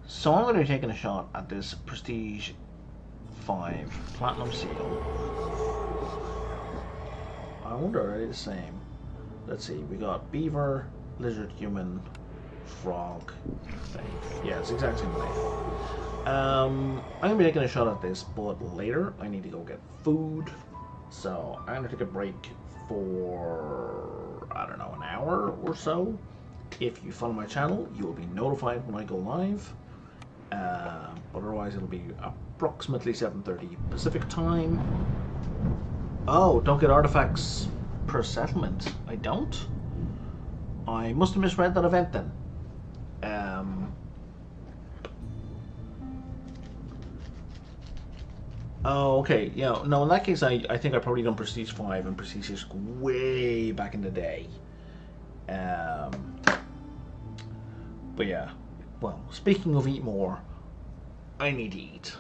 A: So I'm going to be taking a shot at this Prestige 5 Platinum Seal. I wonder, are they the same? Let's see, we got Beaver, Lizard, Human, Frog, thing. Yeah, it's the exact same thing. I'm going to be taking a shot at this, but later I need to go get food. So I'm going to take a break for, I don't know, an hour or so. If you follow my channel, you will be notified when I go live. But otherwise it'll be approximately 7:30 Pacific time. Oh, don't get artifacts per settlement. I don't? I must have misread that event then. Oh, okay. Yeah, no, in that case, I think I probably done Prestige 5 and Prestige 6 way back in the day. But yeah. Well, speaking of eat more, I need to eat.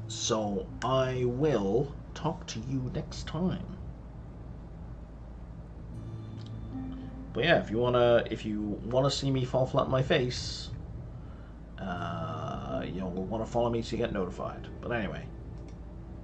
A: So I will talk to you next time. But yeah, if you wanna see me fall flat on my face, you'll want to follow me so you get notified. But anyway.